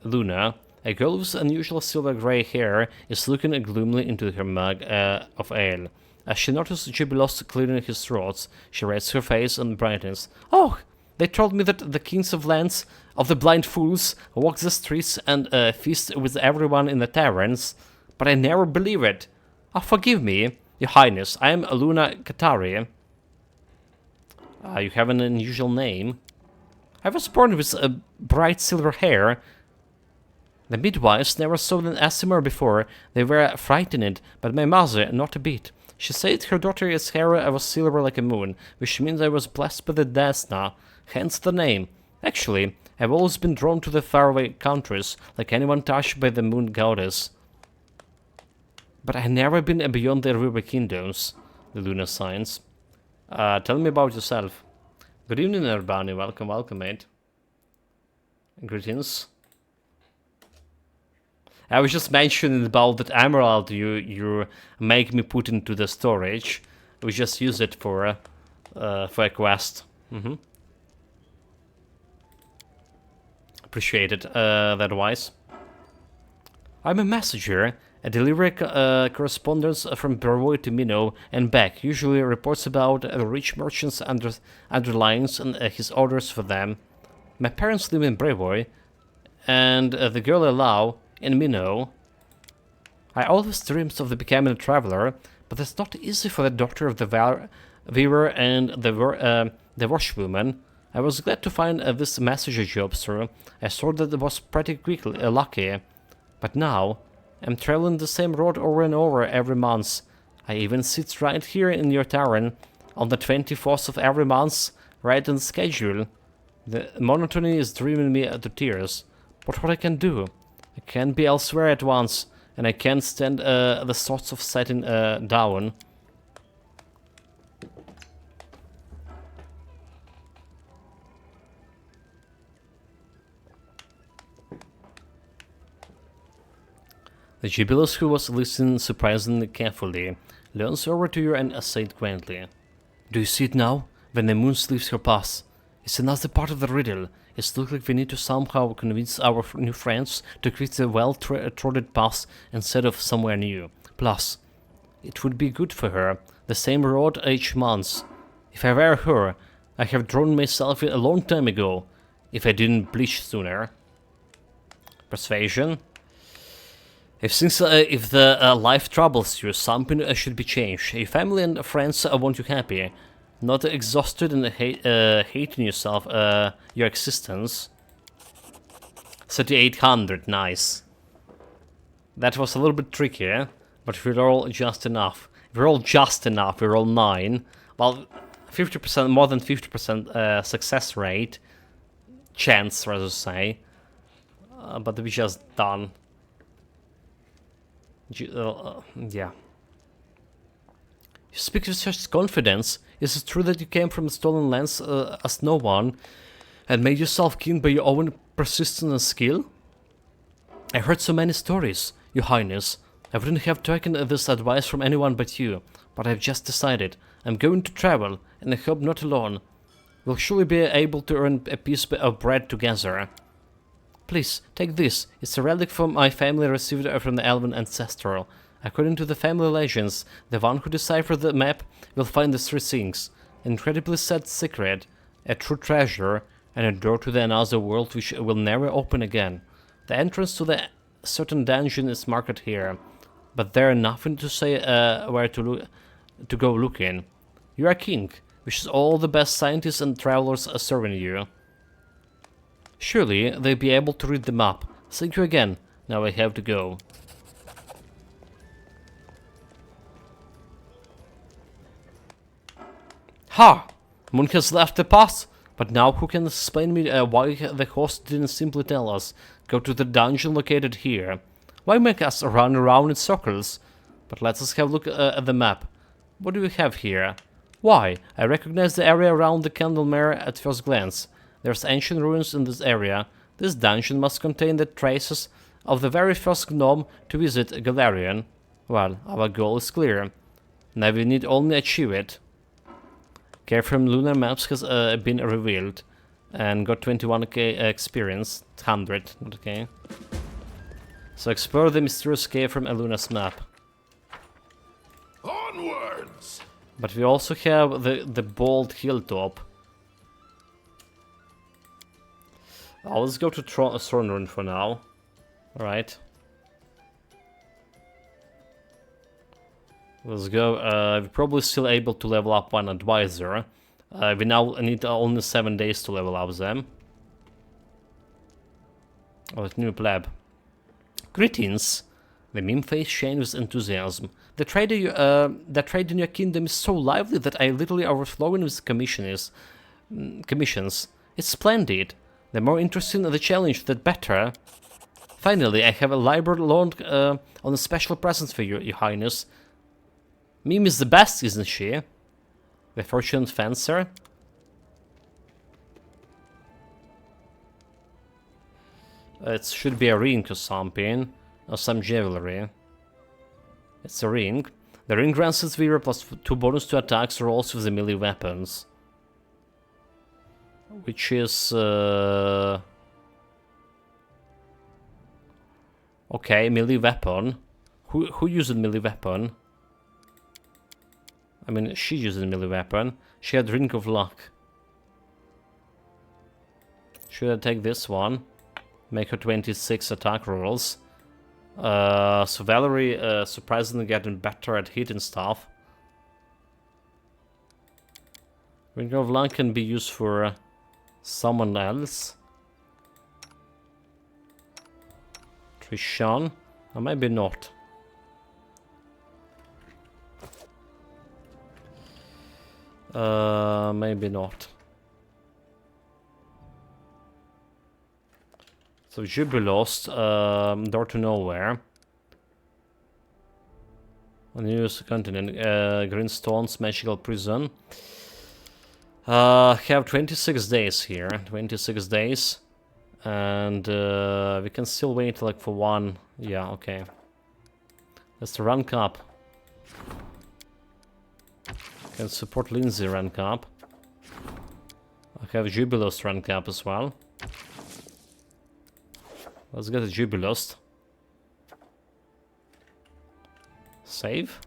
Luna, a girl with unusual silver-gray hair, is looking gloomily into her mug of ale. As she noticed Gibelos clearing his throat, she raised her face and brightens. Oh, they told me that the kings of lands of the blind fools walk the streets and feast with everyone in the taverns, but I never believe it. Oh, forgive me, your highness, I am Luna Katari. You have an unusual name. I was born with bright silver hair. The midwives never saw an Asimar before. They were frightened, but my mother, not a bit. She said her daughter's hair was silver like a moon, which means I was blessed by the Desna, hence the name. Actually, I've always been drawn to the faraway countries, like anyone touched by the moon goddess. But I've never been beyond the river kingdoms, the Luna signs. Tell me about yourself. Good evening, Urbani. Welcome, welcome, mate. Greetings. I was just mentioning about that emerald you make me put into the storage. We just use it for a quest. Appreciate it, that wise. I'm a messenger. I deliver correspondence from Brevoy to Minnow and back. Usually reports about the rich merchants' underlines and his orders for them. My parents live in Brevoy, and the girl Elau in Minnow. I always dreamed of becoming a traveler, but it's not easy for the daughter of the weaver and the washwoman. I was glad to find this messenger job, sir. I saw that it was pretty quickly lucky. But now, I'm traveling the same road over and over every month. I even sit right here in your tavern on the 24th of every month, right on schedule. The monotony is driving me to tears. But what I can do? I can't be elsewhere at once, and I can't stand the thoughts of sitting down. The Gibelos, who was listening surprisingly carefully, leans over to you and said quietly, "Do you see it now? When the moon leaves her path? It's another part of the riddle. It looks like we need to somehow convince our new friends to quit the well-trodden path instead of somewhere new. Plus, it would be good for her, the same road each month. If I were her, I'd have drawn myself in a long time ago, if I didn't bleach sooner." Persuasion. If the life troubles you, something should be changed. Your family and friends want you happy, not exhausted and hating yourself, your existence. 3800, nice. That was a little bit tricky, but if we roll just enough. If we roll just enough, we roll 9. Well, 50%, more than 50% success rate. Chance, rather say. But we just done. Yeah. You speak with such confidence. Is it true that you came from the stolen lands as no one and made yourself king by your own persistence and skill? I heard so many stories, Your Highness. I wouldn't have taken this advice from anyone but you, but I've just decided. I'm going to travel, and I hope not alone. We'll surely be able to earn a piece of bread together. Please, take this. It's a relic from my family received from the elven ancestral. According to the family legends, the one who deciphered the map will find the three things. An incredibly sad secret, a true treasure, and a door to the another world which will never open again. The entrance to the certain dungeon is marked here, but there is nothing to say where to go looking. You are king, which is all the best scientists and travelers are serving you. Surely they'll be able to read the map. Thank you again. Now I have to go. Ha! Moon has left the path, but now who can explain me why the host didn't simply tell us, go to the dungeon located here? Why make us run around in circles? But let us have a look at the map. What do we have here? Why, I recognize the area around the Candlemere at first glance. There's ancient ruins in this area. This dungeon must contain the traces of the very first gnome to visit Galarian. Well, our goal is clear. Now we need only achieve it. Care from Lunar Maps has been revealed and got 21k experience, 100, okay. So explore the mysterious cave from Luna's map. Onwards! But we also have the bold hilltop. Let's go to Thornrun for now. Alright. Let's go. We're probably still able to level up one advisor. We now need only 7 days to level up them. Oh, new pleb. Greetings. The meme face shines with enthusiasm. The trade in your kingdom is so lively that I literally overflowing with commissions. It's splendid. The more interesting the challenge, the better. Finally, I have a library launched on a special present for you, Your Highness. Meme is the best, isn't she? The fortunate fencer. It should be a ring or something, or some jewelry. It's a ring. The ring grants its wearer plus 2 bonus to attacks rolls with the melee weapons. Which is... okay, melee weapon. Who uses melee weapon? I mean, she uses melee weapon. She had Ring of Luck. Should I take this one? Make her 26 attack rolls. So Valerie surprisingly getting better at hitting stuff. Ring of Luck can be used for someone else. Trishan? Or maybe not. Maybe not. So Jubilost, Door to Nowhere. On the US continent, Greenstone's Magical Prison. Have 26 days here, 26 days. And we can still wait like for one, yeah, okay. Let's rank up. Can support Lindsay rank up. I have Jubilost rank up as well. Let's get a Jubilost. Save.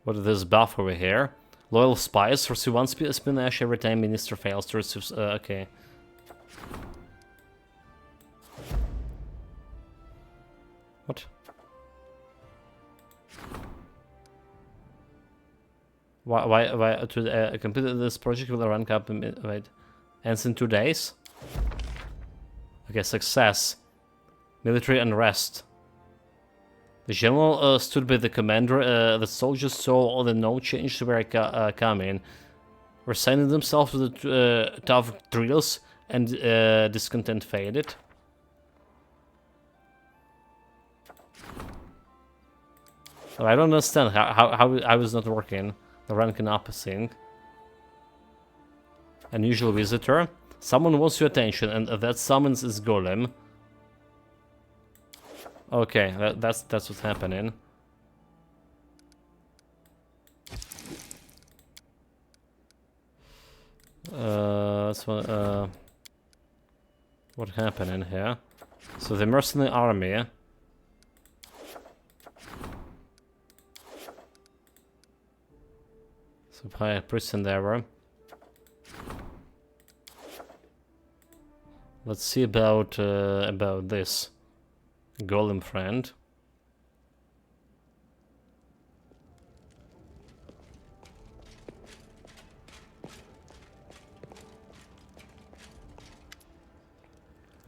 What is this buff over here? Loyal Spies, receive 1 spinash every time Minister fails to receive... okay. What? Why to complete this project will rank up in... wait. Ends in 2 days? Okay, success. Military unrest. The general stood by the commander. The soldiers saw all the no change were coming. Resigning themselves to the tough drills, and discontent faded. Oh, I don't understand how I was not working. The ranking up thing. Unusual visitor. Someone wants your attention, and that summons is Golem. Okay, that's what's happening. That's what happening here? So the mercenary army. Supply priest endeavor. Let's see about this. Golem friend.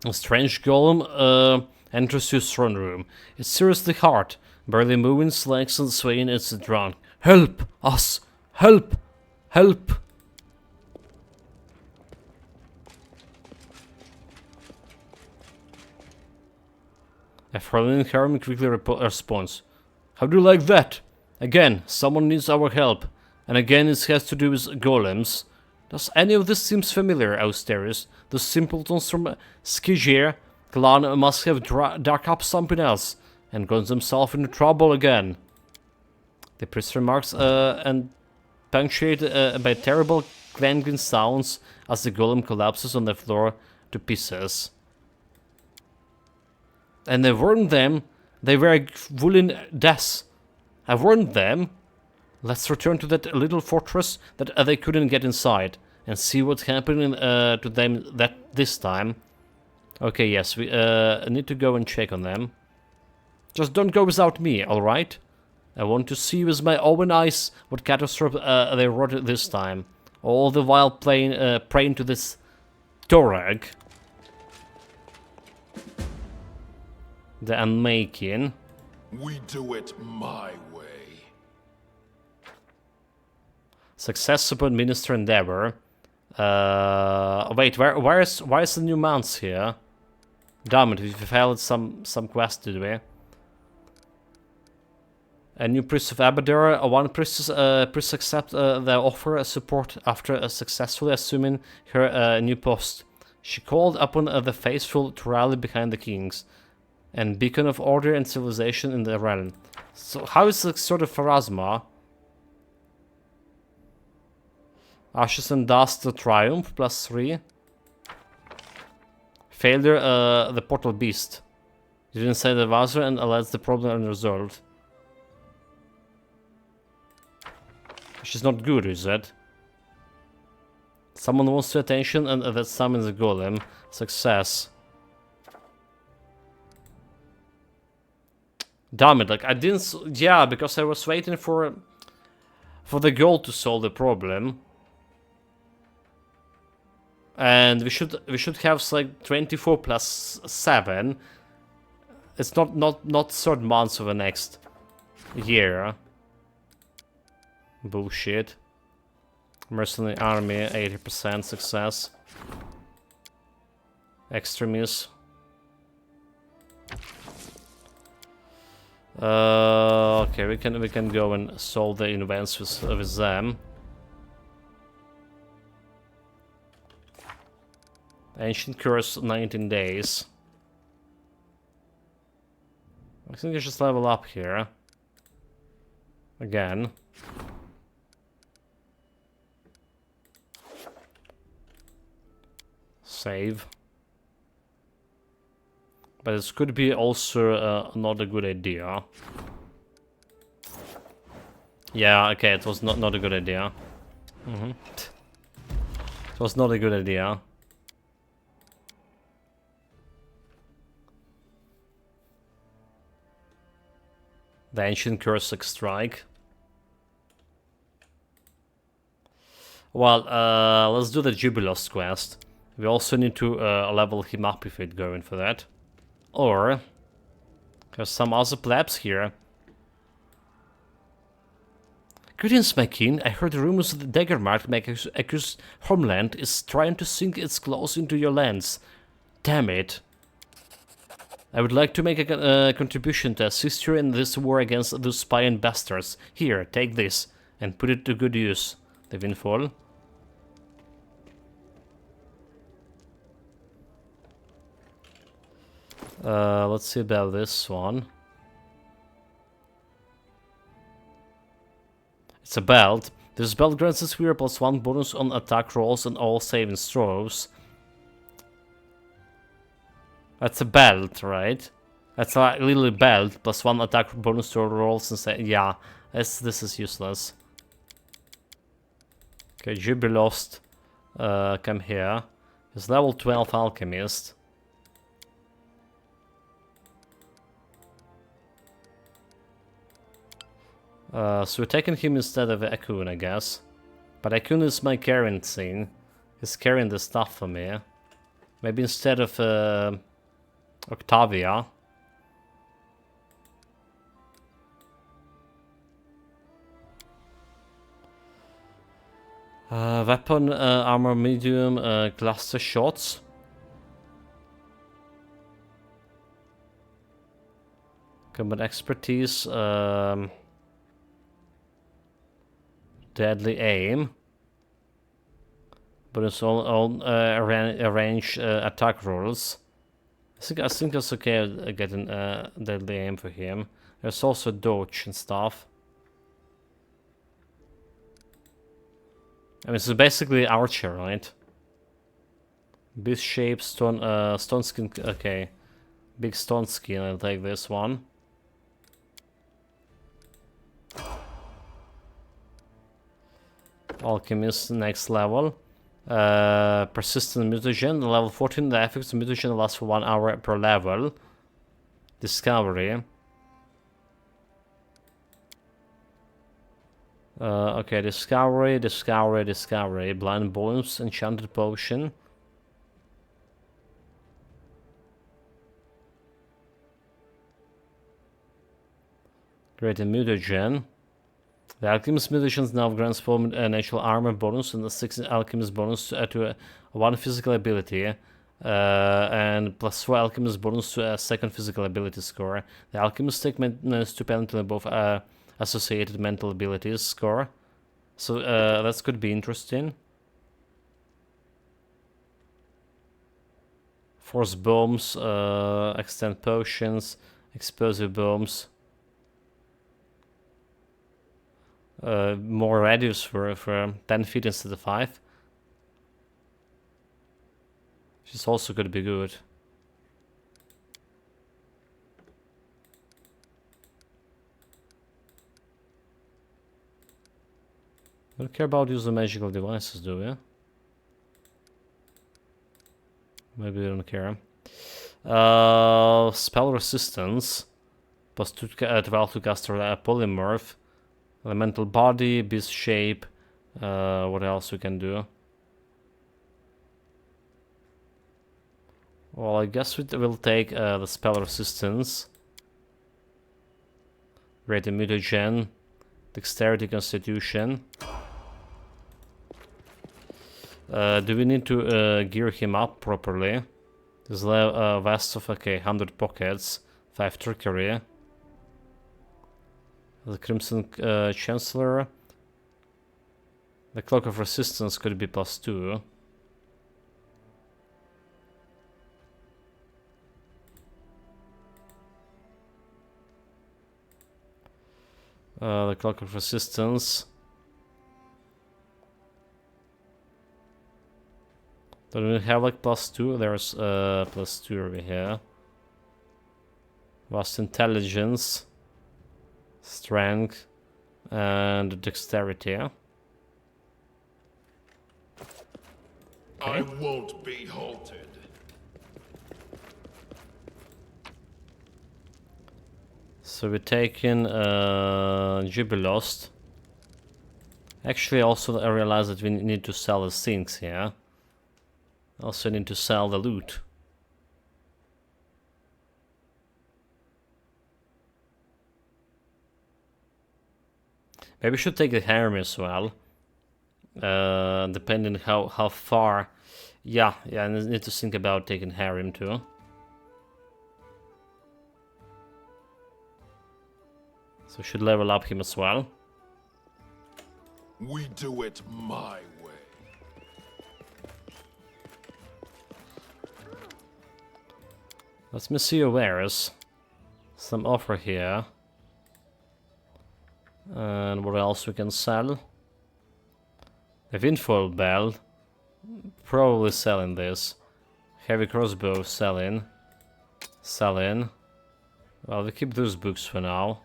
A strange golem enters your throne room. It's seriously hard, barely moving its legs and swaying its drunk. Help us! Help! Help! A Fraulein Harem quickly responds. How do you like that? Again, someone needs our help. And again it has to do with golems. Does any of this seems familiar, Austeris? The simpletons from Skigier clan must have dug up something else and got themselves into trouble again. The priest remarks and punctuated by terrible clanging sounds as the golem collapses on the floor to pieces. And I warned them, they were willing death. I warned them. Let's return to that little fortress that they couldn't get inside and see what's happening to them this time. Okay, yes, we need to go and check on them. Just don't go without me, alright? I want to see with my own eyes what catastrophe they wrought this time. All the while praying to this Torag. The unmaking. We do it my way. Successful minister endeavor. Wait, why is the new mounts here? Damn it, we failed some quest, did we? A new priest of Abadar. One priest accept the offer of support after successfully assuming her new post. She called upon the faithful to rally behind the kings. And beacon of order and civilization in the realm. So how is the sort of Pharasma? Ashes and dust to triumph +3. Failure the portal beast. You didn't say the Vaser and lets the problem unresolved. She's not good, is it? Someone wants your attention and that summons a golem. Success. Damn it, like I didn't... Yeah, because I was waiting for the goal to solve the problem. And we should have like 24 plus 7. It's not third month of the next year. Bullshit. Mercenary army, 80% success. Extremis. Okay, we can go and solve the events with them. Ancient curse, 19 days. I think I just level up here. Again. Save. But this could be also not a good idea. Yeah, okay, it was not a good idea. It was not a good idea. The Ancient Curse strike. Well, let's do the Jubilos quest. We also need to level him up if we're going for that. Or there's some other plebs here. Greetings, my king. I heard rumors that the Daggermark Maker's homeland is trying to sink its claws into your lands. Damn it. I would like to make a contribution to assist you in this war against those spying bastards. Here, take this, and put it to good use. The windfall. Let's see about this one. It's a belt. This belt grants us wearer +1 bonus on attack rolls and all saving throws. That's a belt, right? That's a little belt +1 attack bonus to rolls and say, yeah, this is useless. Okay, Jubilost, come here. He's level 12 alchemist. So we're taking him instead of Akun, I guess. But Akun is my carrying scene. He's carrying the stuff for me. Maybe instead of Octavia. Weapon, armor medium, cluster shots. Combat expertise, deadly aim, but it's all range attack rolls. I think that's okay getting deadly aim for him. There's also dodge and stuff. I mean, it's basically archer, right? Beast shape, stone skin. Okay, big stone skin. I'll take this one. Alchemist next level. Persistent mutagen, level 14. The effects of mutagen lasts for 1 hour per level. Discovery. Okay, discovery. Blind bones, enchanted potion. Great mutagen. The Alchemist Mutations now grants 4 natural armor bonus and a 6 Alchemist bonus to 1 physical ability, and +4 Alchemist bonus to a 2nd physical ability score. The Alchemist take maintenance to penalty both associated mental abilities score. So that could be interesting. Force bombs, extend potions, explosive bombs. More radius for 10 feet instead of 5. Which is also could be good. Don't care about using magical devices, do we? Maybe we don't care. Spell resistance. +2 12 to caster polymorph. Elemental body, beast shape. What else we can do? Well, I guess we'll take the spell resistance. Great mutagen. Dexterity, constitution. Do we need to gear him up properly? There's vest of 100 pockets, 5 trickery. The Crimson Chancellor. The Cloak of Resistance could be +2. The Cloak of Resistance. Don't we have like +2? There's +2 over here. Vast Intelligence. Strength and dexterity. I won't be halted. So we're taking Jubilost. Actually, also I realized that we need to sell the things here. Also need to sell the loot. Maybe we should take the harem as well. Depending how far. Yeah, I need to think about taking harem too. So we should level up him as well. We do it my way. Let me see your wares. Some offer here. And what else we can sell? A windfall bell. Probably selling this. Heavy crossbow selling. Selling. Well, we keep those books for now.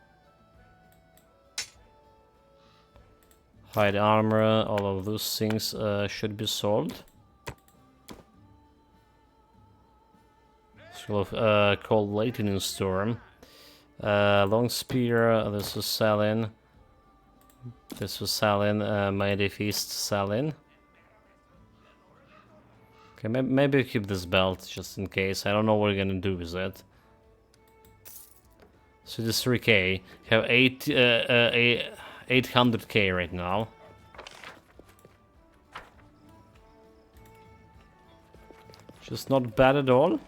Hide armor, all of those things should be sold. Scroll of Cold Lightning Storm. Long Spear, this was selling. This was selling. Mighty Feast selling. Okay, maybe keep this belt just in case. I don't know what we're gonna do with it. So this 3k. Have 800k right now. Just not bad at all.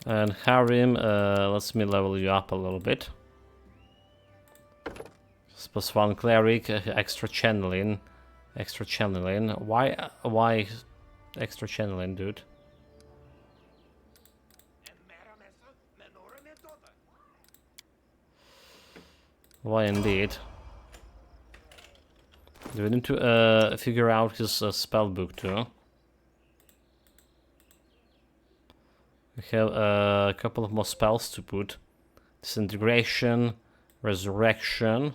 And harem, let me level you up a little bit. Just +1 cleric, extra channeling. Extra channeling. Why extra channeling, dude? Why indeed? Do we need to figure out his spell book too? We have a couple of more spells to put. Disintegration, Resurrection,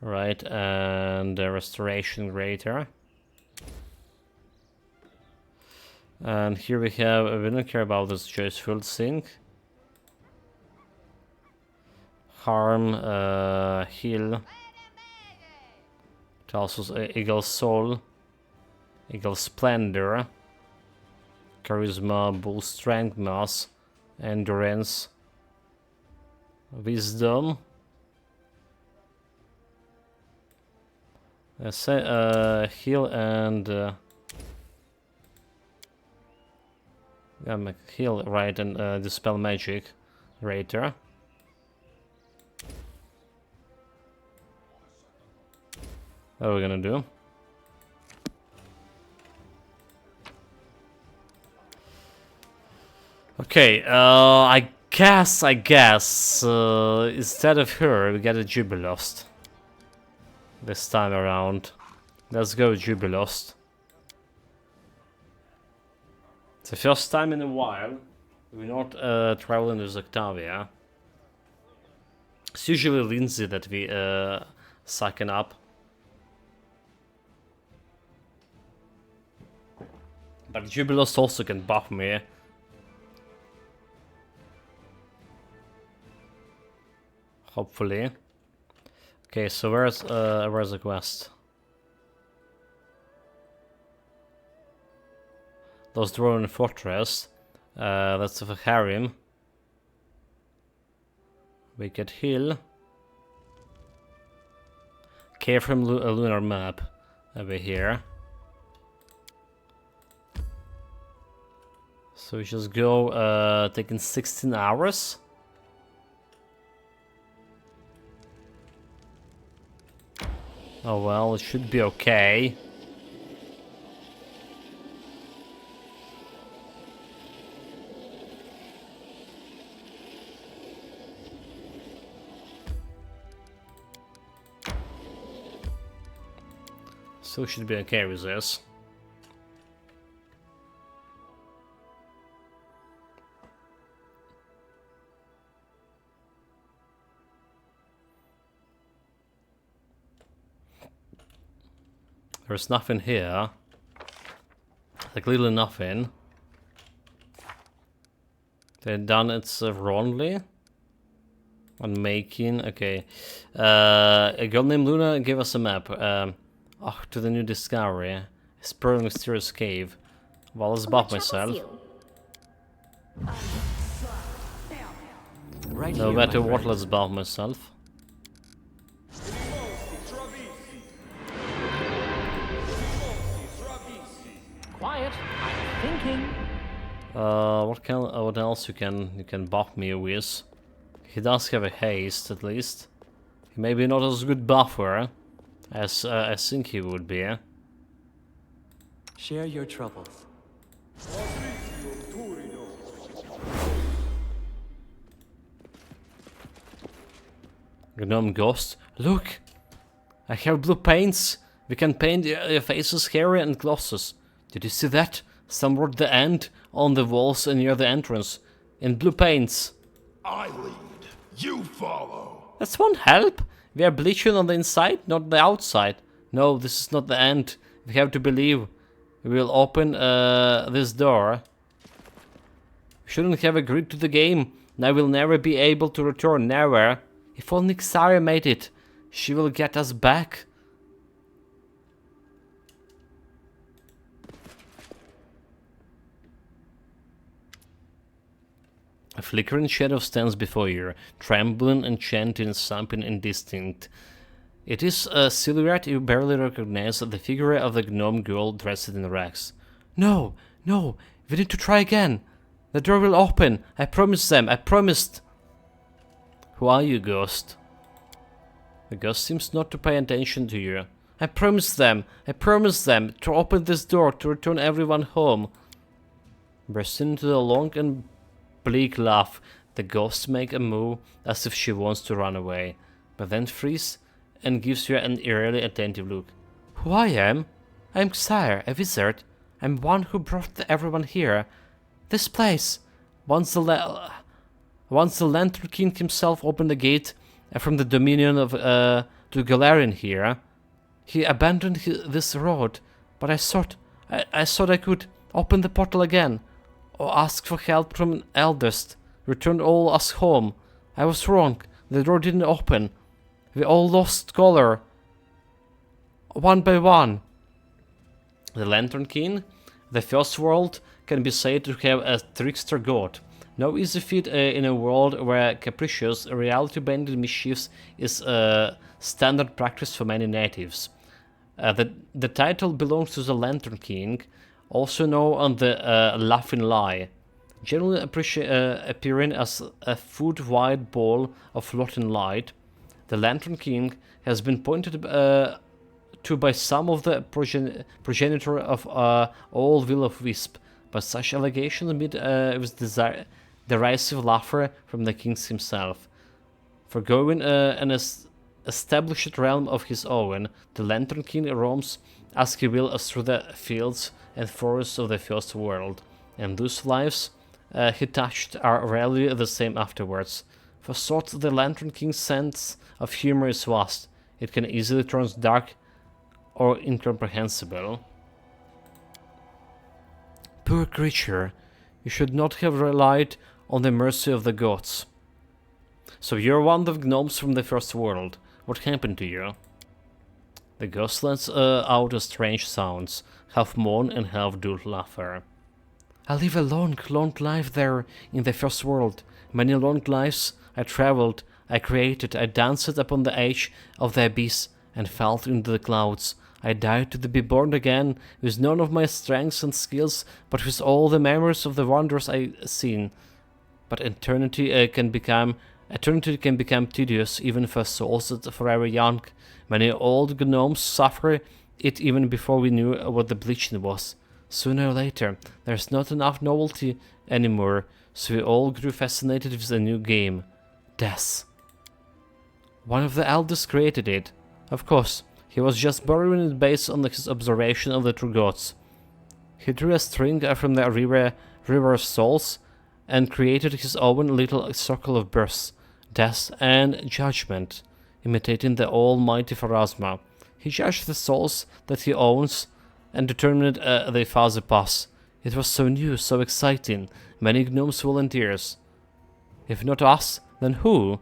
right, and Restoration Greater. And here we have, we don't care about this Joyful thing. Harm, heal. It also Eagle Soul, Eagle Splendor, Charisma, Bull Strength, Mass, Endurance, Wisdom. Heal and heal, right, and Dispel Magic, Rater. What are we gonna do? Okay, I guess, instead of her, we get a Jubilost. This time around. Let's go Jubilost. It's the first time in a while we're not traveling with Octavia. It's usually Lindsay that we sucking up. But Jubilost also can buff me. Hopefully. Okay, so where's the quest? Lost Drone Fortress. That's the harem. We get heal. Care from a lunar map over here. So we just go, taking 16 hours. Oh well, it should be okay. So should be okay with this. There's nothing here. Like literally nothing. They've done it wrongly. On making, okay. A girl named Luna gave us a map. To the new discovery. Spur mysterious cave. Well, let's buff myself. Right No here, matter my what, friend. let's buff myself. What else you can buff me with? He does have a haste at least. He may be not as good buffer as I think he would be. Share your troubles. Gnome Ghost, look! I have blue paints. We can paint your faces hairy and glosses. Did you see that? Somewhere at the end, on the walls and near the entrance. In blue paints. I lead. You follow. That won't help. We are bleaching on the inside, not the outside. No, this is not the end. We have to believe. We will open this door. We shouldn't have agreed to the game. Now we'll never be able to return, never. If only Xaria made it. She will get us back. A flickering shadow stands before you, trembling and chanting something indistinct. It is a silhouette you barely recognize, the figure of the gnome girl dressed in rags. No, no, we need to try again. The door will open. I promised them, I promised. Who are you, ghost? The ghost seems not to pay attention to you. I promised them to open this door, to return everyone home. Bursting into a long and bleak laugh, the ghost makes a move as if she wants to run away, but then freezes and gives you an eerily attentive look. Who I am? I am Xayr, a wizard. I'm one who brought everyone here. This place. Once the Lantern King himself opened the gate from the dominion of to Galarian here, he abandoned this road, but I thought I could open the portal again, or ask for help from an eldest, return all us home. I was wrong, the door didn't open. We all lost color, one by one. The Lantern King, the first world, can be said to have a trickster god. No easy feat in a world where capricious, reality-bending mischiefs is standard practice for many natives. The title belongs to the Lantern King, also known on the Laughing Lie, generally appearing as a foot-wide ball of floating light. The Lantern King has been pointed to by some of the progenitor of all Will-o-Wisp, but such allegations meet with derisive laughter from the king himself. Forgoing an established realm of his own, the Lantern King roams as he will through the fields and forests of the first world, and those lives he touched are rarely the same afterwards. For thought the Lantern King's sense of humor is vast, it can easily turn dark or incomprehensible. Poor creature, you should not have relied on the mercy of the gods. So you're one of the gnomes from the first world. What happened to you? The ghost lets out a strange sounds, half moan and half dull laughter. I live a long, long life there in the first world. Many long lives I traveled, I created, I danced upon the edge of the abyss and fell into the clouds. I died to be born again, with none of my strengths and skills, but with all the memories of the wonders I've seen. But eternity can become tedious even for souls that are forever young. Many old gnomes suffer it even before we knew what the bleaching was. Sooner or later, there's not enough novelty anymore, so we all grew fascinated with the new game. Death. One of the elders created it. Of course, he was just borrowing it based on his observation of the true gods. He drew a string from the river of souls and created his own little circle of birth, death, and judgment, imitating the almighty Pharasma. He judged the souls that he owns and determined their further path. It was so new, so exciting. Many gnomes volunteers. If not us, then who?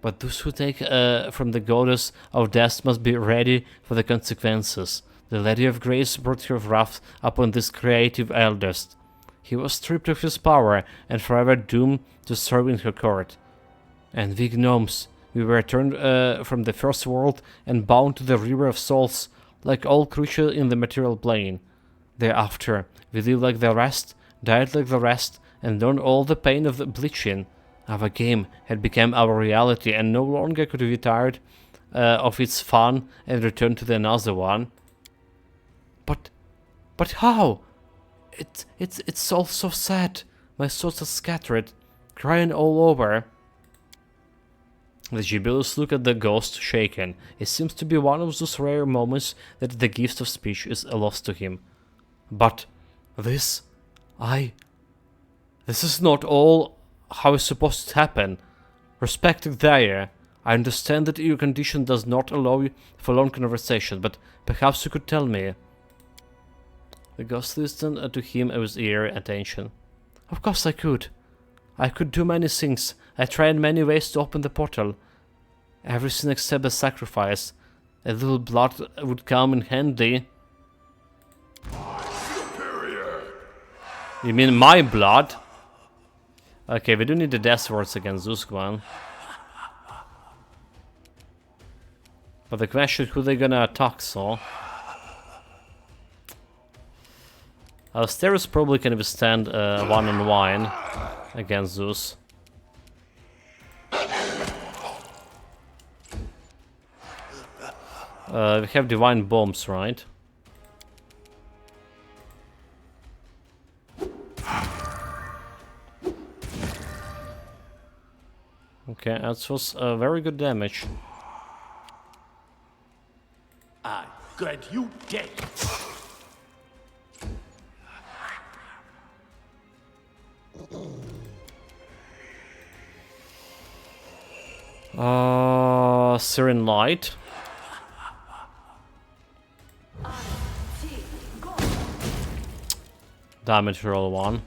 But those who take from the goddess of death must be ready for the consequences. The Lady of Grace brought her wrath upon this creative eldest. He was stripped of his power and forever doomed to serve in her court. And we gnomes, we were turned from the first world and bound to the river of souls, like all creatures in the material plane. Thereafter, we live like the rest, died like the rest, and learned all the pain of the bleaching. Our game had become our reality, and no longer could we be tired of its fun and return to another one. But how? It's all so sad. My thoughts are scattered, crying all over. The Jubilus look at the ghost, shaken. It seems to be one of those rare moments that the gift of speech is lost to him. But this is not all how it's supposed to happen. Respected Dyer, I understand that your condition does not allow you for long conversation, but perhaps you could tell me. The ghost listened to him with ear attention. Of course I could. I could do many things. I tried many ways to open the portal. Everything except the sacrifice. A little blood would come in handy. Superior. You mean my blood? Okay, we do need the death words against Zuskwan. But the question, who they gonna attack, so? Asteris probably can withstand one-on-one against Zeus. We have divine bombs, right? Okay, that was very good damage. I grant you death. Siren Light. Damage roll 1.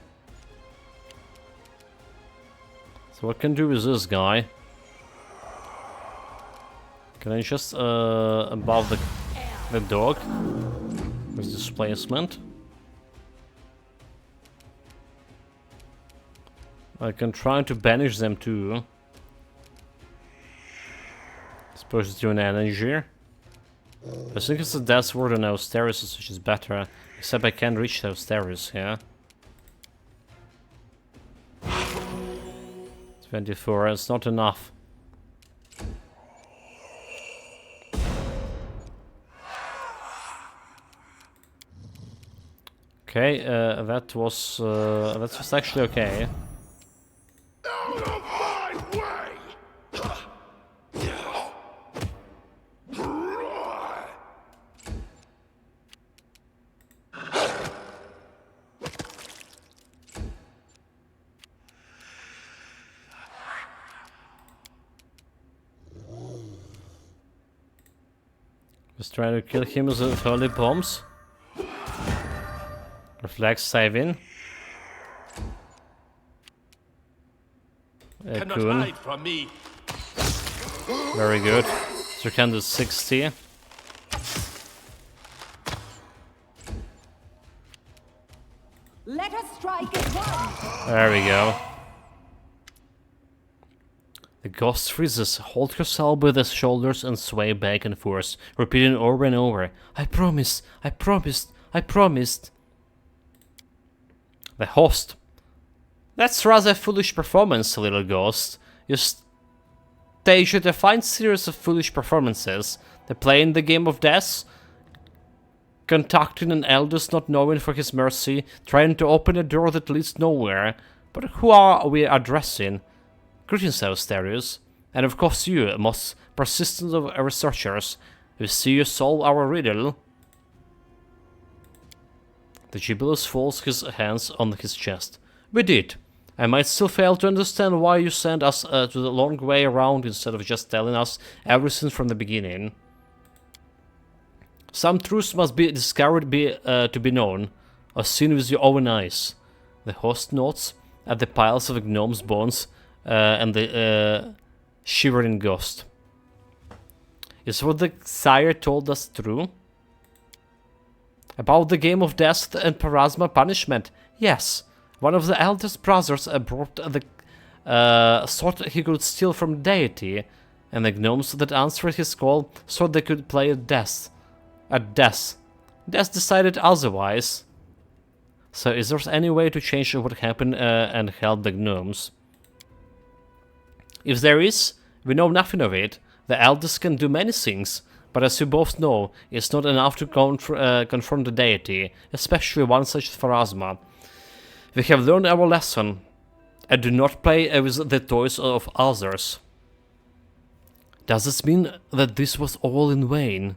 So what can I do with this guy? Can I just above the dog with displacement? I can try to banish them too. Suppose it's doing energy. I think it's a death word on Austeris, which is better. Except I can't reach Austeris, yeah. 24, it's not enough. Okay, that was actually okay. Out of my way! Just trying to kill him with holy bombs. Reflex saving. Cannot Coon. hide from me. Very good. Circandus 60. Let us strike as one. There we go. The ghost freezes, hold herself with his shoulders and sway back and forth, repeating over and over, I promise, I promised, I promised. The host. That's rather a foolish performance, little ghost. You staged a fine series of foolish performances. The playing the game of death, contacting an eldest not knowing for his mercy, trying to open a door that leads nowhere. But who are we addressing? Greetings, Austerius, and of course you, most persistent of researchers. We see you solve our riddle. The Jubilus folds his hands on his chest. We did. I might still fail to understand why you sent us to the long way around instead of just telling us everything from the beginning. Some truths must be discovered to be known, or seen with your own eyes. The host nods at the piles of gnome's bones and the shivering ghost. Is what the sire told us true? About the game of death and parasma punishment? Yes. One of the eldest brothers brought the sword he could steal from deity, and the gnomes that answered his call thought they could play at death. Death decided otherwise. So is there any way to change what happened and help the gnomes? If there is, we know nothing of it. The elders can do many things, but as you both know, it's not enough to confront the deity, especially one such as Pharasma. We have learned our lesson, and do not play with the toys of others. Does this mean that this was all in vain?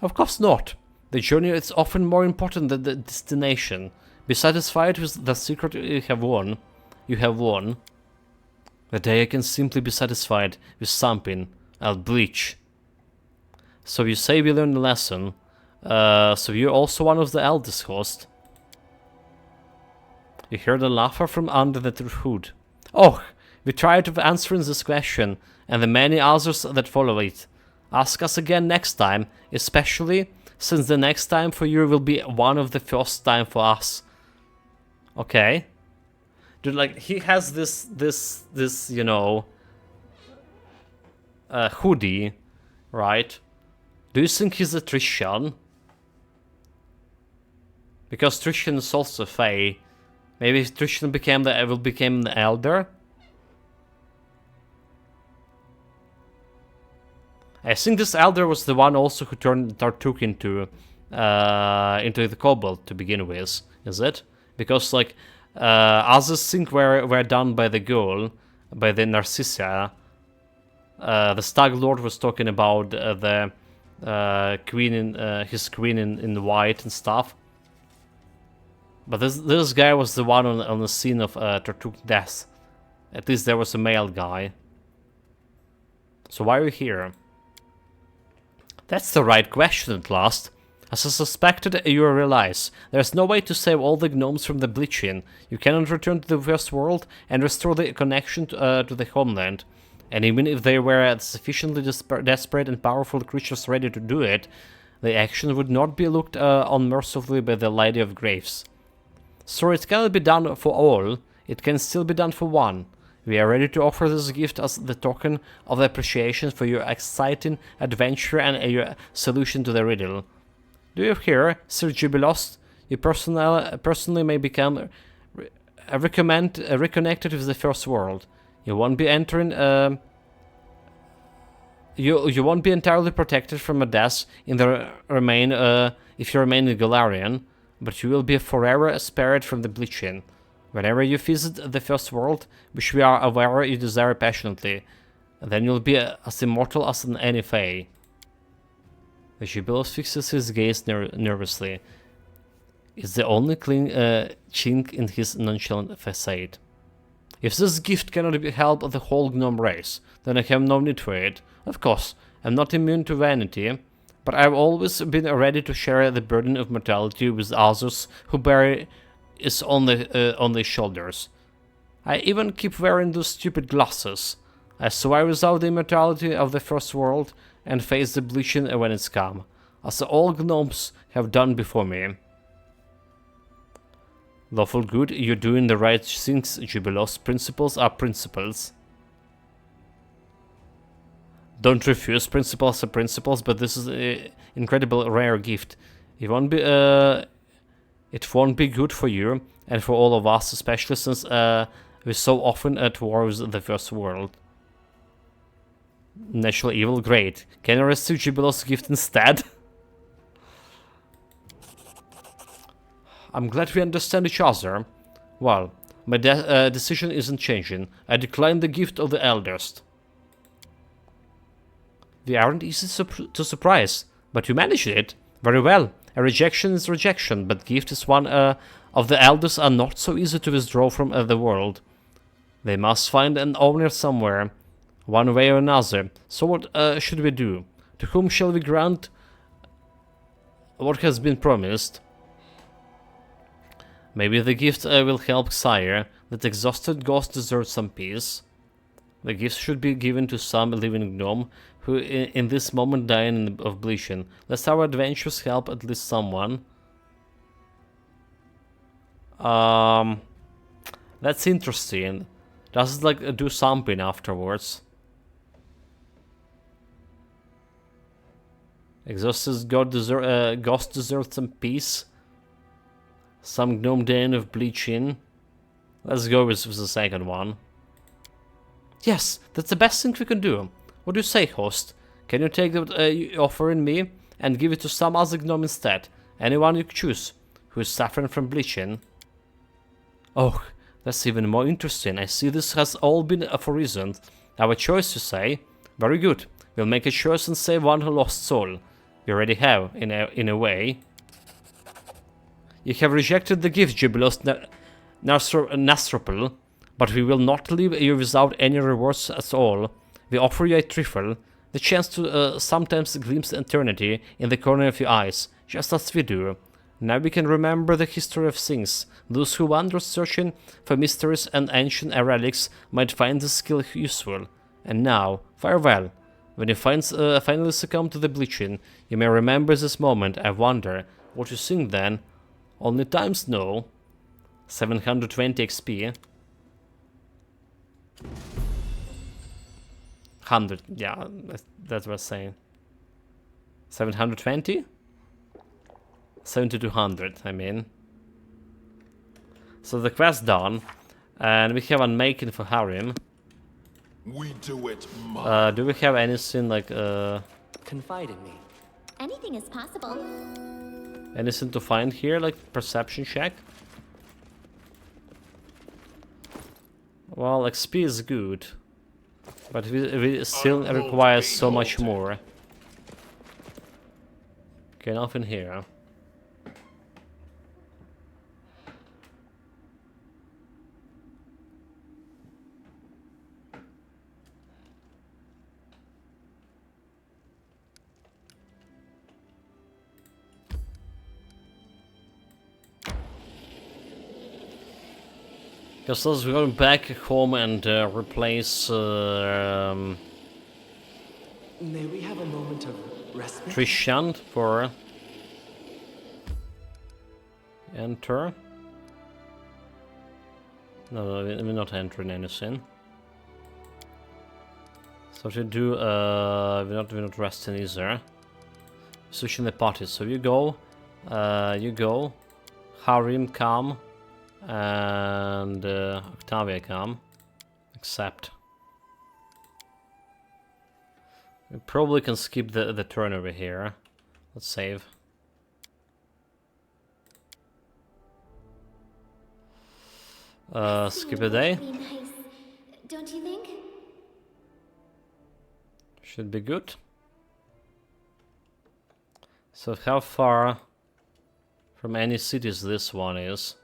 Of course not. The journey is often more important than the destination. Be satisfied with the secret you have won. The day I can simply be satisfied with something, I'll bleach. So you say we learned a lesson. So you're also one of the eldest host. You heard a laughter from under the hood. Oh, we tried of answering this question, and the many others that follow it. Ask us again next time, especially since the next time for you will be one of the first time for us. Okay. Dude, like, he has this, you know, hoodie, right? Do you think he's a Trishyan? Because Trishyan is also Fae. Maybe Trishyan will become the Elder? I think this Elder was the one also who turned Tartuk into the Kobold to begin with, is it? Because, like, others think were done by the girl, by the Narcissa. The Stag Lord was talking about the queen his queen in white and stuff. But this guy was the one on the scene of Tartuk death. At least there was a male guy. So why are you here? That's the right question at last. As I suspected, you realize there's no way to save all the gnomes from the bleaching. You cannot return to the first world and restore the connection to the homeland. And even if they were sufficiently desperate and powerful creatures ready to do it, the action would not be looked on mercifully by the Lady of Graves. So it cannot be done for all, it can still be done for one. We are ready to offer this gift as the token of appreciation for your exciting adventure and your solution to the riddle. Do you hear, Sir Jubilost? You personally may become reconnected with the first world. You won't be entering. You won't be entirely protected from a death in the remain if you remain in Galarian, but you will be forever spared from the bleaching. Whenever you visit the first world, which we are aware you desire passionately, then you'll be as immortal as any Fae. The Jubilos fixes his gaze nervously. It's the only chink in his nonchalant facade. If this gift cannot help the whole gnome race, then I have no need for it. Of course, I'm not immune to vanity, but I've always been ready to share the burden of mortality with others who bear it on their shoulders. I even keep wearing those stupid glasses. I survive without the immortality of the first world and face the bleaching when it's come, as all gnomes have done before me. Lawful good, you're doing the right things, Jubilos. Principles are principles. Don't refuse principles are principles, but this is an incredible rare gift. It won't be good for you and for all of us, especially since we're so often at war with the first world. Natural evil, great. Can I receive Jubilos' gift instead? I'm glad we understand each other. Well, my decision isn't changing. I decline the gift of the eldest. We aren't easy to surprise, but you managed it. Very well. A rejection is rejection, but gift is one of the elders are not so easy to withdraw from the world. They must find an owner somewhere, one way or another. So what should we do? To whom shall we grant what has been promised? Maybe the gift will help Sire. That exhausted ghost deserves some peace. The gift should be given to some living gnome who in this moment dying of bleaching. Let our adventures help at least someone. That's interesting. Does it like do something afterwards? Exhausted ghost deserves some peace. Some gnome den of bleaching. Let's go with the second one. Yes, that's the best thing we can do. What do you say, host? Can you take the you offer in me and give it to some other gnome instead? Anyone you choose who is suffering from bleaching. Oh, that's even more interesting. I see this has all been for reason. Our choice, you say? Very good. We'll make a choice and save one lost soul. We already have, in a way. You have rejected the gift, jubilous Nasropel, but we will not leave you without any rewards at all. We offer you a trifle, the chance to sometimes glimpse eternity in the corner of your eyes, just as we do. Now we can remember the history of things. Those who wander searching for mysteries and ancient relics might find this skill useful. And now, farewell. When you finally succumb to the bleaching, you may remember this moment. I wonder what you think then. Only times know. 720 XP. 100, yeah, that's what I was saying. 720? 7200, I mean. So the quest done, and we have unmaking for Harim. We do it, Do we have anything like Confide in me. Anything is possible. anything to find here, like perception check? Well, XP is good, but we still require so much more. Okay, nothing here. Because let's go back home and replace May we have a moment of respite? Trishan for enter. No, we're not entering anything. So to do, we're not resting either. Switching the parties. So you go, Harim come. And Octavia come. Accept. We probably can skip the turn over here. Let's save. Skip a day. Be nice, don't you think? Should be good. So how far from any cities this one is?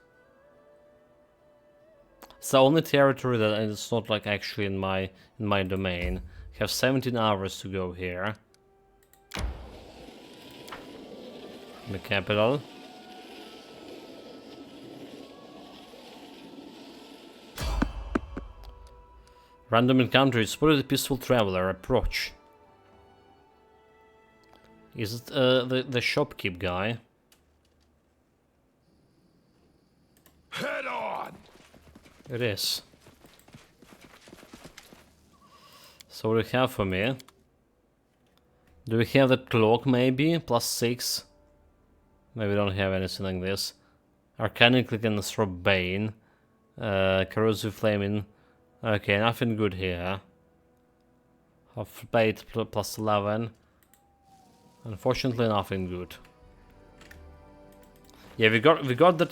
It's the only territory that it's not like actually in my domain. I have 17 hours to go here. The capital. Random encounter. Spotted a peaceful traveler. Approach. Is it the shopkeep guy? Head on! It is. So what do you have for me? Do we have that cloak maybe? +6? Maybe we don't have anything like this. Arcanically can throw Bane. Corrosive Flaming. Okay, nothing good here. Half bait +11. Unfortunately nothing good. Yeah, we got that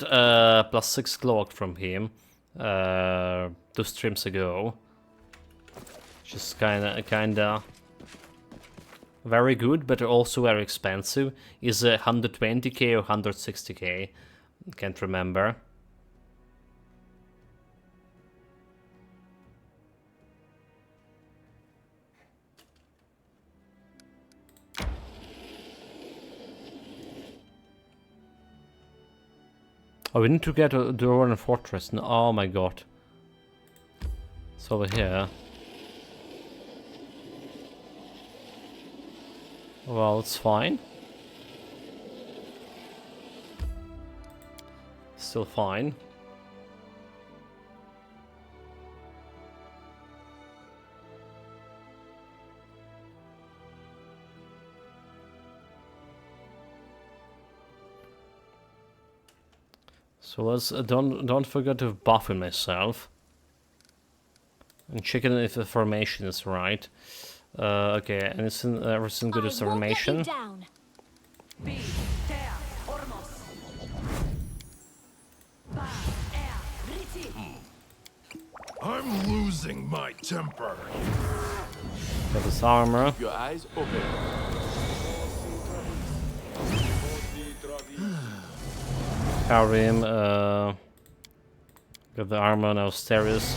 +6 cloak from him 2 streams ago. Which is kinda very good, but also very expensive. Is 120k or 160k? Can't remember. Oh, we need to get the Rowan Fortress. No, oh my god. It's over here. Well, it's fine. Still fine. So let's don't forget to buff myself. And checking if the formation is right. Okay, and everything good with the formation. I'm losing my temper. Got this armor. Your eyes open. Carry him. Got the armor on Asterius.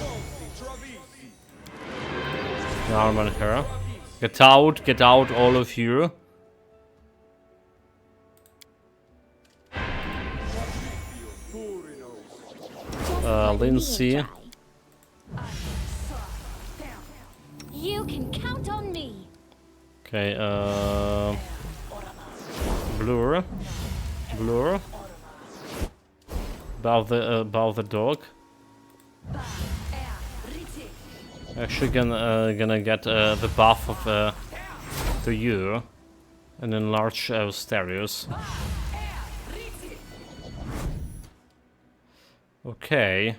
The armor on her. Get out, all of you. Lindsay. You can count on me. Okay, Blur. Above the dog. Actually gonna get the buff of to you and enlarge Asterius. Okay.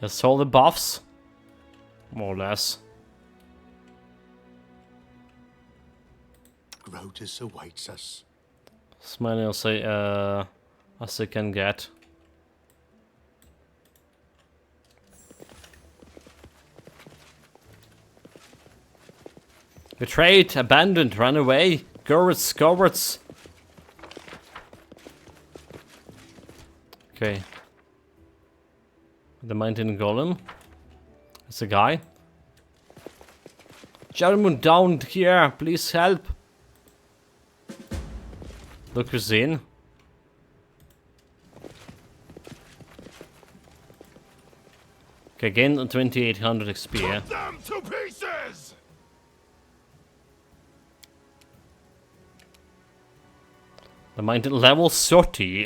That's all the buffs. More or less. Grotus awaits us. As many as I can get. Betrayed, abandoned, run away. Cowards. Okay. The mountain golem. It's a guy. Gentlemen down here, please help. Look who's in. Okay, gain 2800 XP. Cut them to pieces! The mountain level 30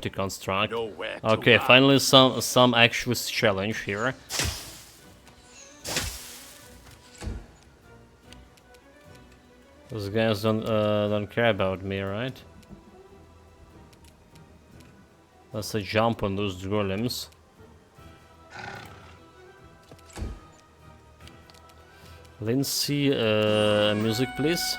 construct. Nowhere to Okay, hide. finally some actual challenge here. Those guys don't care about me, right? Let's jump on those golems. Lindsay, music please.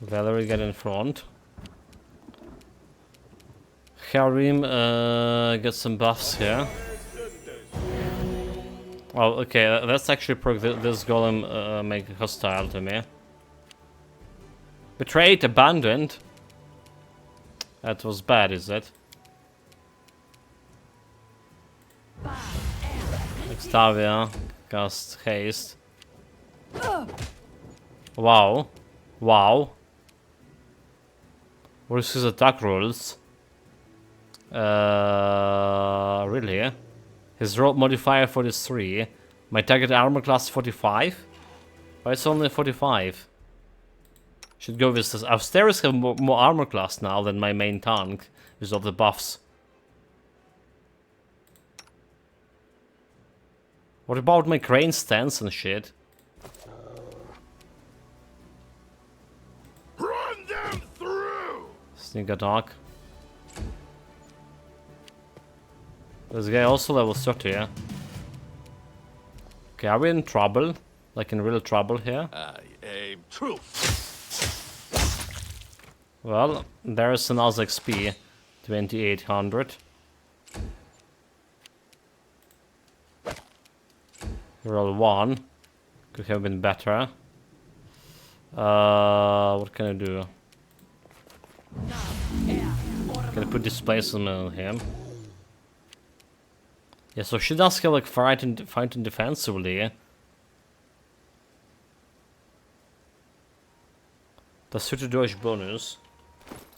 Valerie, get in front. Harim, get some buffs here. Oh, okay, that's actually perk this golem make hostile to me. Betrayed, abandoned. That was bad, is it? Extavia, cast haste. Wow. What is his attack rules? Really? His roll modifier 43. My target armor class 45? Why it's only 45? Should go with this. Asterius have more armor class now than my main tank. Because of the buffs. What about my crane stance and shit? Run them through! Sneak attack. This guy also level 30, yeah? Okay, are we in trouble? Like in real trouble here? I aim true. Well, there's another XP. 2800. Roll 1. Could have been better. What can I do? Can I put displacement on him? Yeah, so she does have like fighting defensively. The suited dodge bonus.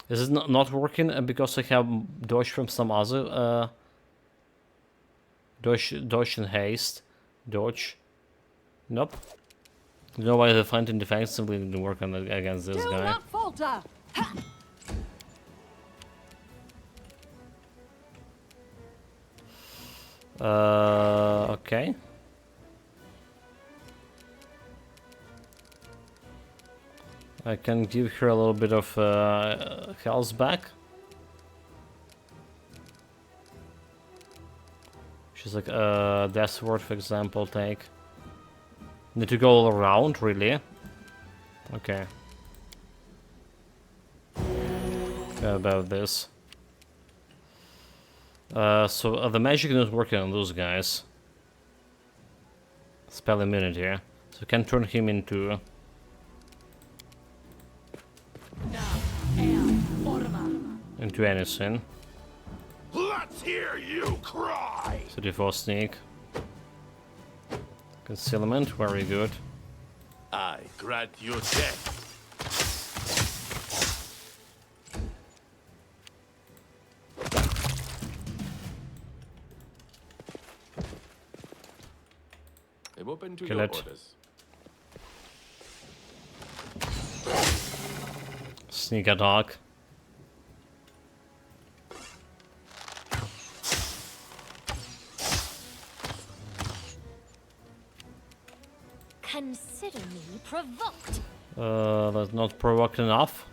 Is it not working because I have dodge from some other dodge and haste? Dodge. Nope. You know why the fighting defensively didn't work on against this Do guy? not falter. Ha! Okay. I can give her a little bit of health back. She's like Death Ward, for example, take. Need to go all around, really? Okay. How about this? So the magic is not working on those guys. Spell immunity, so we can turn him into anything. Let's hear you cry! So default sneak. Concealment, very good. I grant you death. I'm open to Kill your it. orders. Sneak attack. Consider me provoked. That's not provoked enough.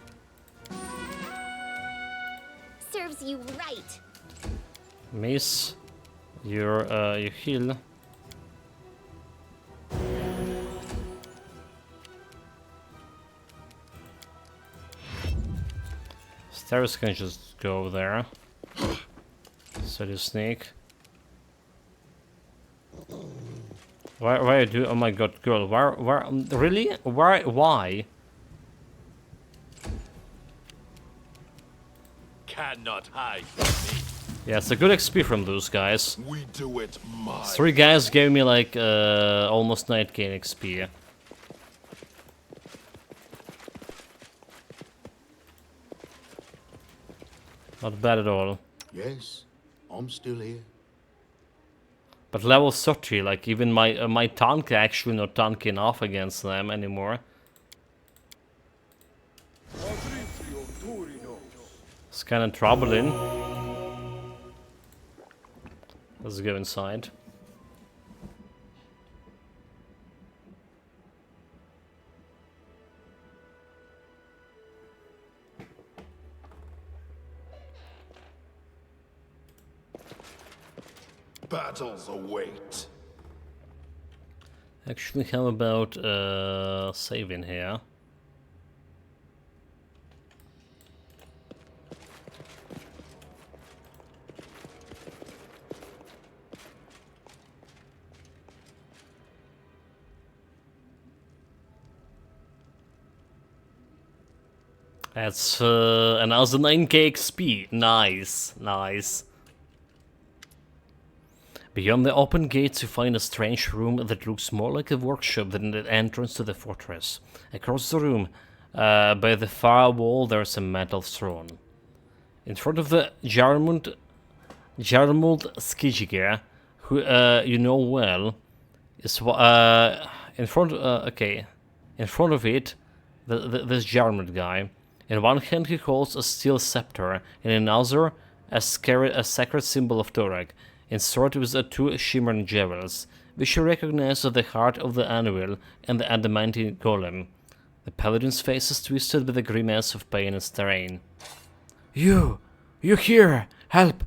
Serves you right. Miss. You heal. Stairs can just go there. So you sneak. Why do? Oh my god, girl! Where? Really? Why? Cannot hide from me. Yeah, it's a good XP from those guys. We do it my 3 guys gave me like almost 9k XP. Not bad at all. Yes, I'm still here. But level 30, like even my tank actually not tanky enough against them anymore. It's kind of troubling. Let's go inside. Battles await. Actually, how about saving here? That's another 9k XP. Nice, nice. Beyond the open gates, you find a strange room that looks more like a workshop than the entrance to the fortress. Across the room, by the far wall, there's a metal throne. In front of the Jarmund Skijiger, who you know well, is in front. Okay, in front of it, this Jarmund guy. In one hand, he holds a steel scepter, in another, a sacred symbol of Torag. Insert with the 2 shimmering jewels, which you recognize at the heart of the anvil and the adamantine golem. The paladin's face is twisted with a grimace of pain and strain. You here! Help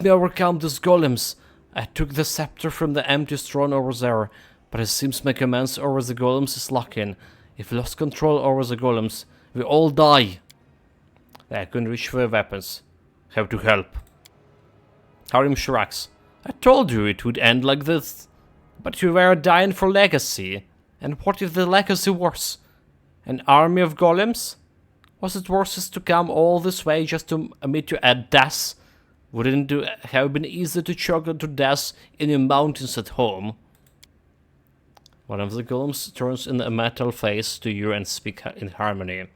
me overcome these golems! I took the scepter from the empty throne over there, but it seems my command over the golems is lacking. If we lost control over the golems, we all die! I couldn't reach for weapons. Have to help. Harim shrugs. I told you it would end like this. But you were dying for legacy. And what if the legacy was? An army of golems? Was it worth it to come all this way just to meet you at death? Wouldn't it have been easier to choke to death in your mountains at home? One of the golems turns in a metal face to you and speaks in harmony.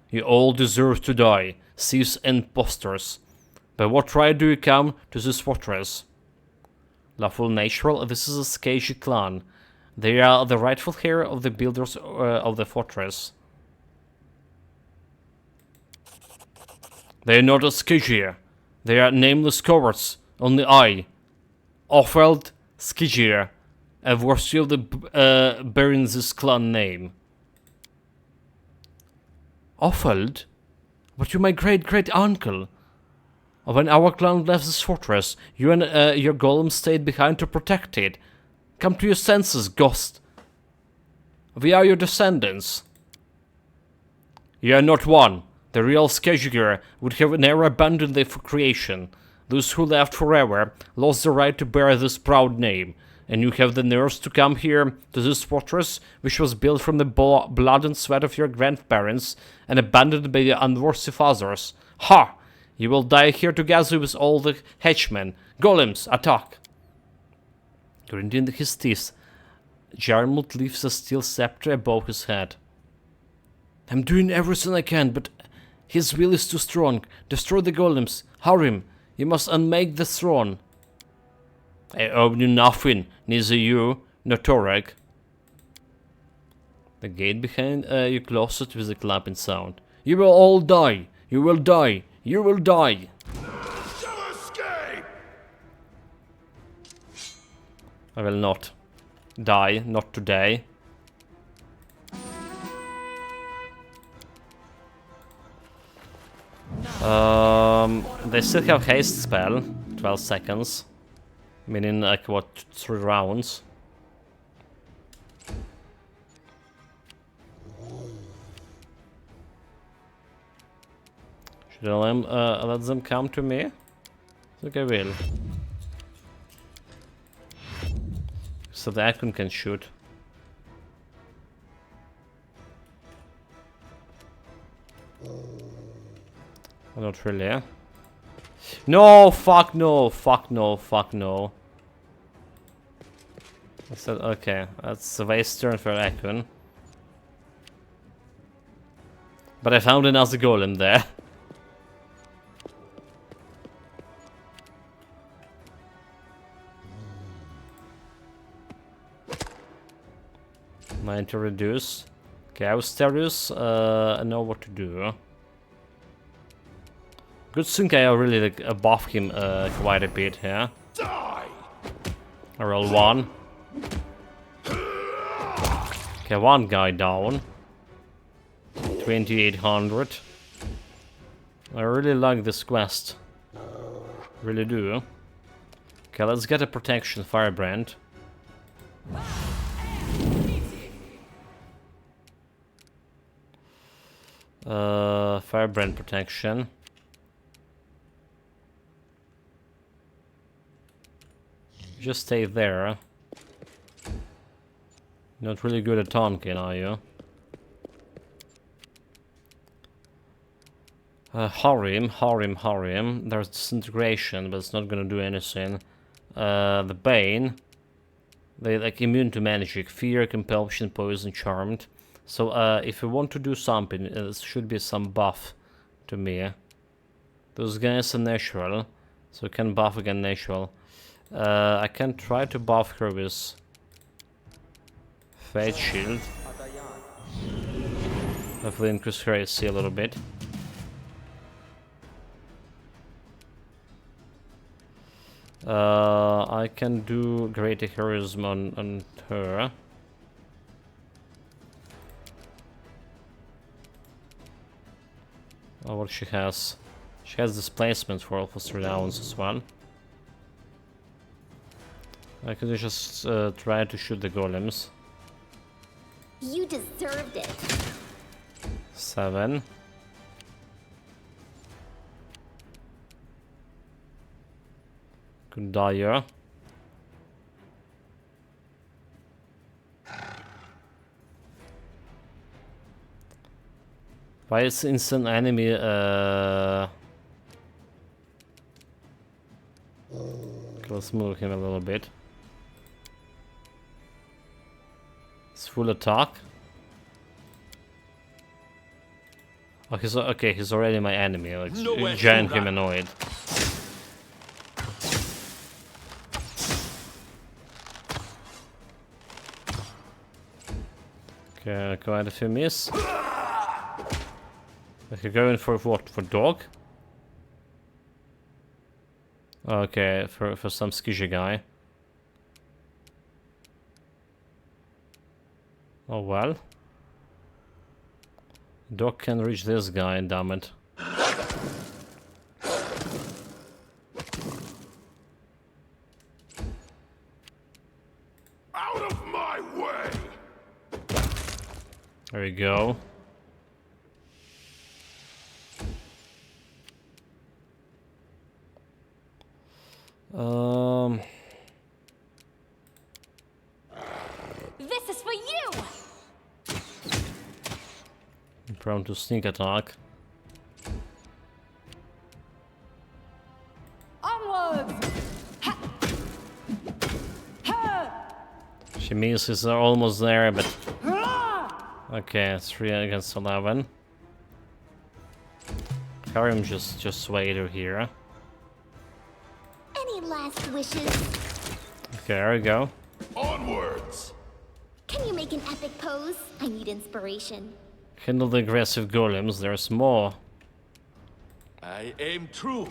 You all deserve to die, thieves and impostors. By what right do you come to this fortress? Lawful natural, this is a Skagi clan. They are the rightful heir of the builders of the fortress. They are not a Skagi. They are nameless cowards. Only I, Offeld Skigi, have worthy of the bearing this clan name. Offeld? But you're my great-great-uncle. When our clan left this fortress, you and your golem stayed behind to protect it. Come to your senses, ghost. We are your descendants. You are not one. The real Skejiger would have never abandoned it for creation. Those who left forever lost the right to bear this proud name. And you have the nerves to come here to this fortress, which was built from the blood and sweat of your grandparents and abandoned by your unworthy fathers. Ha! You will die here together with all the henchmen. Golems, attack! Grinding his teeth, Jarmuth lifts a steel scepter above his head. I'm doing everything I can, but his will is too strong. Destroy the golems. Hurry him. You must unmake the throne. I owe you nothing, neither you nor Torek. The gate behind you closed with a clapping sound. You will all die. You will die. You will die. Shall escape! I will not die, not today. They still have haste spell, 12 seconds. Meaning like what, 3 rounds. Should I let them come to me? I think I will. So the icon can shoot. Not really. No, fuck no, fuck no, fuck no. I said, okay, that's a waste turn for icon. But I found another golem there. Mine to reduce. Okay, Austerius, I know what to do. Good thing I really like, buff him quite a bit here. Die! I roll 1. Okay, 1 guy down. 2800. I really like this quest. Really do. Okay, let's get a protection firebrand. Firebrand protection. Just stay there. Not really good at taunting, are you? Hurry him. There's disintegration, but it's not gonna do anything. The Bane. They like immune to magic, fear, compulsion, poison, charmed. So if you want to do something, it should be some buff to me. Those guys are natural, so you can buff again natural. I can try to buff her with Fate Shield. Hopefully increase her AC a little bit. I can do greater heroism on her. Oh, what she has? She has displacement for 3 rounds as well. I could just try to shoot the golems. You deserved it. 7. Could die here. Why is instant enemy let's move him a little bit. It's full attack. Oh, he's okay. He's already my enemy. Like giant humanoid. Okay, quite a few miss. Okay, going for what? For dog? Okay, for some skishy guy. Oh well. Doc can reach this guy, damn it. Out of my way! There we go. This is for you! Prone to sneak attack. Onwards! Ha! Ha! She misses are almost there, but Ah! okay, 3 against 11. Karim just wait here. Any last wishes? Okay, there we go. Onwards! Can you make an epic pose? I need inspiration. Handle the aggressive golems, there's more. I aim true.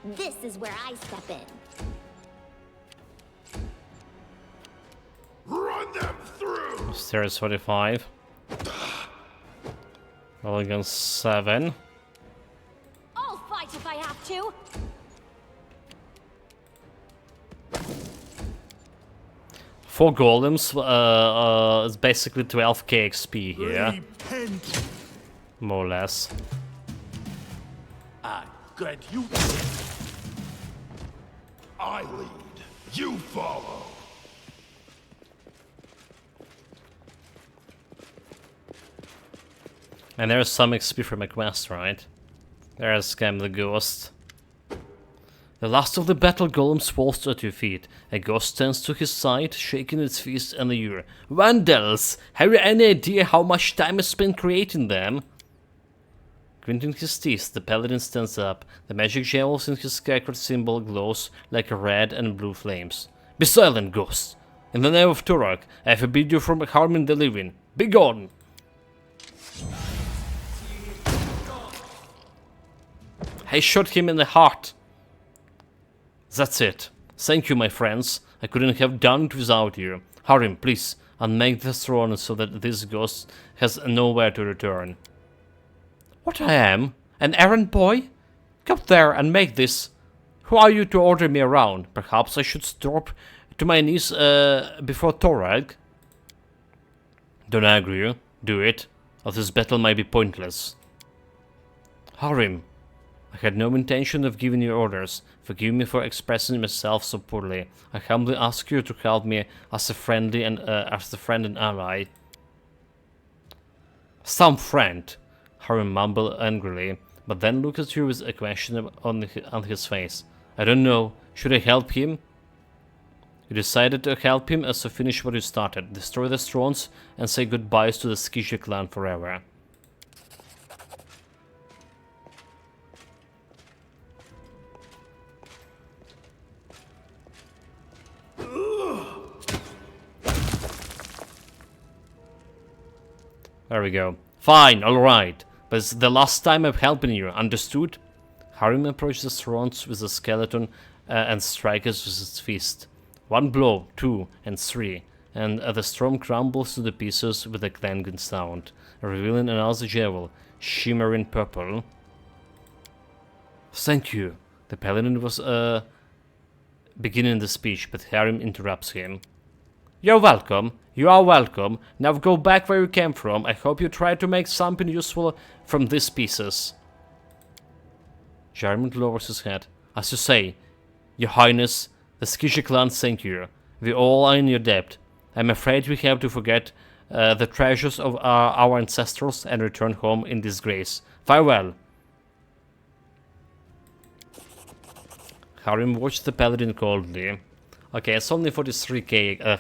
This is where I step in. Run them through! Stairs 45. All against 7. I'll fight if I have to! Four golems is basically 12k XP here, Repent! more or less. I grant you. I lead. You follow. And there's some XP from a quest, right? There's Scam the Ghost. The last of the battle golems falls at your feet. A ghost stands to his side, shaking its fist in the air. Vandals! Have you any idea how much time is spent creating them? Grinning his teeth, the paladin stands up. The magic jewels in his sacred symbol glows like red and blue flames. Be silent, ghost! In the name of Turok, I forbid you from harming the living. Be gone! I shot him in the heart. That's it. Thank you, my friends. I couldn't have done it without you. Harim, please, unmake the throne so that this ghost has nowhere to return. What I am? An errand boy? Come there and make this. Who are you to order me around? Perhaps I should drop to my knees before Torag? Don't argue. Do it, or this battle might be pointless. Harim, I had no intention of giving you orders. Forgive me for expressing myself so poorly. I humbly ask you to help me as a friend and ally. Some friend, Harim mumbled angrily, but then looked at you with a question on his face. I don't know. Should I help him? You decided to help him, so finish what you started. Destroy the thrones and say goodbyes to the Skisha clan forever. There we go. Fine, alright. But it's the last time I'm helping you, understood? Harim approaches the thrones with the skeleton and strikes with its fist. 1 blow, 2, and 3, and the storm crumbles to the pieces with a clanging sound, revealing another jewel, shimmering purple. Thank you. The paladin was beginning the speech, but Harim interrupts him. You're welcome. You are welcome. Now go back where you came from. I hope you try to make something useful from these pieces. Jarmund lowers his head. As you say, Your Highness, the Skisha clan thank you. We all are in your debt. I'm afraid we have to forget the treasures of our ancestors and return home in disgrace. Farewell. Harim watched the paladin coldly. Okay, it's only 43k,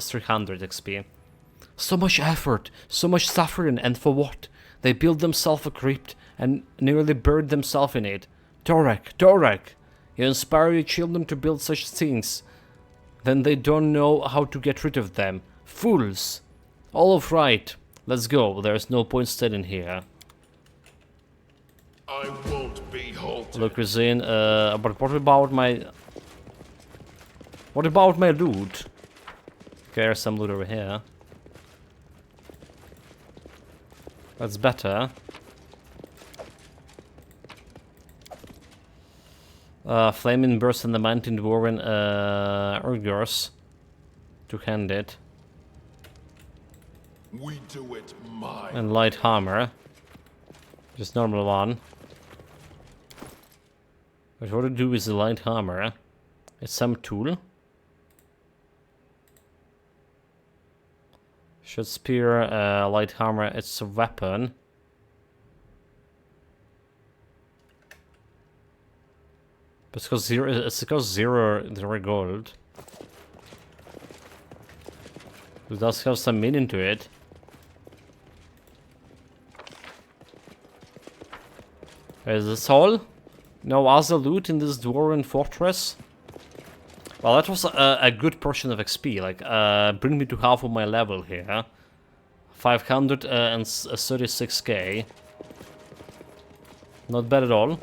300 XP. So much effort, so much suffering, and for what? They built themselves a crypt and nearly buried themselves in it. Torek, you inspire your children to build such things. Then they don't know how to get rid of them. Fools! All of right, let's go, there's no point staying here. I won't be halted. Look, Rizin, but what about my loot? Okay, there's some loot over here. That's better. Flaming burst and the mountain dwarven Urgors. Two-handed. We do it my And light hammer. Just normal one. But what to do with the light hammer? It's some tool. Short spear, light hammer, it's a weapon. But it's because zero gold. It does have some meaning to it. Is this all? No other loot in this dwarven fortress? Well, that was a good portion of XP, like, bring me to half of my level here. 536k. Not bad at all.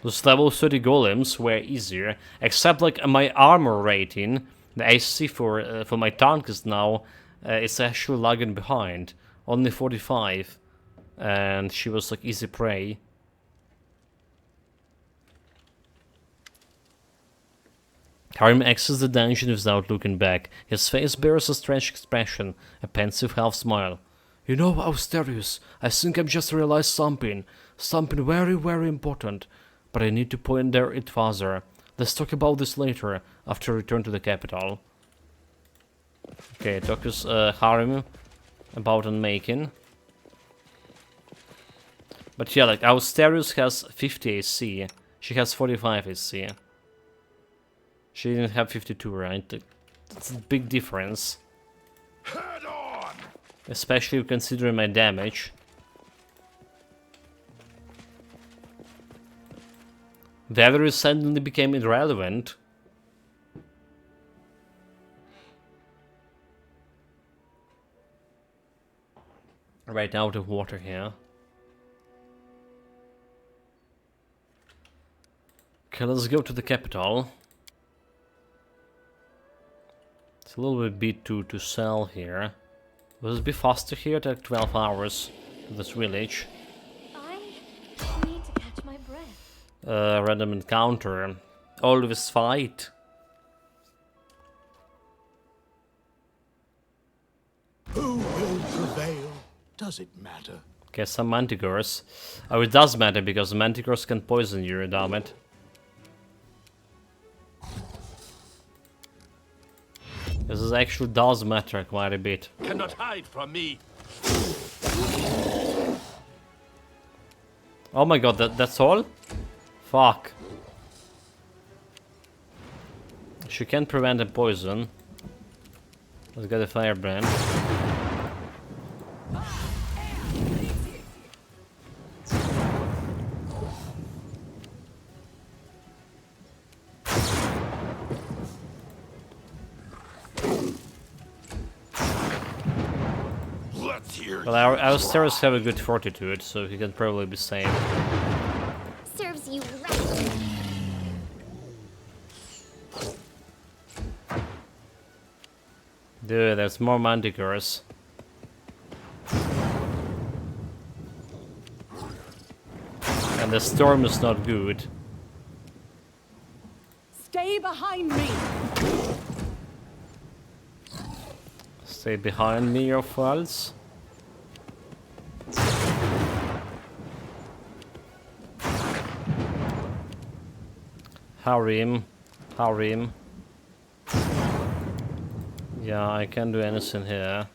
Those level 30 golems were easier, except like my armor rating, the AC for my tank is now, it's actually lagging behind. Only 45. And she was like easy prey. Karim exits the dungeon without looking back. His face bears a strange expression, a pensive half-smile. You know, Austerius, I think I've just realized something. Something very, very important. But I need to ponder it further. Let's talk about this later, after we return to the capital. Okay, talk with Harim about unmaking. But yeah, like, Austerius has 50 AC. She has 45 AC. She didn't have 52, right? That's a big difference. head on. Especially considering my damage. The other suddenly became irrelevant. Right out of water here. Okay, let's go to the capital. It's a little bit to sell here. Will it be faster here? Take 12 hours to this village. I need to catch my breath. Random encounter. Always fight. Who will prevail? Does it matter? Okay, some manticores. Oh, it does matter because manticores can poison you, damn it. This actually does matter quite a bit. Cannot hide from me. Oh my god, that's all? Fuck. She can prevent a poison. Let's get a firebrand. Let's hear Well, our stairs have a good fortitude, so he can probably be saved. Serves you right. Dude, there's more manticores. And the storm is not good. Stay behind me. Stay behind me, your fools. Harim. Harim. Yeah, I can't do anything here.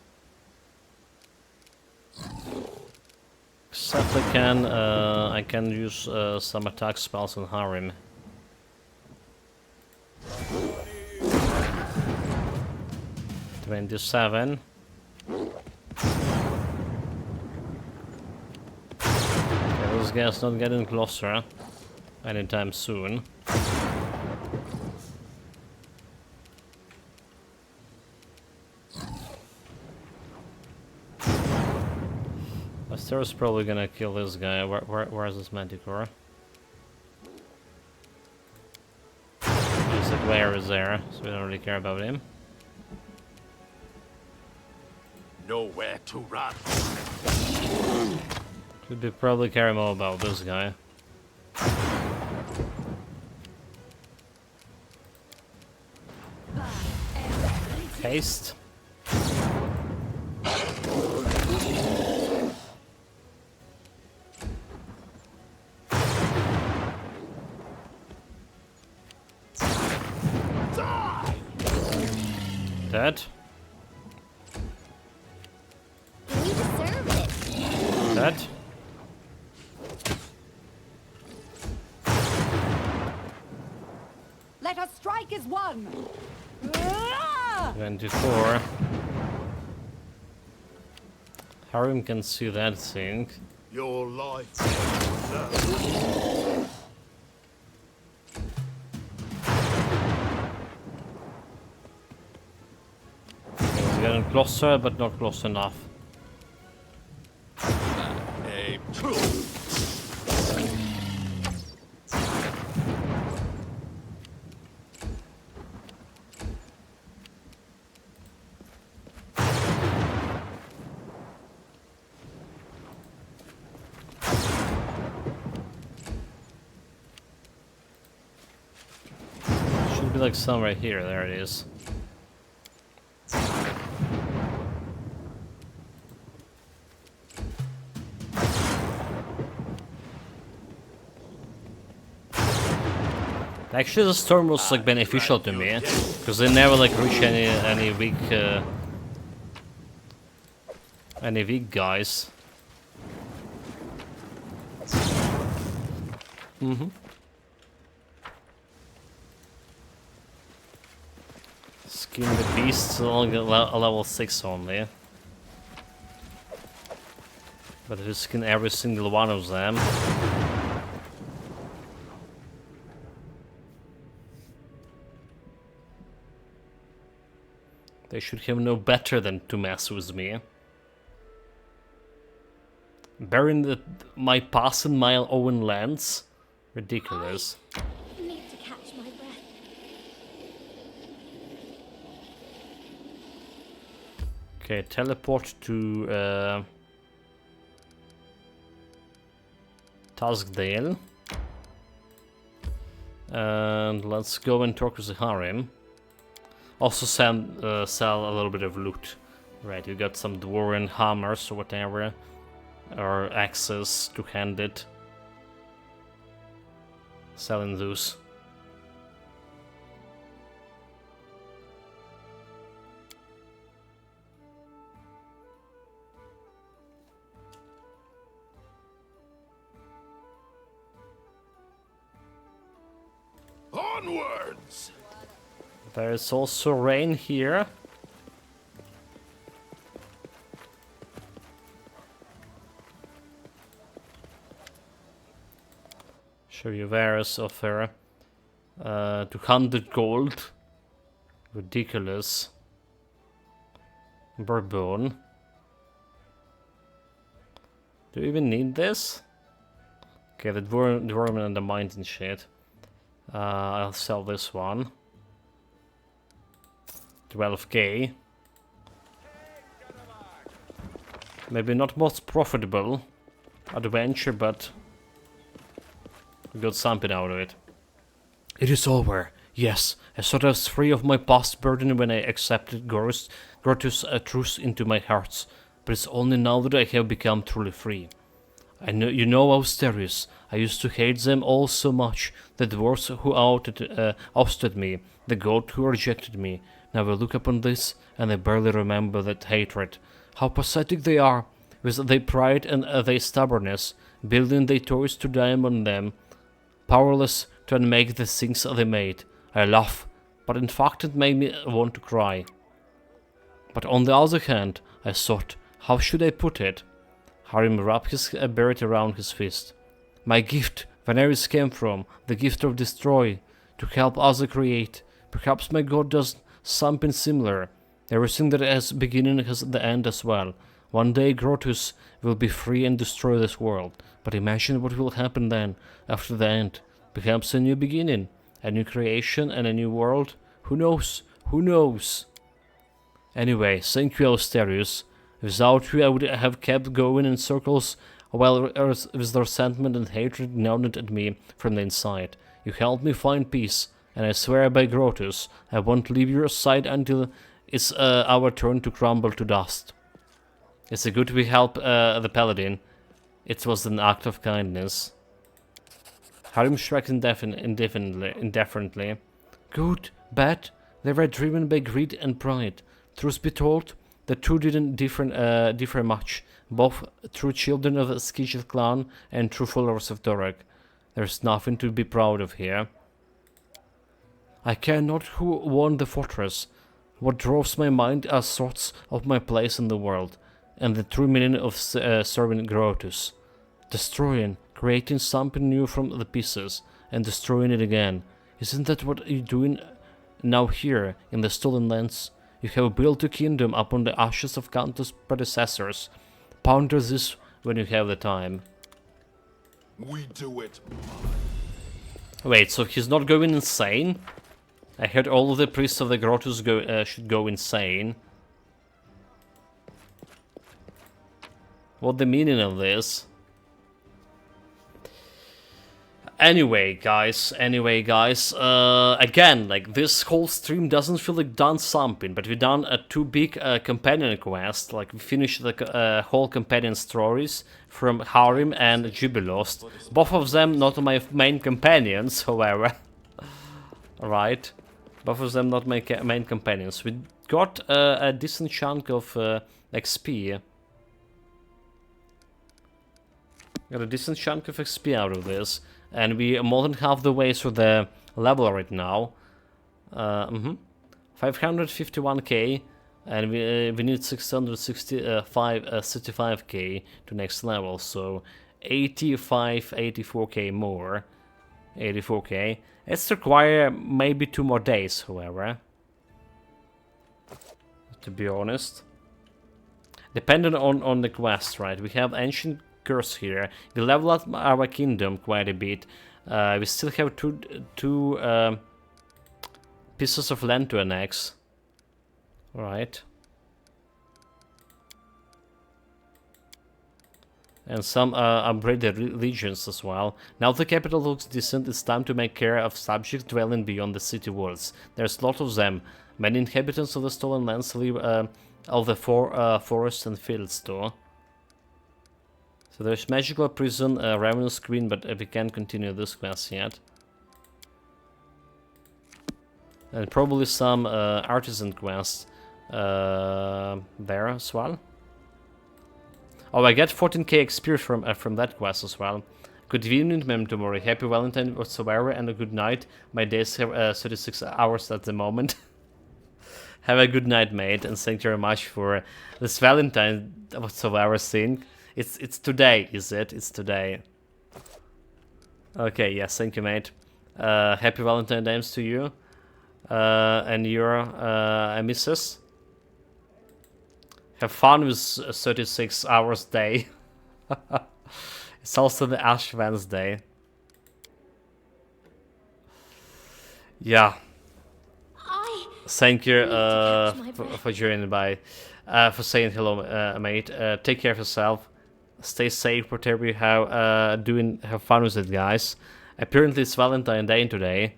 Except I can use some attack spells on Harim. $27. Okay, this guy's not getting closer anytime soon. Astero's probably gonna kill this guy. Where's this manticore? He's like Varus there, so we don't really care about him. Nowhere to run. Should be probably care more about this guy. Haste. Dead. You deserve it. Dead. Let us strike as one. 24. Harim can see that thing. Your life. He's getting closer, but not close enough. A true. Should be like some right here. There it is. Actually, the storm was like beneficial to me because they never like reach any weak guys. Skin the beasts along a level 6 only. But if you skin every single one of them. They should have no better than to mess with me. Burying my past in my own lands? Ridiculous. I need to catch my breath. Okay, teleport to Taskdale. And let's go and talk with the Harem. Also sell a little bit of loot. Right, you got some dwarven hammers or whatever. Or axes to hand it. Selling those. Onwards! There is also rain here. Show you Varus offer 200 gold. Ridiculous. Bourbon. Do you even need this? Okay, the dwarven and the mines and shit. I'll sell this one. 12k. Maybe not most profitable adventure, but we got something out of it. It is over. Yes, I thought I was free of my past burden when I accepted Grotus' truth into my heart. But it's only now that I have become truly free. I know you know Austerius. I used to hate them all so much. The dwarves who ousted me, the god who rejected me. Now I look upon this, and I barely remember that hatred. How pathetic they are, with their pride and their stubbornness, building their toys to die on them, powerless to unmake the things they made. I laugh, but in fact it made me want to cry. But on the other hand, I thought, how should I put it? Harim wrapped his beard around his fist. My gift, wherever it came from, the gift of destroy, to help others create. Perhaps my god does something similar. Everything that has a beginning has the end as well. One day Grotus will be free and destroy this world. But imagine what will happen then, after the end. Perhaps a new beginning. A new creation and a new world? Who knows? Who knows? Anyway, thank you, Asterius. Without you, I would have kept going in circles while with resentment and hatred gnawed at me from the inside. You helped me find peace, and I swear by Grotus, I won't leave your side until it's our turn to crumble to dust. It's a good we help the paladin. It was an act of kindness. Harim shrugged indefinitely. Good, bad, they were driven by greed and pride. Truth be told, the two didn't differ much, both true children of the Skijith clan and true followers of Dorek. There's nothing to be proud of here. I care not who won the fortress. What draws my mind are thoughts of my place in the world, and the true meaning of serving Grotus. Destroying, creating something new from the pieces, and destroying it again. Isn't that what you're doing now here, in the Stolen Lands? You have built a kingdom upon the ashes of countless predecessors. Ponder this when you have the time. We do it. Wait, so he's not going insane? I heard all of the priests of the Grotus should go insane. What the meaning of this? Anyway, guys, again, like, this whole stream doesn't feel like done something, but we done two big companion quests. Like, we finished the whole companion stories from Harim and Jubilost. Both of them not my main companions, however. Right, both of them not my main companions. We got a decent chunk of XP. Got a decent chunk of XP out of this. And we are more than half the way through the level right now. 551k, and we need 665k to next level. So 84k more. 84k. It's require maybe 2 more days, however. To be honest. Depending on the quest, right? We have Ancient Curse here. We level up our kingdom quite a bit. We still have two pieces of land to annex. Right. And some upgraded legions as well. Now the capital looks decent. It's time to make care of subjects dwelling beyond the city walls. There's a lot of them. Many inhabitants of the Stolen Lands live of the forests and fields too. So there's magical prison, ravenous queen, but we can't continue this quest yet. And probably some artisan quests there as well. Oh, I get 14k experience from that quest as well. Good evening, Memtomori. Happy Valentine whatsoever, and a good night. My days have 36 hours at the moment. Have a good night, mate, and thank you very much for this Valentine whatsoever thing. It's today, is it? It's today. Okay, yes, thank you, mate. Happy Valentine Days to you. And your missus. Have fun with 36 hours day. It's also the Ash Wednesday. Yeah. Thank you for joining by. For saying hello, mate. Take care of yourself. Stay safe, whatever you have have fun with it, guys. Apparently it's Valentine's Day today.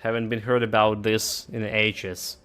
Haven't been heard about this in ages.